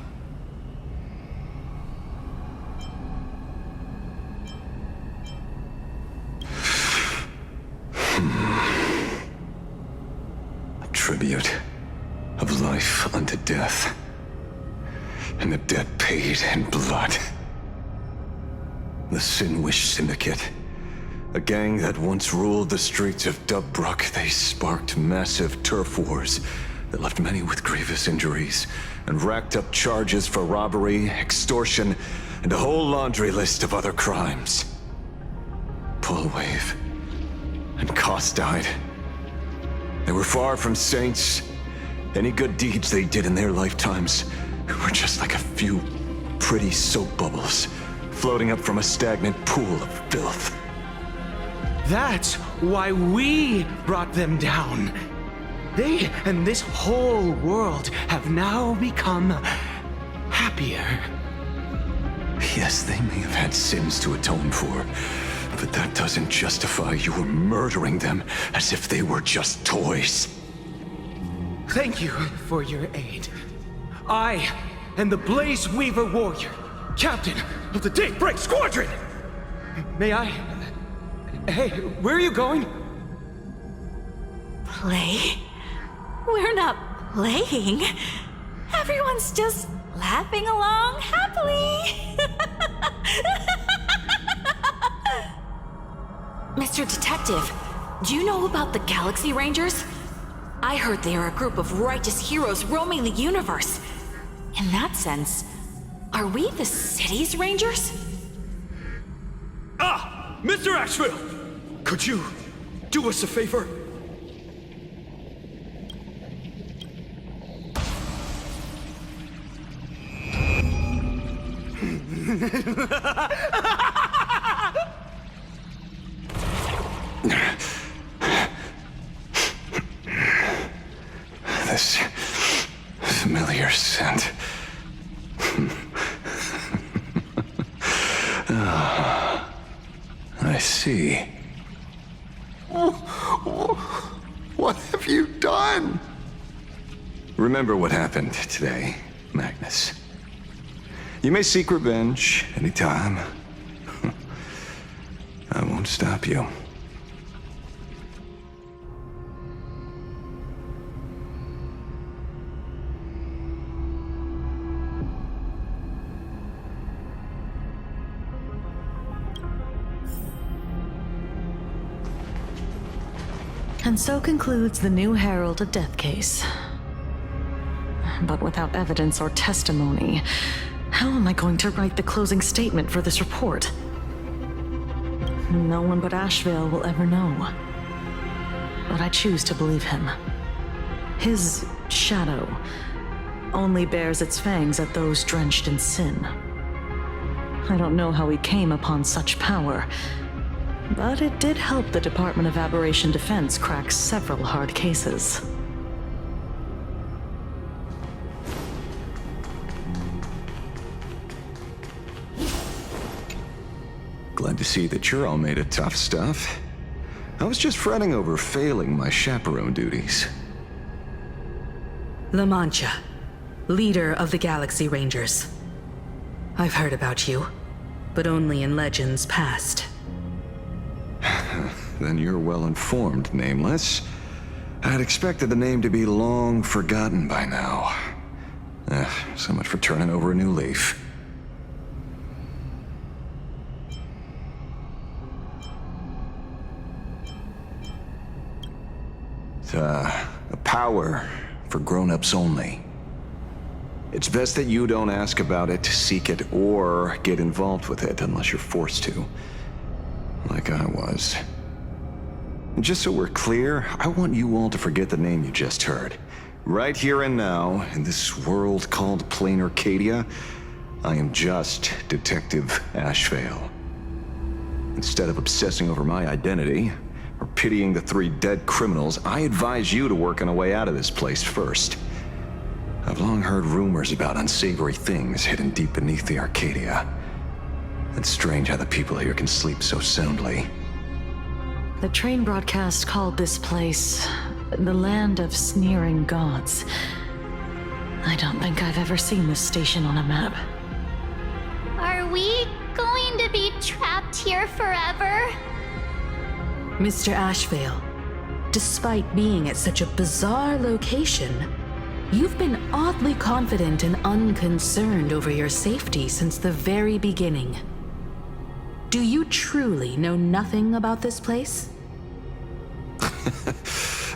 A tribute of life unto death, and the debt paid in blood. The Sinwish Syndicate, a gang that once ruled the streets of Daybreak. They sparked massive turf wars that left many with grievous injuries and racked up charges for robbery, extortion, and a whole laundry list of other crimes. Pullwave and Koss died. They were far from saints. Any good deeds they did in their lifetimes were just like a few pretty soap bubbles floating up from a stagnant pool of filth. That's why we brought them down. They and this whole world have now become happier. Yes, they may have had sins to atone for, but that doesn't justify your murdering them as if they were just toys. Thank you for your aid. I am the Blaze Weaver Warrior, captain of the Daybreak Squadron! May I... Hey, where are you going? Play? We're not playing. Everyone's just laughing along happily. Mr. Detective, do you know about the Galaxy Rangers? I heard they are a group of righteous heroes roaming the universe. In that sense, are we the city's Rangers? Ah! Mr. Asheville! Could you do us a favor? This familiar scent. Ah, I see. What have you done? Remember what happened today, Magnus. You may seek revenge anytime. I won't stop you. And so concludes the new Herald of Death case. But without evidence or testimony, how am I going to write the closing statement for this report? No one but Ashvale will ever know. But I choose to believe him. His shadow only bears its fangs at those drenched in sin. I don't know how he came upon such power, but it did help the Department of Aberration Defense crack several hard cases. Glad to see that you're all made of tough stuff. I was just fretting over failing my chaperone duties. La Mancha, leader of the Galaxy Rangers. I've heard about you, but only in legends past. Then you're well informed, Nameless. I'd expected the name to be long forgotten by now. So much for turning over a new leaf. A power for grown-ups only. It's best that you don't ask about it, seek it, or get involved with it unless you're forced to. Like I was. And just so we're clear, I want you all to forget the name you just heard. Right here and now, in this world called Plain Arcadia, I am just Detective Ashvale. Instead of obsessing over my identity, or pitying the 3 dead criminals, I advise you to work on a way out of this place first. I've long heard rumors about unsavory things hidden deep beneath the Arcadia. It's strange how the people here can sleep so soundly. The train broadcast called this place the land of sneering gods. I don't think I've ever seen this station on a map. Are we going to be trapped here forever? Mr. Ashvale, despite being at such a bizarre location, you've been oddly confident and unconcerned over your safety since the very beginning. Do you truly know nothing about this place?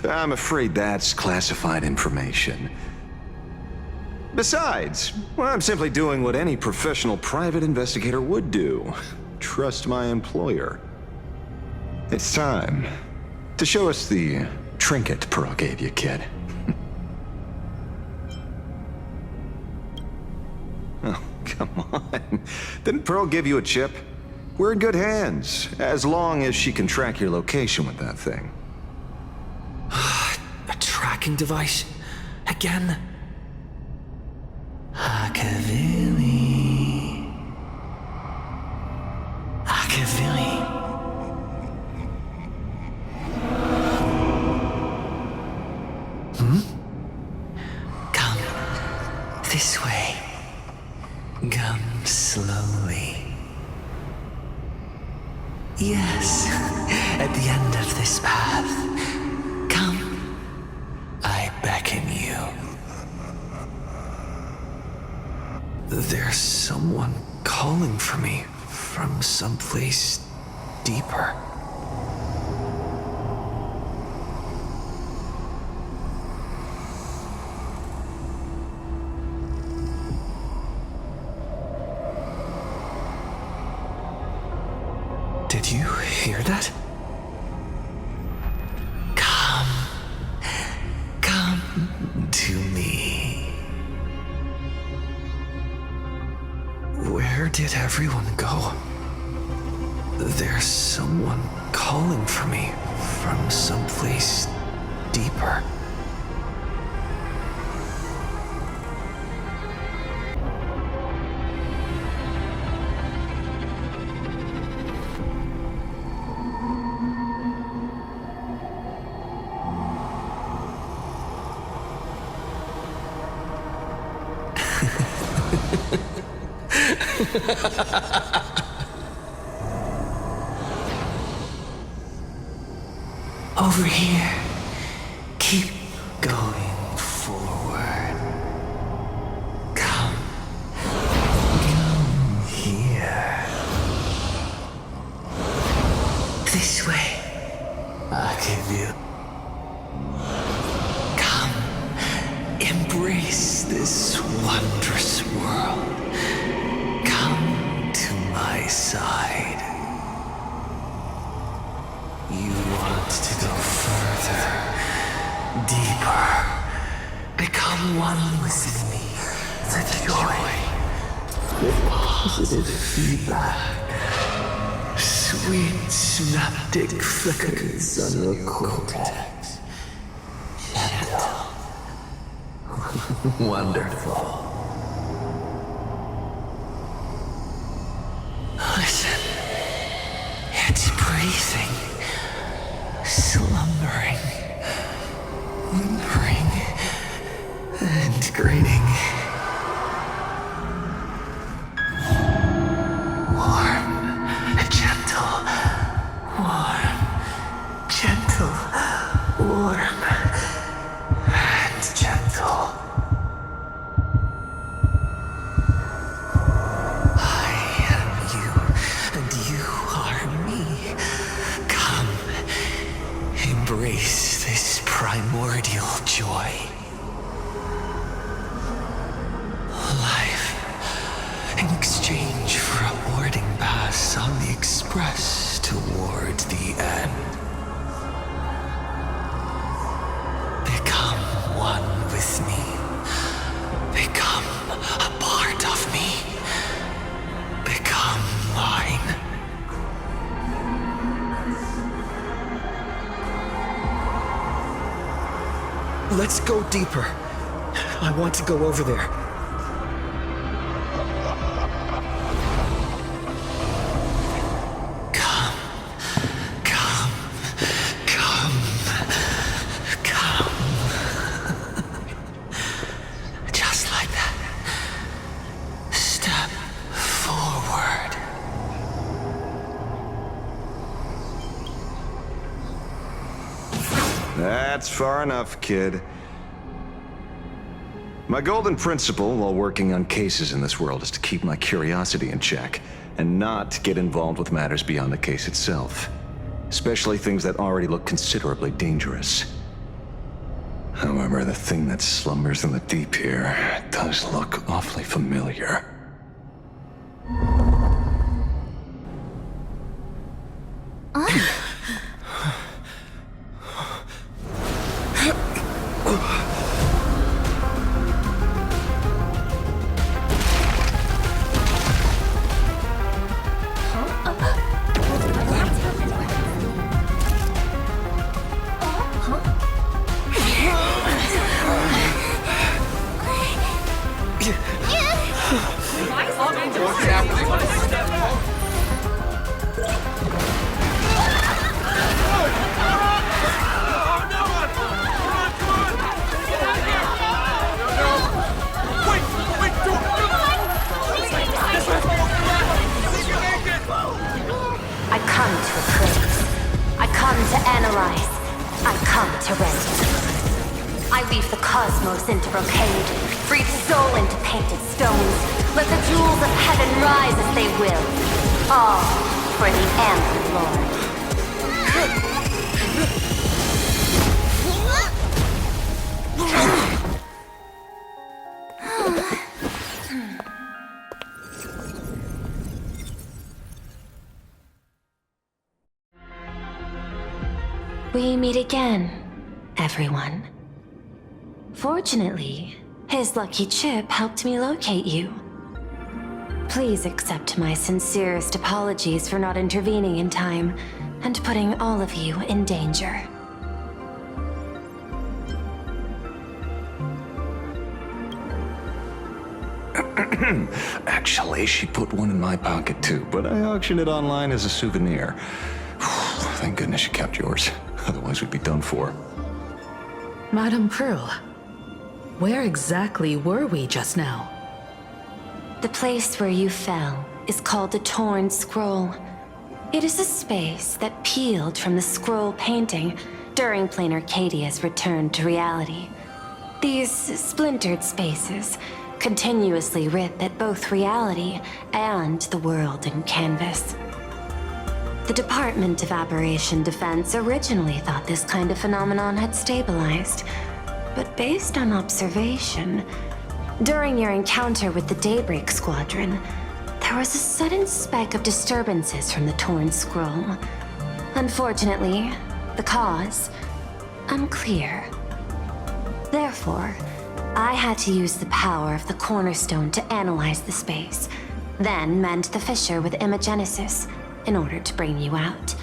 I'm afraid that's classified information. Besides, I'm simply doing what any professional private investigator would do. Trust my employer. It's time to show us the trinket Pearl gave you, kid. Oh, come on. Didn't Pearl give you a chip? We're in good hands, as long as she can track your location with that thing. A tracking device? Again? Akavili. Akavili. Come this way. Come slowly. Yes, at the end of this path. Come. I beckon you. There's someone calling for me from someplace deeper. Did you hear that? Come to me. Where did everyone go? There's someone calling for me from someplace deeper. Over here. Keep going forward. Come. Come here. This way. I give you. Come. Embrace this wondrous world. Come to my side. You want to go further, deeper, become one with me. The joy, the positive feedback, sweet synaptic flickers on your cortex. Gentle, wonderful. Listen, it's breathing. Slumbering, whimpering, and grinning. Warm, gentle, warm, and gentle. express toward the end. Become one with me. Become a part of me. Become mine. Let's go deeper. I want to go over there. That's far enough, kid. My golden principle while working on cases in this world is to keep my curiosity in check and not get involved with matters beyond the case itself, especially things that already look considerably dangerous. However, the thing that slumbers in the deep here does look awfully familiar. I come to appraise. I come to analyze. I come to render. I weave the cosmos into brocade, breathe soul into painted stones. Let the jewels of heaven rise as they will. All for the Amber Lord. We meet again, everyone. Fortunately, his lucky chip helped me locate you. Please accept my sincerest apologies for not intervening in time and putting all of you in danger. Actually, she put one in my pocket too, but I auctioned it online as a souvenir. Thank goodness you kept yours. Otherwise, we'd be done for. Madame Pearl, where exactly were we just now? The place where you fell is called the Torn Scroll. It is a space that peeled from the scroll painting during Plain Arcadia's return to reality. These splintered spaces continuously rip at both reality and the world in canvas. The Department of Aberration Defense originally thought this kind of phenomenon had stabilized, but based on observation, during your encounter with the Daybreak Squadron, there was a sudden spike of disturbances from the Torn Scroll. Unfortunately, the cause, unclear. Therefore, I had to use the power of the Cornerstone to analyze the space, then mend the fissure with Imagenesis in order to bring you out.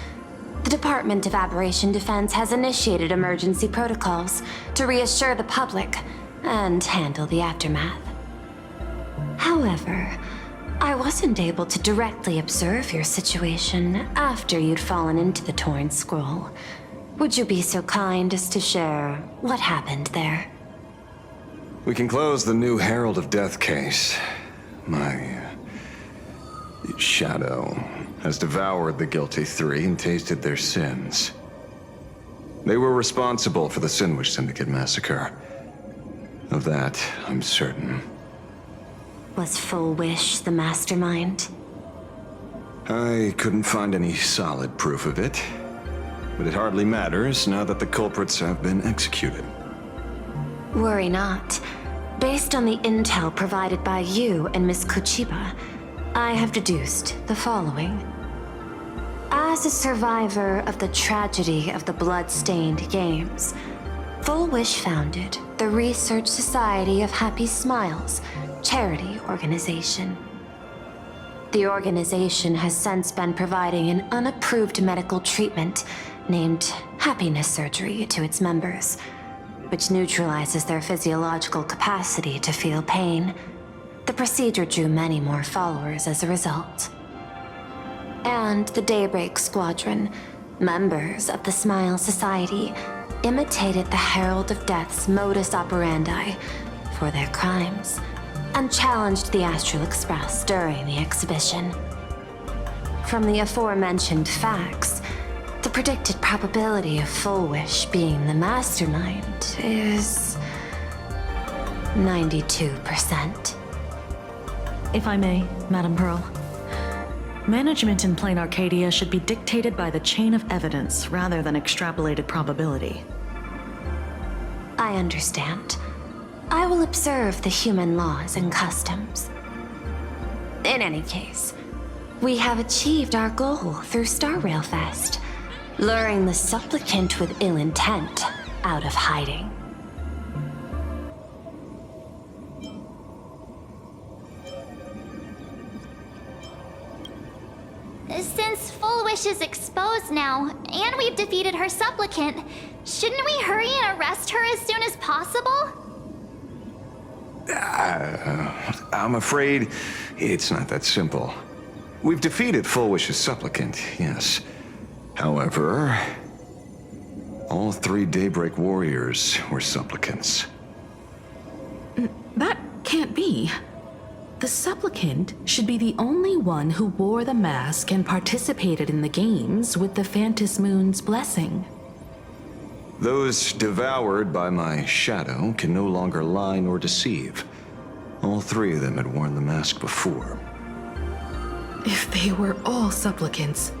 The Department of Aberration Defense has initiated emergency protocols to reassure the public and handle the aftermath. However, I wasn't able to directly observe your situation after you'd fallen into the Torn Scroll. Would you be so kind as to share what happened there? We can close the new Herald of Death case. My shadow has devoured the guilty three and tasted their sins. They were responsible for the Sinwish Syndicate massacre. Of that, I'm certain. Was Full Wish the mastermind? I couldn't find any solid proof of it, but it hardly matters now that the culprits have been executed. Worry not. Based on the intel provided by you and Miss Kuchiba, I have deduced the following. As a survivor of the tragedy of the Blood-Stained Games, Full Wish founded the Research Society of Happy Smiles charity organization. The organization has since been providing an unapproved medical treatment named happiness surgery to its members, which neutralizes their physiological capacity to feel pain. The procedure drew many more followers as a result. And the Daybreak Squadron, members of the Smile Society, imitated the Herald of Death's modus operandi for their crimes, and challenged the Astral Express during the exhibition. From the aforementioned facts, the predicted probability of Full Wish being the mastermind is 92%. If I may, Madam Pearl. Management in Plain Arcadia should be dictated by the chain of evidence rather than extrapolated probability. I understand. I will observe the human laws and customs. In any case, we have achieved our goal through Star Rail Fest, luring the supplicant with ill intent out of hiding. Since Full Wish is exposed now, and we've defeated her supplicant, shouldn't we hurry and arrest her as soon as possible? I'm afraid it's not that simple. We've defeated Full Wish's supplicant, yes. However, all 3 Daybreak warriors were supplicants. That can't be. The supplicant should be the only one who wore the mask and participated in the games with the Phantom Moon's blessing. Those devoured by my shadow can no longer lie nor deceive. All 3 of them had worn the mask before. If they were all supplicants,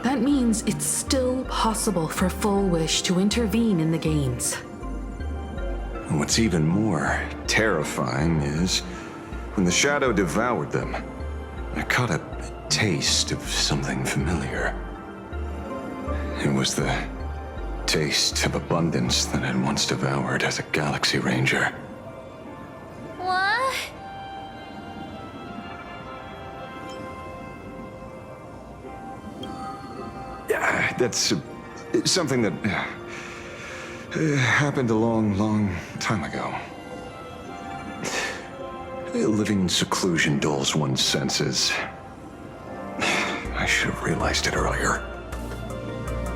that means it's still possible for Full Wish to intervene in the games. And what's even more terrifying is, when the shadow devoured them, I caught a taste of something familiar. It was the taste of abundance that I'd once devoured as a Galaxy Ranger. What? That's something that happened a long, long time ago. Living in seclusion dulls one's senses. I should have realized it earlier.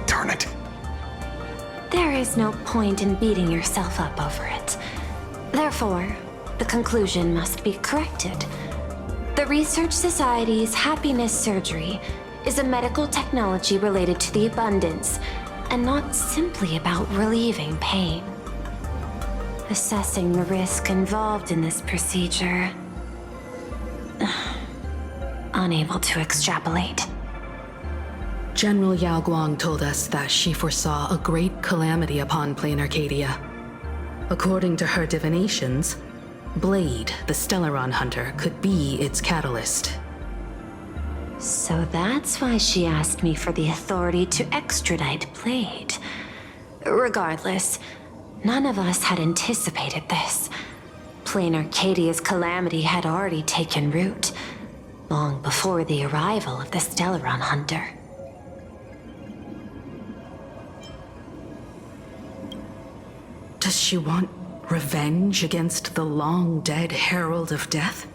Darn it. There is no point in beating yourself up over it. Therefore, the conclusion must be corrected. The Research Society's happiness surgery is a medical technology related to the abundance, and not simply about relieving pain. Assessing the risk involved in this procedure. Unable to extrapolate. General Yao Guang told us that she foresaw a great calamity upon Plain Arcadia. According to her divinations, Blade, the Stellaron hunter, could be its catalyst. So that's why she asked me for the authority to extradite Blade. Regardless, none of us had anticipated this. Plain Arcadia's calamity had already taken root, long before the arrival of the Stellaron hunter. Does she want revenge against the long-dead Herald of Death?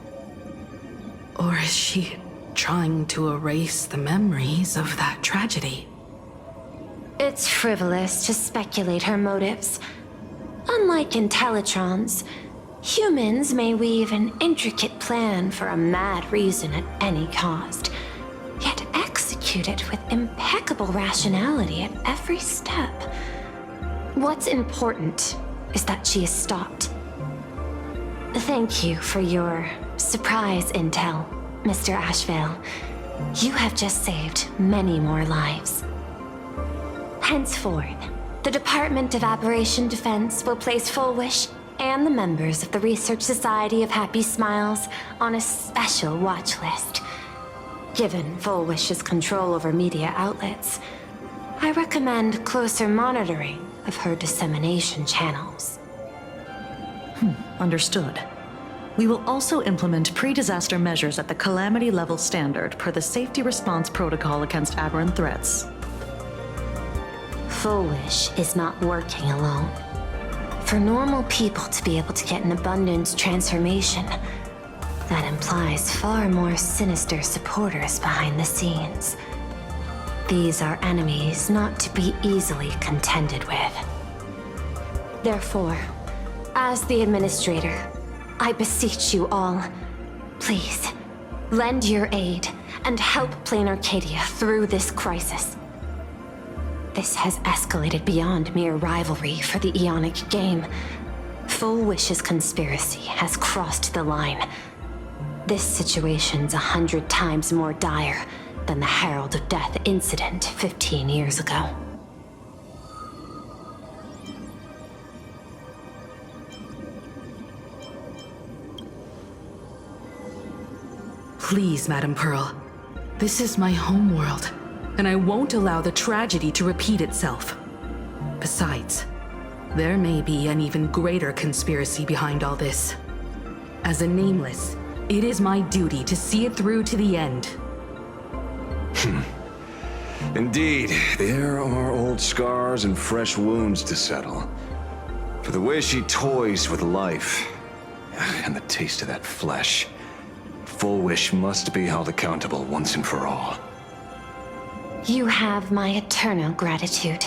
Or is she trying to erase the memories of that tragedy? It's frivolous to speculate her motives. Unlike Intellitrons, humans may weave an intricate plan for a mad reason at any cost, yet execute it with impeccable rationality at every step. What's important is that she is stopped. Thank you for your surprise intel, Mr. Ashvale. You have just saved many more lives. Henceforth, the Department of Aberration Defense will place Full Wish and the members of the Research Society of Happy Smiles on a special watch list. Given Full Wish's control over media outlets, I recommend closer monitoring of her dissemination channels. Understood. We will also implement pre-disaster measures at the calamity level standard per the safety response protocol against aberrant threats. Full Wish is not working alone. For normal people to be able to get an abundance transformation, that implies far more sinister supporters behind the scenes. These are enemies not to be easily contended with. Therefore, as the administrator, I beseech you all, please, lend your aid and help Plane Arcadia through this crisis. This has escalated beyond mere rivalry for the Ionic game. Full Wish's conspiracy has crossed the line. This situation's 100 times more dire than the Herald of Death incident 15 years ago. Please, Madam Pearl. This is my homeworld, and I won't allow the tragedy to repeat itself. Besides, there may be an even greater conspiracy behind all this. As a Nameless, it is my duty to see it through to the end. Indeed, there are old scars and fresh wounds to settle. For the way she toys with life, and the taste of that flesh, Full Wish must be held accountable once and for all. You have my eternal gratitude.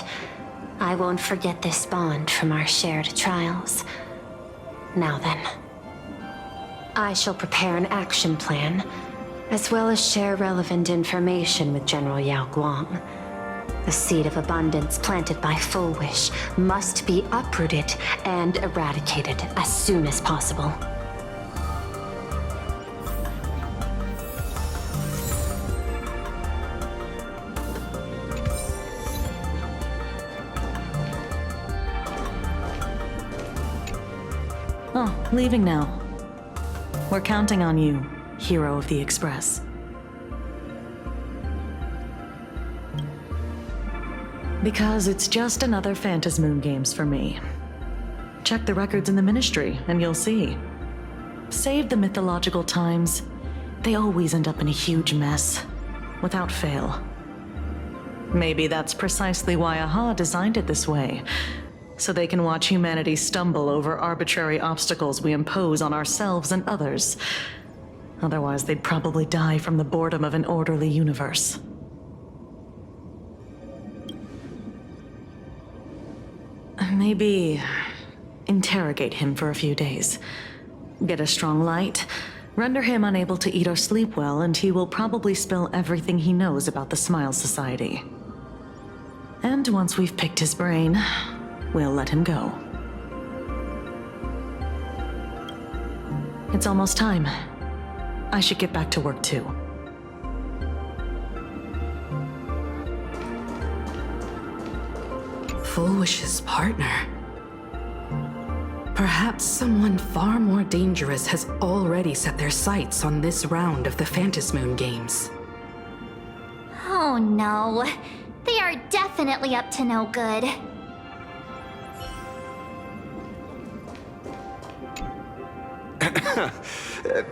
I won't forget this bond from our shared trials. Now then, I shall prepare an action plan, as well as share relevant information with General Yao Guang. The seed of abundance planted by Full Wish must be uprooted and eradicated as soon as possible. Oh, leaving now. We're counting on you, Hero of the Express. Because it's just another Phantasmoon Games for me. Check the records in the Ministry, and you'll see. Save the mythological times, they always end up in a huge mess, without fail. Maybe that's precisely why AHA designed it this way, so they can watch humanity stumble over arbitrary obstacles we impose on ourselves and others. Otherwise, they'd probably die from the boredom of an orderly universe. Maybe interrogate him for a few days. Get a strong light, render him unable to eat or sleep well, and he will probably spill everything he knows about the Smile Society. And once we've picked his brain, we'll let him go. It's almost time. I should get back to work too. Full Wish's partner. Perhaps someone far more dangerous has already set their sights on this round of the Phantasmoon Games. Oh no. They are definitely up to no good.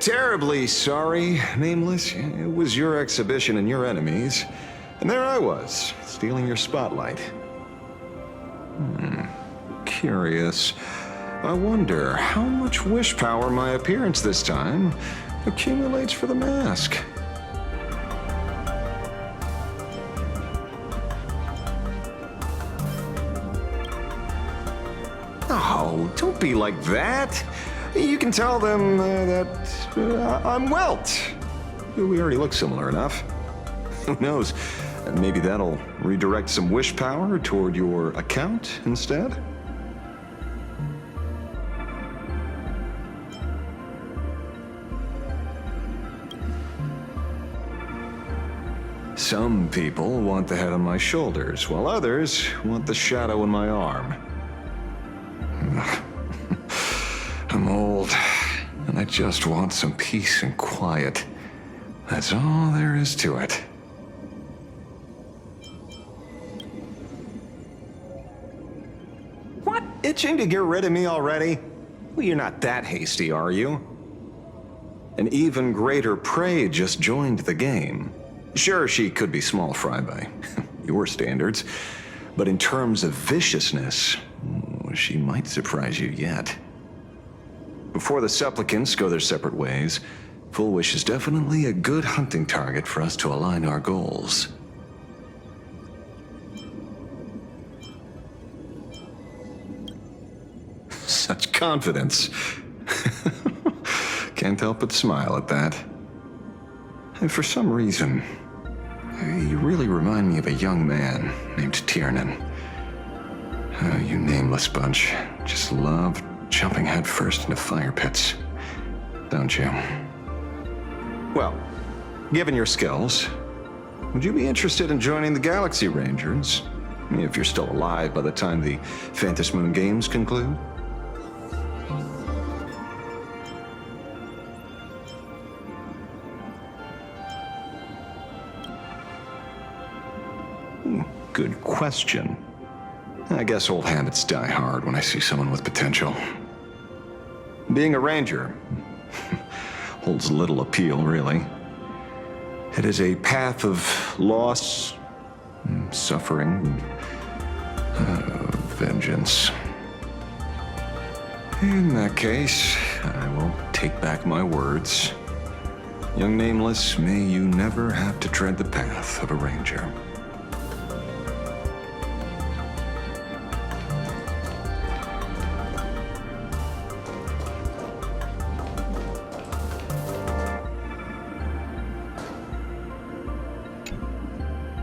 Terribly sorry, Nameless. It was your exhibition and your enemies. And there I was, stealing your spotlight. Curious. I wonder how much wish power my appearance this time accumulates for the mask. Oh, don't be like that. You can tell them that I'm Welt. We already look similar enough. Who knows? Maybe that'll redirect some wish power toward your account instead? Some people want the head on my shoulders, while others want the shadow in my arm. I'm old, and I just want some peace and quiet. That's all there is to it. What? Itching to get rid of me already? Well, you're not that hasty, are you? An even greater prey just joined the game. Sure, she could be small fry by your standards, but in terms of viciousness, she might surprise you yet. Before the supplicants go their separate ways, Full Wish is definitely a good hunting target for us to align our goals. Such confidence. Can't help but smile at that. And for some reason, you really remind me of a young man named Tiernan. You nameless bunch just love jumping headfirst into fire pits, don't you? Well, given your skills, would you be interested in joining the Galaxy Rangers? If you're still alive by the time the Phantasmoon Games conclude? Good question. I guess old habits die hard when I see someone with potential. Being a ranger holds little appeal, really. It is a path of loss, suffering, vengeance. In that case, I will take back my words. Young Nameless, may you never have to tread the path of a ranger.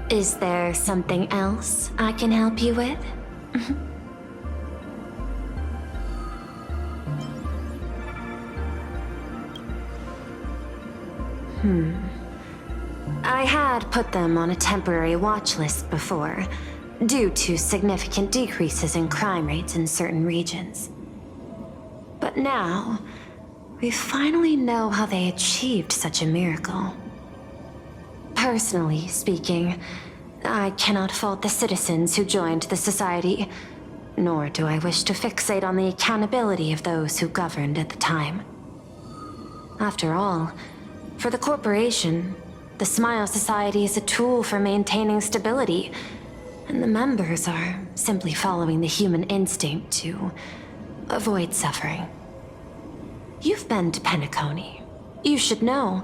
Is there something else I can help you with? I had put them on a temporary watch list before, due to significant decreases in crime rates in certain regions. But now, we finally know how they achieved such a miracle. Personally speaking, I cannot fault the citizens who joined the society, nor do I wish to fixate on the accountability of those who governed at the time. After all, for the corporation, the Smile Society is a tool for maintaining stability, and the members are simply following the human instinct to avoid suffering. You've been to Penacony. You should know.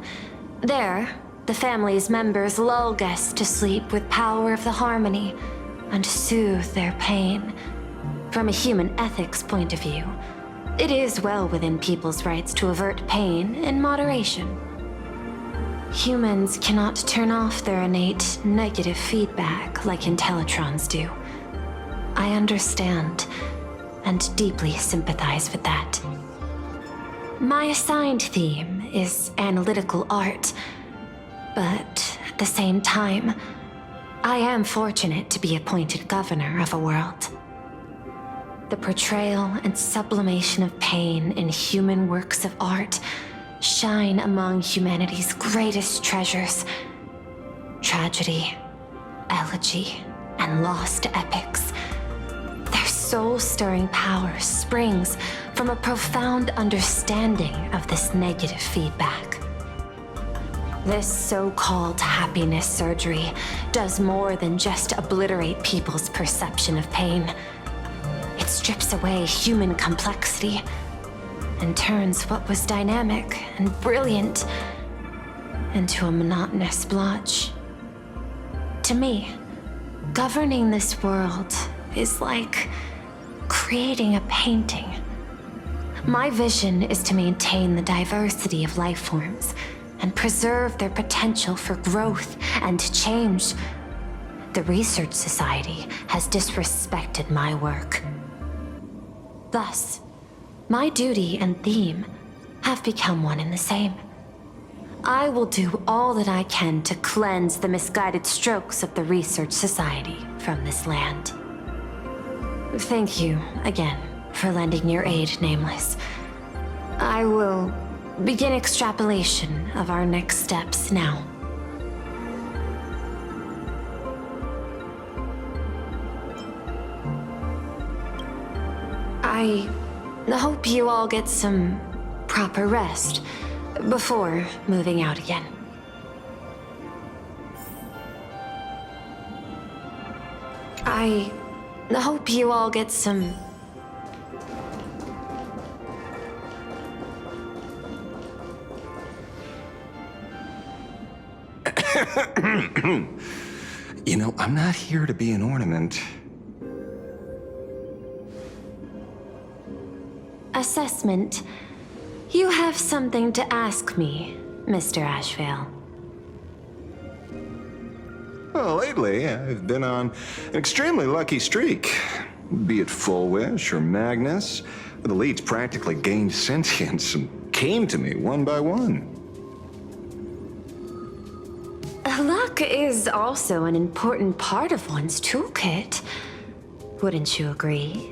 There, the family's members lull guests to sleep with power of the harmony and soothe their pain. From a human ethics point of view, it is well within people's rights to avert pain in moderation. Humans cannot turn off their innate negative feedback like Intellitrons do. I understand and deeply sympathize with that. My assigned theme is analytical art, but at the same time, I am fortunate to be appointed governor of a world. The portrayal and sublimation of pain in human works of art shine among humanity's greatest treasures. Tragedy, elegy, and lost epics. Their soul-stirring power springs from a profound understanding of this negative feedback. This so-called happiness surgery does more than just obliterate people's perception of pain. It strips away human complexity and turns what was dynamic and brilliant into a monotonous blotch. To me, governing this world is like creating a painting. My vision is to maintain the diversity of life forms and preserve their potential for growth and change. The Research Society has disrespected my work. Thus, my duty and theme have become one and the same. I will do all that I can to cleanse the misguided strokes of the Research Society from this land. Thank you again for lending your aid, Nameless. I will begin extrapolation of our next steps now. I hope you all get some proper rest before moving out again. I hope you all get some... You know, I'm not here to be an ornament. Assessment. You have something to ask me, Mr. Ashvale. Well, lately, I've been on an extremely lucky streak. Be it Full Wish or Magnus, the leads practically gained sentience and came to me one by one. Luck is also an important part of one's toolkit. Wouldn't you agree?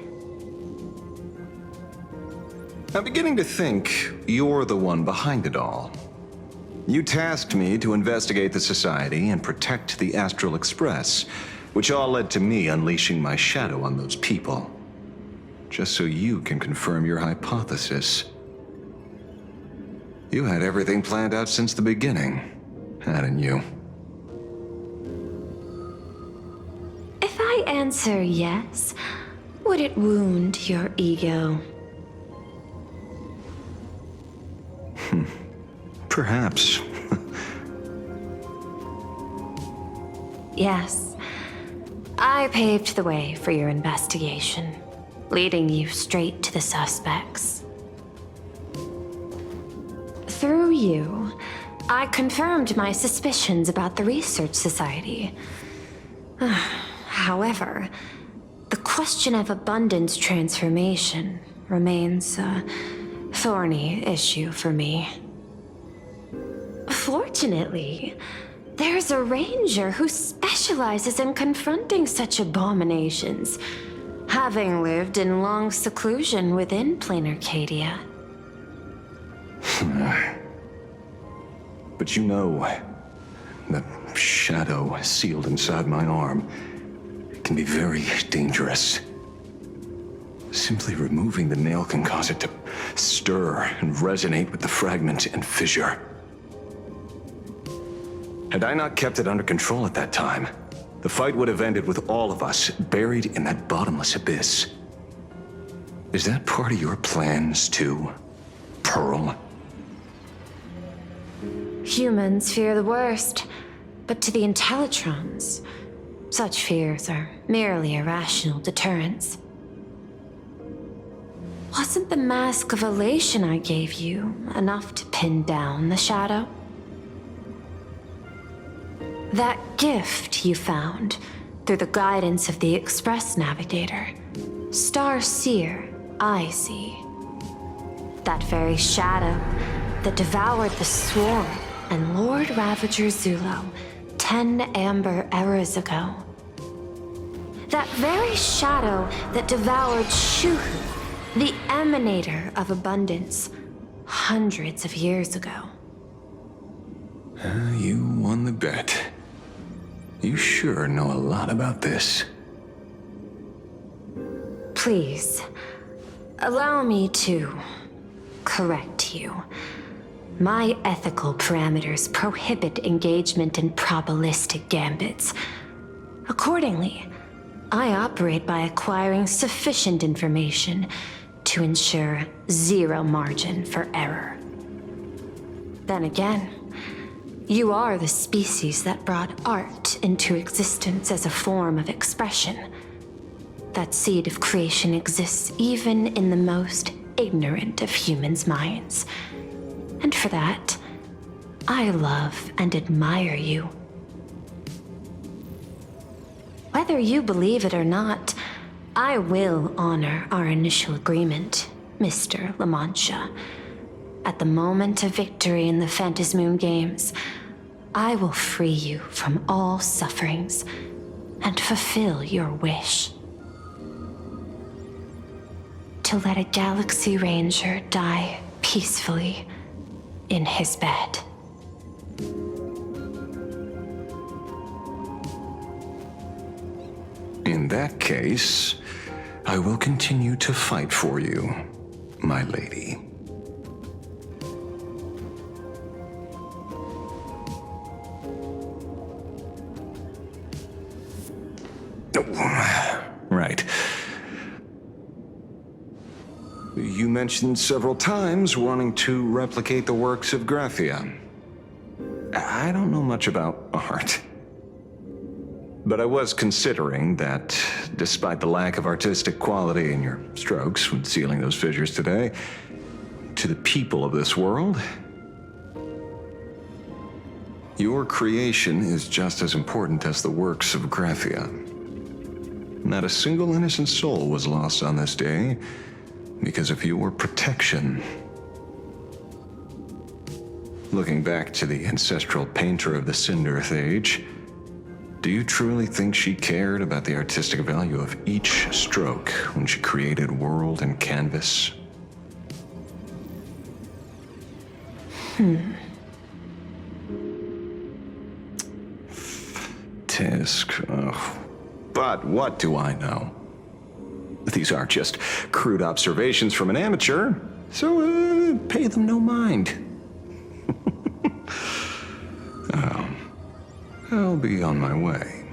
I'm beginning to think you're the one behind it all. You tasked me to investigate the Society and protect the Astral Express, which all led to me unleashing my shadow on those people. Just so you can confirm your hypothesis. You had everything planned out since the beginning, hadn't you? If I answer yes, would it wound your ego? Perhaps. Yes. I paved the way for your investigation, leading you straight to the suspects. Through you, I confirmed my suspicions about the Research Society. However, the question of abundance transformation remains a thorny issue for me. Fortunately, there's a ranger who specializes in confronting such abominations, having lived in long seclusion within planar Cadia. But you know, that shadow sealed inside my arm can be very dangerous. Simply removing the nail can cause it to stir and resonate with the fragment and fissure. Had I not kept it under control at that time, the fight would have ended with all of us buried in that bottomless abyss. Is that part of your plans too, Pearl? Humans fear the worst, but to the Intellitrons, such fears are merely irrational deterrents. Wasn't the mask of elation I gave you enough to pin down the shadow? That gift you found through the guidance of the Express Navigator, Star Seer, I see. That very shadow that devoured the Swarm and Lord Ravager Zulo 10 amber eras ago. That very shadow that devoured Shuhu, the Emanator of Abundance, hundreds of years ago. You won the bet. You sure know a lot about this. Please, allow me to correct you. My ethical parameters prohibit engagement in probabilistic gambits. Accordingly, I operate by acquiring sufficient information to ensure zero margin for error. Then again, you are the species that brought art into existence as a form of expression. That seed of creation exists even in the most ignorant of humans' minds. And for that, I love and admire you. Whether you believe it or not, I will honor our initial agreement, Mr. La Mancha. At the moment of victory in the Phantasmoon Games, I will free you from all sufferings and fulfill your wish. To let a Galaxy Ranger die peacefully in his bed. In that case, I will continue to fight for you, my lady. Right. You mentioned several times wanting to replicate the works of Graphia. I don't know much about art. But I was considering that, despite the lack of artistic quality in your strokes when sealing those fissures today, to the people of this world, your creation is just as important as the works of Graphia. Not a single innocent soul was lost on this day because of your protection. Looking back to the ancestral painter of the Cinderth Age, do you truly think she cared about the artistic value of each stroke when she created world and canvas? Tisk. Ugh. But what do I know? These are just crude observations from an amateur, so pay them no mind. I'll be on my way.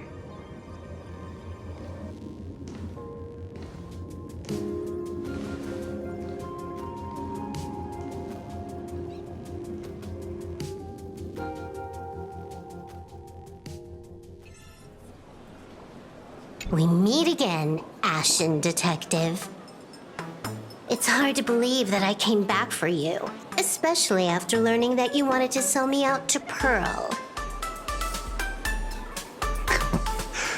We meet again, Ashen Detective. It's hard to believe that I came back for you, especially after learning that you wanted to sell me out to Pearl.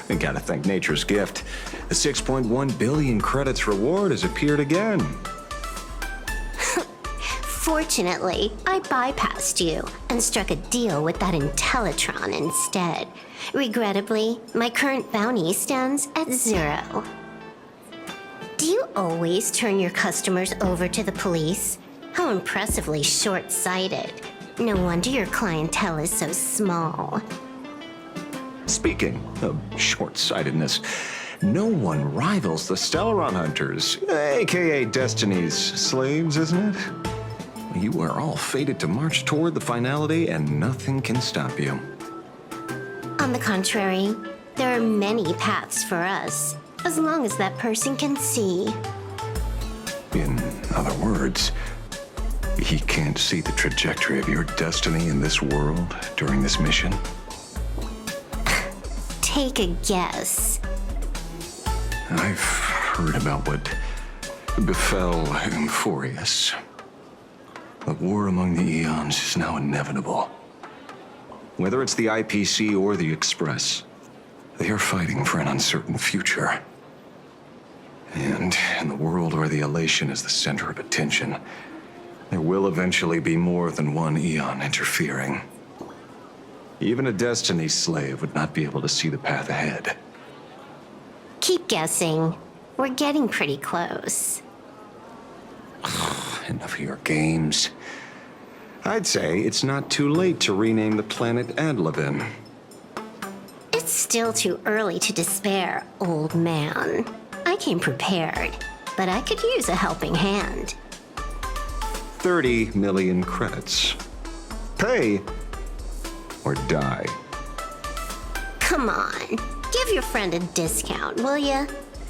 I gotta thank nature's gift. The 6.1 billion credits reward has appeared again. Fortunately, I bypassed you and struck a deal with that Intellitron instead. Regrettably, my current bounty stands at 0. Do you always turn your customers over to the police? How impressively short-sighted. No wonder your clientele is so small. Speaking of short-sightedness, no one rivals the Stellaron Hunters, aka Destiny's slaves, isn't it? You are all fated to march toward the finality, and nothing can stop you. On the contrary, there are many paths for us, as long as that person can see. In other words, he can't see the trajectory of your destiny in this world during this mission? Take a guess. I've heard about what befell Euphorius. The war among the Eons is now inevitable. Whether it's the IPC or the Express, they are fighting for an uncertain future. And in the world where the elation is the center of attention, there will eventually be more than one Eon interfering. Even a Destiny slave would not be able to see the path ahead. Keep guessing. We're getting pretty close. Enough of your games. I'd say it's not too late to rename the planet Adlevin. It's still too early to despair, old man. I came prepared, but I could use a helping hand. 30 million credits. Pay or die. Come on, give your friend a discount, will ya?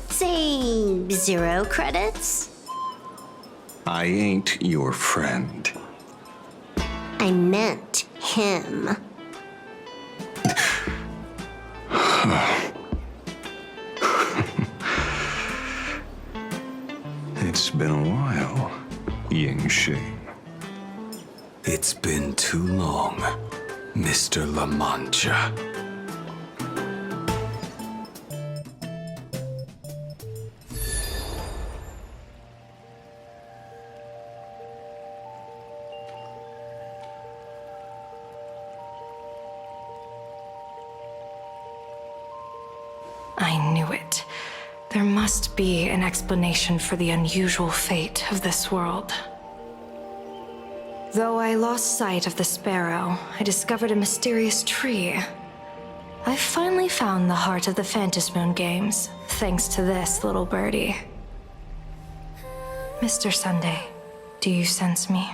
Say 0 credits? I ain't your friend. I meant him. It's been a while, Yingxing. It's been too long, Mr. La Mancha. I knew it. There must be an explanation for the unusual fate of this world. Though I lost sight of the sparrow, I discovered a mysterious tree. I finally found the heart of the Phantasmoon games, thanks to this little birdie. Mr. Sunday, do you sense me?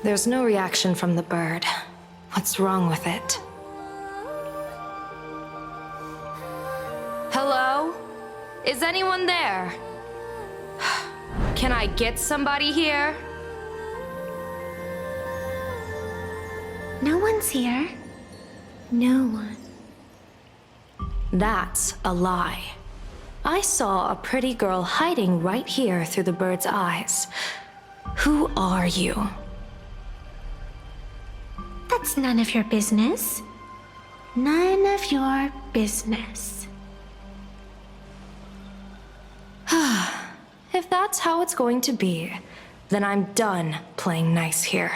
There's no reaction from the bird. What's wrong with it? Hello? Is anyone there? Can I get somebody here? No one's here. No one. That's a lie. I saw a pretty girl hiding right here through the bird's eyes. Who are you? That's none of your business. None of your business. If that's how it's going to be, then I'm done playing nice here.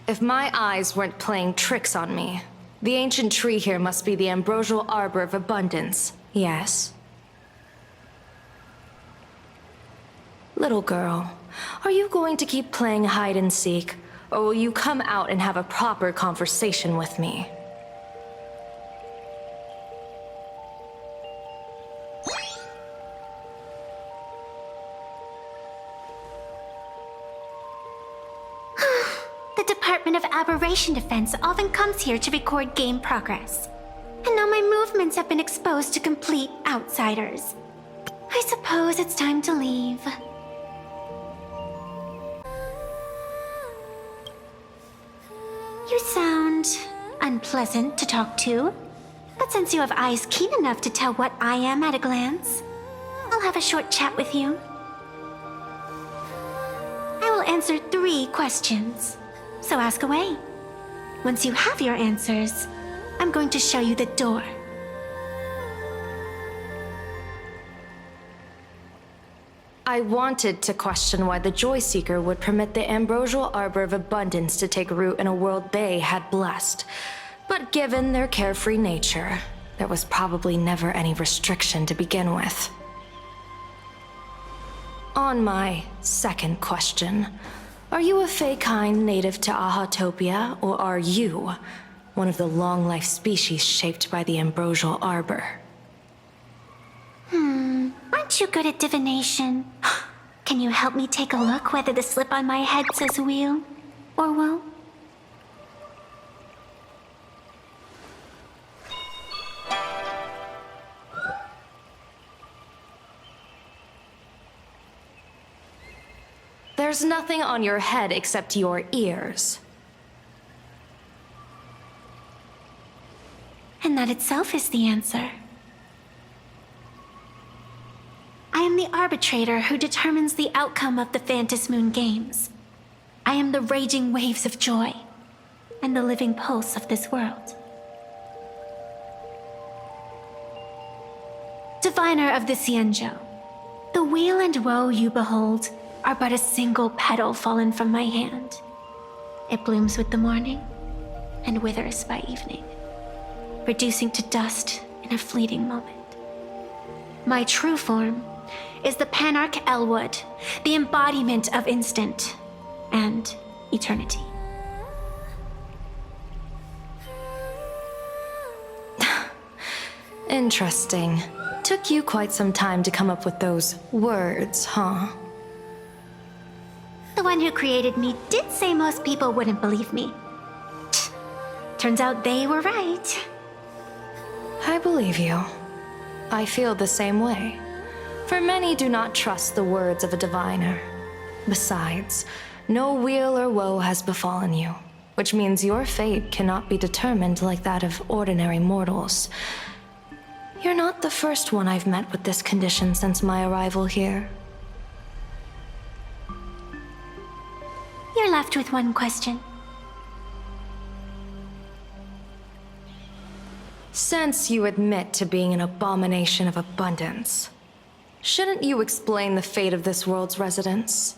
If my eyes weren't playing tricks on me, the ancient tree here must be the ambrosial arbor of abundance, yes? Little girl, are you going to keep playing hide and seek, or will you come out and have a proper conversation with me? The Department of Aberration Defense often comes here to record game progress. And now my movements have been exposed to complete outsiders. I suppose it's time to leave. You sound unpleasant to talk to. But since you have eyes keen enough to tell what I am at a glance, I'll have a short chat with you. I will answer 3 questions. So ask away. Once you have your answers, I'm going to show you the door. I wanted to question why the Joy Seeker would permit the ambrosial arbor of abundance to take root in a world they had blessed. But given their carefree nature, there was probably never any restriction to begin with. On my second question, are you a Fey-kind native to Ahatopia, or are you one of the long-life species shaped by the ambrosial arbor? Aren't you good at divination? Can you help me take a look whether the slip on my head says wheel or woe? There's nothing on your head except your ears. And that itself is the answer. I am the arbitrator who determines the outcome of the Phantasmoon games. I am the raging waves of joy and the living pulse of this world. Diviner of the Cienjo, the weal and woe you behold are but a single petal fallen from my hand. It blooms with the morning and withers by evening, reducing to dust in a fleeting moment. My true form is the Panarch Elwood, the embodiment of instant and eternity. Interesting. Took you quite some time to come up with those words, huh? The one who created me did say most people wouldn't believe me. Turns out they were right. I believe you. I feel the same way. For many do not trust the words of a diviner. Besides, no weal or woe has befallen you, which means your fate cannot be determined like that of ordinary mortals. You're not the first one I've met with this condition since my arrival here. You're left with one question. Since you admit to being an abomination of abundance, shouldn't you explain the fate of this world's residents?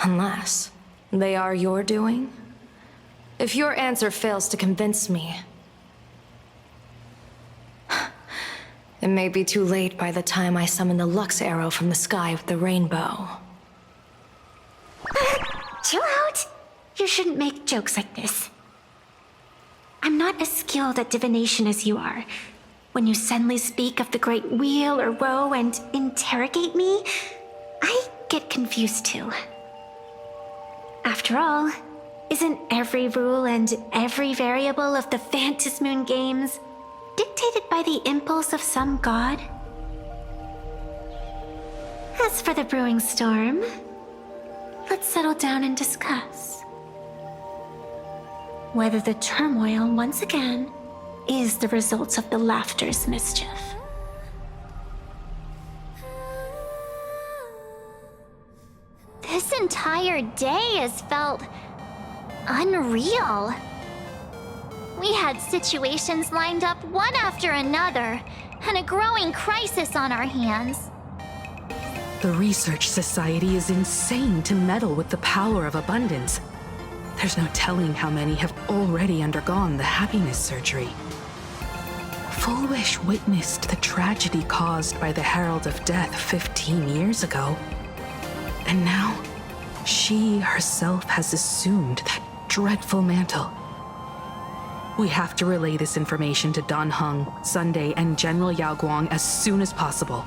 Unless they are your doing? If your answer fails to convince me, It may be too late by the time I summon the Lux arrow from the sky with the rainbow. Chill out! You shouldn't make jokes like this. I'm not as skilled at divination as you are. When you suddenly speak of the great wheel or woe and interrogate me, I get confused too. After all, isn't every rule and every variable of the Phantasmoon games dictated by the impulse of some god? As for the brewing storm, let's settle down and discuss whether the turmoil once again is the result of the laughter's mischief. This entire day has felt unreal. We had situations lined up one after another, and a growing crisis on our hands. The Research Society is insane to meddle with the power of abundance. There's no telling how many have already undergone the happiness surgery. Full Wish witnessed the tragedy caused by the Herald of Death 15 years ago. And now, she herself has assumed that dreadful mantle. We have to relay this information to Dan Heng, Sunday, and General Yao Guang as soon as possible.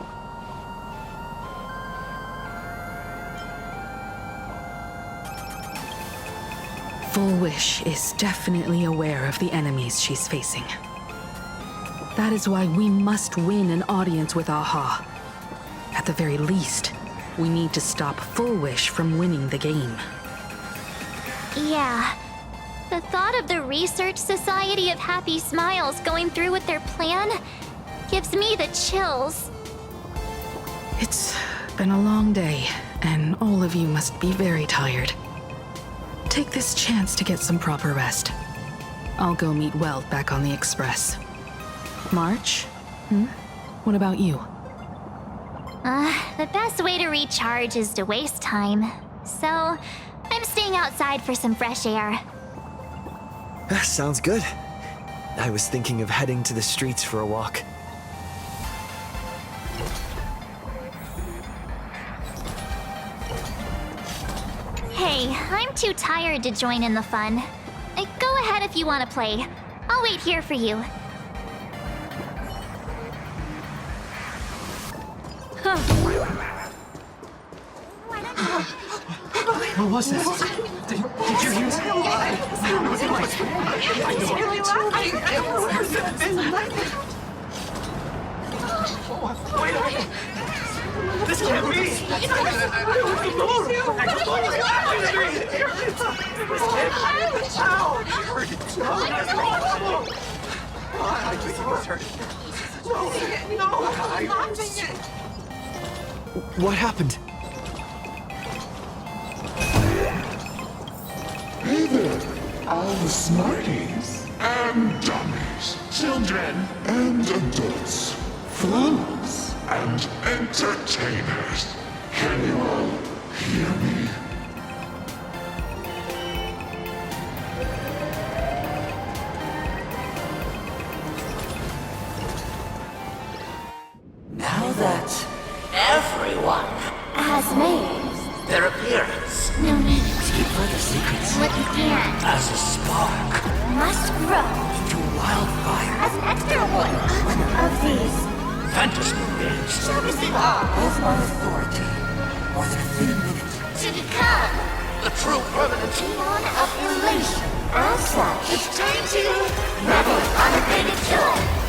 Full Wish is definitely aware of the enemies she's facing. That is why we must win an audience with Aha. At the very least, we need to stop Full Wish from winning the game. Yeah. The thought of the Research Society of Happy Smiles going through with their plan gives me the chills. It's been a long day, and all of you must be very tired. Take this chance to get some proper rest. I'll go meet Weld back on the Express. March? What about you? The best way to recharge is to waste time. So, I'm staying outside for some fresh air. Sounds good. I was thinking of heading to the streets for a walk. Hey, I'm too tired to join in the fun. Go ahead if you want to play. I'll wait here for you. What was that? Did you hear This can't be! What happened? Hey there, all the smarties and dummies, children and adults, fools and entertainers. Can you all hear me? Now that everyone has made their appearance, no need to keep further secrets what you can as a spark must grow into a wildfire as an extra one of these Phantasmoon games shall receive all as my authority more than a thin minute to become the true permanent Eon of elation. As such, it's time to revel in unabated joy.